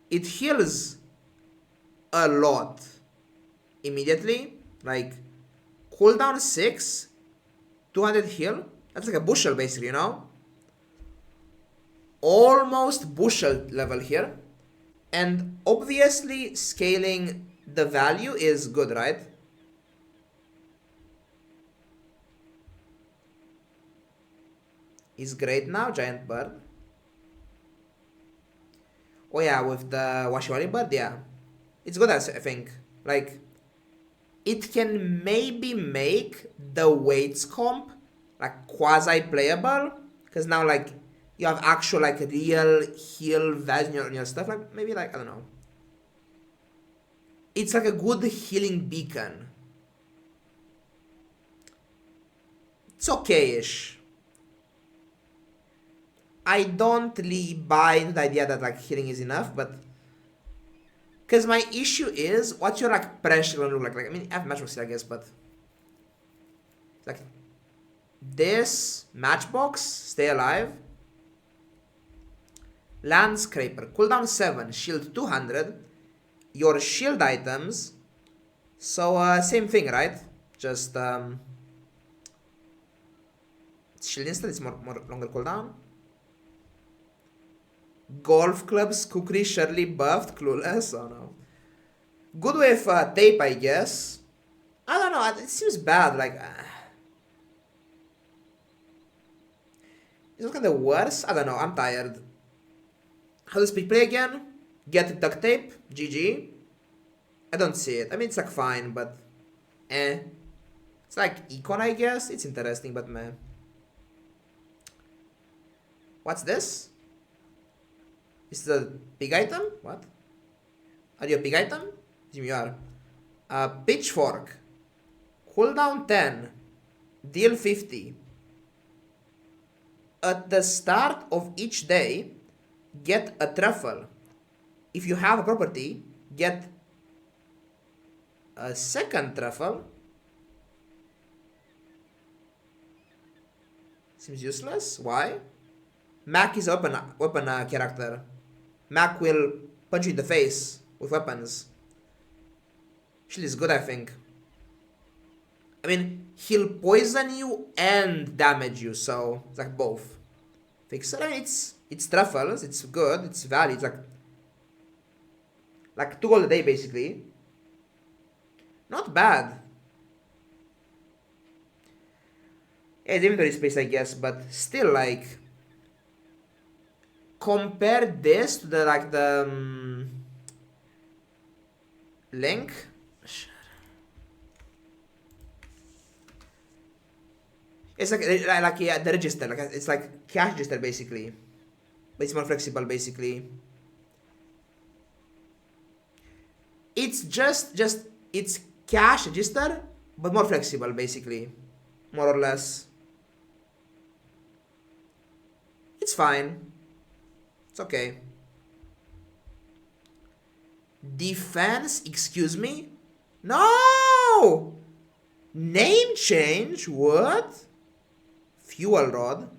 It heals a lot immediately. Like cooldown 6, 200 heal. That's like a bushel basically, you know? Almost bushel level here. And obviously scaling the value is good, right? Is great now, giant bird. Oh yeah, with the Washiwari bird, yeah. It's good, I think. Like, it can maybe make the weights comp like quasi-playable. Because now like you have actual like real heal value on your stuff. Like maybe like, I don't know. It's like a good healing beacon. It's okay-ish. I don't really buy into the idea that like healing is enough, but because my issue is what's your like pressure gonna look like? Like I mean I have matchbox here I guess, but like this matchbox, stay alive. Land Scraper, cooldown 7, shield 200. Your shield items, so same thing, right? Just shield instant is more longer cooldown. Golf clubs, Kukri, Shirley buffed, clueless. Oh no. Good with tape, I guess. I don't know. It seems bad. Like is it kind of worse? I don't know. I'm tired. How does speed play again? Get duct tape. GG. I don't see it. I mean, it's like fine, but It's like econ, I guess. It's interesting, but meh. What's this? Is this a big item? What? Are you a big item? You are. Pitchfork. Cooldown 10. Deal 50. At the start of each day, get a truffle. If you have a property, get a second truffle. Seems useless. Why? MAK is a weapon character. MAK will punch you in the face with weapons. Shield is good, I think. I mean, he'll poison you and damage you, so it's like both. Fixer, I mean, it's truffles, it's good, it's value, it's like 2 gold a day basically. Not bad. Yeah, it's inventory space, I guess, but still, like, compare this to the like the link. It's like yeah, the register, like it's like cash register basically, but it's more flexible basically. It's just it's cash register, but more flexible basically, more or less. It's fine. It's okay. Defense, excuse me? No! Name change? What? Fuel rod.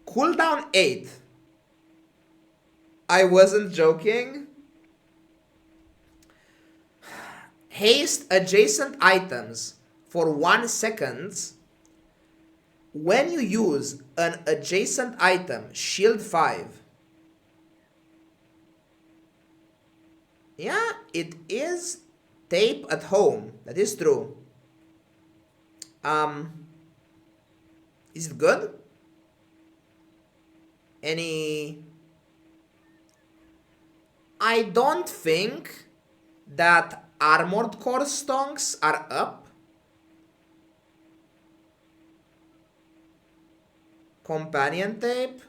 Cooldown 8. I wasn't joking. Haste adjacent items for 1 second. When you use an adjacent item, shield 5. Yeah, it is tape at home. That is true. Is it good? Any... I don't think that armored core stonks are up. Companion tape.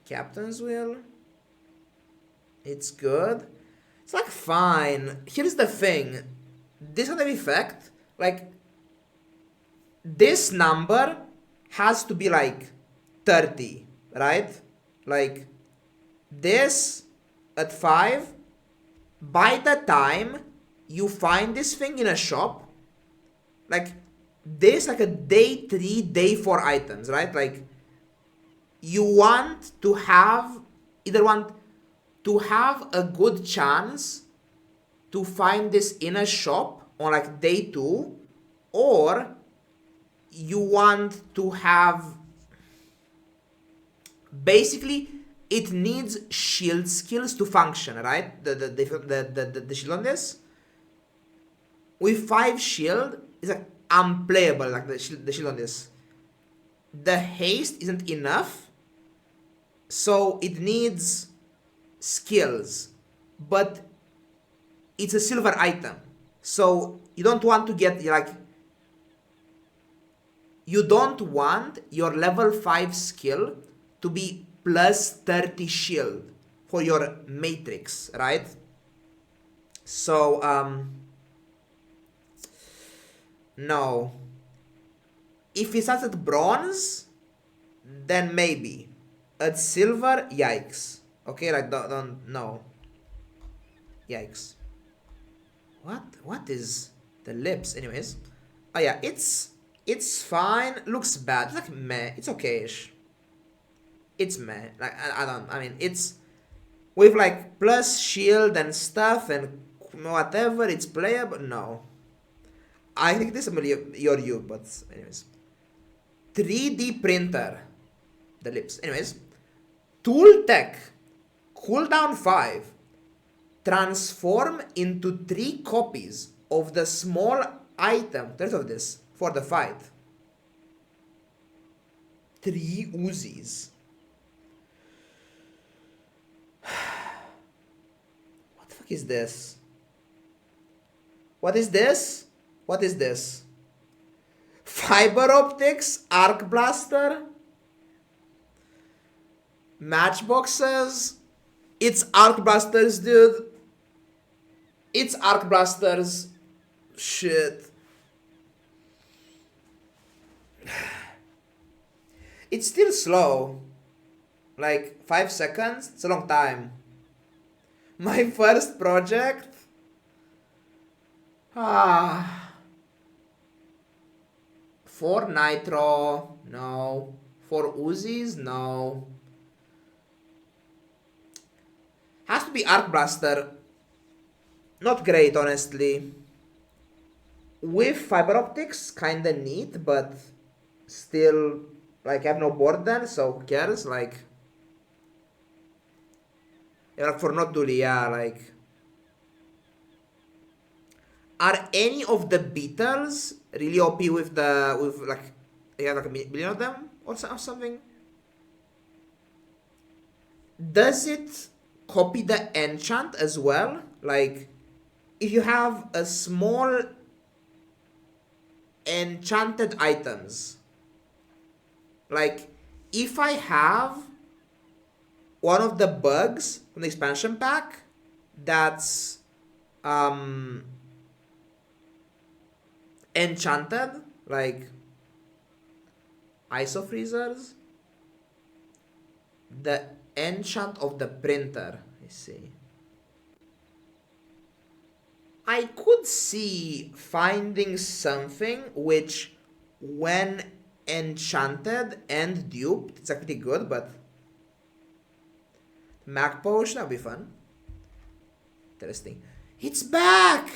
Captain's wheel. It's good. It's like fine. Here's the thing. This kind of effect, like, this number has to be like 30, right? Like, this at 5, by the time you find this thing in a shop, like, this like a day 3, day 4 items, right? Like, you want to have, either want to have a good chance to find this in a shop on like day 2, or you want to have, basically it needs shield skills to function, right? The shield on this with 5 shield is like unplayable, like the shield on this. The haste isn't enough, so it needs skills, but it's a silver item, so you don't want to get like, you don't want your level 5 skill to be plus 30 shield for your matrix, right? So no. If it starts at bronze, then maybe. At silver, yikes. Okay, like don't no. Yikes. What is the lips? Anyways. Oh yeah, it's fine. Looks bad. It's like meh. It's okay-ish. It's meh. Like I mean, it's with like plus shield and stuff and whatever, it's playable. No. I think this is your you, but anyways. 3D printer. The lips. Anyways. Tool tech. Cooldown 5. Transform into 3 copies of the small item. There's of this for the fight. 3 Uzis. What the fuck is this? What is this? What is this? Fiber optics, arc blaster, matchboxes. It's arc blasters, dude. It's arc blasters. Shit. It's still slow. Like 5 seconds. It's a long time. My first project. 4 nitro. No. For Uzis, no. Has to be Arc Blaster. Not great, honestly. With fiber optics, kinda neat, but still, like, I have no board then, so who cares? Like, yeah, like for not dually, yeah, like. Are any of the Beatles really OP with like, you have like a million of them or something? Does it copy the enchant as well? Like, if you have a small enchanted items, like if I have one of the bugs from the expansion pack that's enchanted, like ISO freezers, the enchant of the printer, I see. I could see finding something which, when enchanted and duped, it's actually good, but MAK potion, that'll be fun. Interesting. It's back!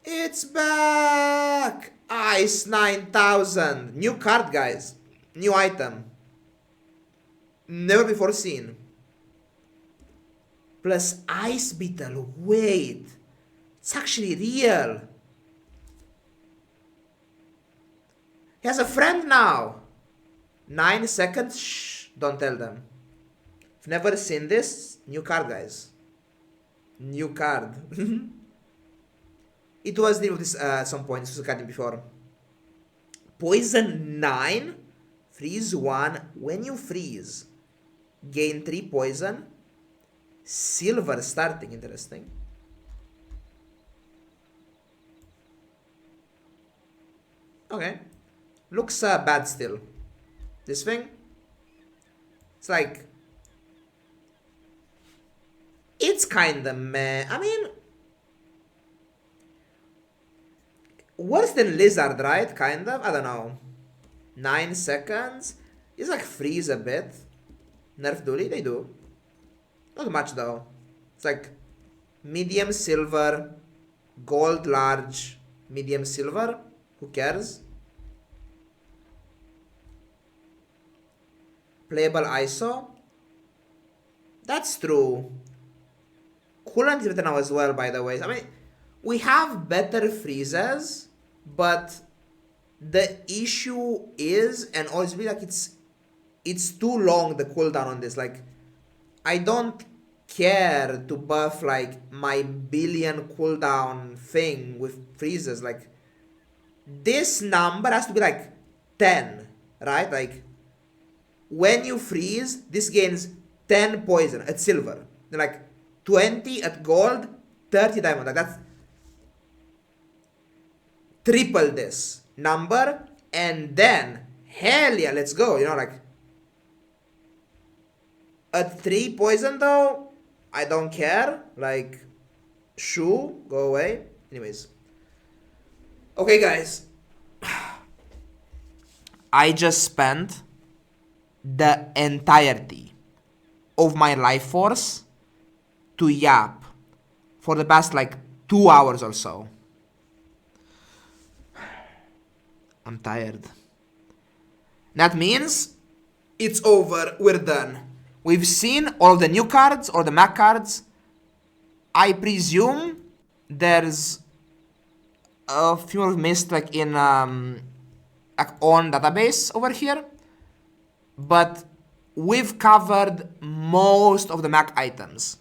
It's back! Ice 9000. New card, guys. New item. Never before seen. Plus Ice Beetle. Wait. It's actually real. He has a friend now. 9 seconds. Shh. Don't tell them. I've never seen this. New card, guys. New card. It was new this at some point. This was a card before. Poison 9. Freeze 1. When you freeze, gain 3 poison. Silver starting. Interesting. Okay. Looks bad still. This thing. It's like. It's kinda meh. I mean. Worse than Lizard, right? Kind of? I don't know. 9 seconds. It's like freeze a bit. Nerf dually? They do. Not much though. It's like medium silver, gold large, medium silver. Who cares? Playable ISO. That's true. Coolant is better now as well, by the way. I mean, we have better freezes, but the issue is, and always be like, it's too long, the cooldown on this. Like, I don't care to buff like my billion cooldown thing with freezes. Like, this number has to be like 10, right? Like, when you freeze, this gains 10 poison at silver. Then like 20 at gold, 30 diamond. Like, that's triple this number, and then hell yeah, let's go. You know, like at 3 poison though, I don't care. Like, shoo, go away. Anyways, okay, guys, I just spent the entirety of my life force to yap for the past like 2 hours or so. I'm tired. That means it's over. We're done. We've seen all the new cards or the MAK cards. I presume there's a few we've missed like in like on database over here, but we've covered most of the MAK items.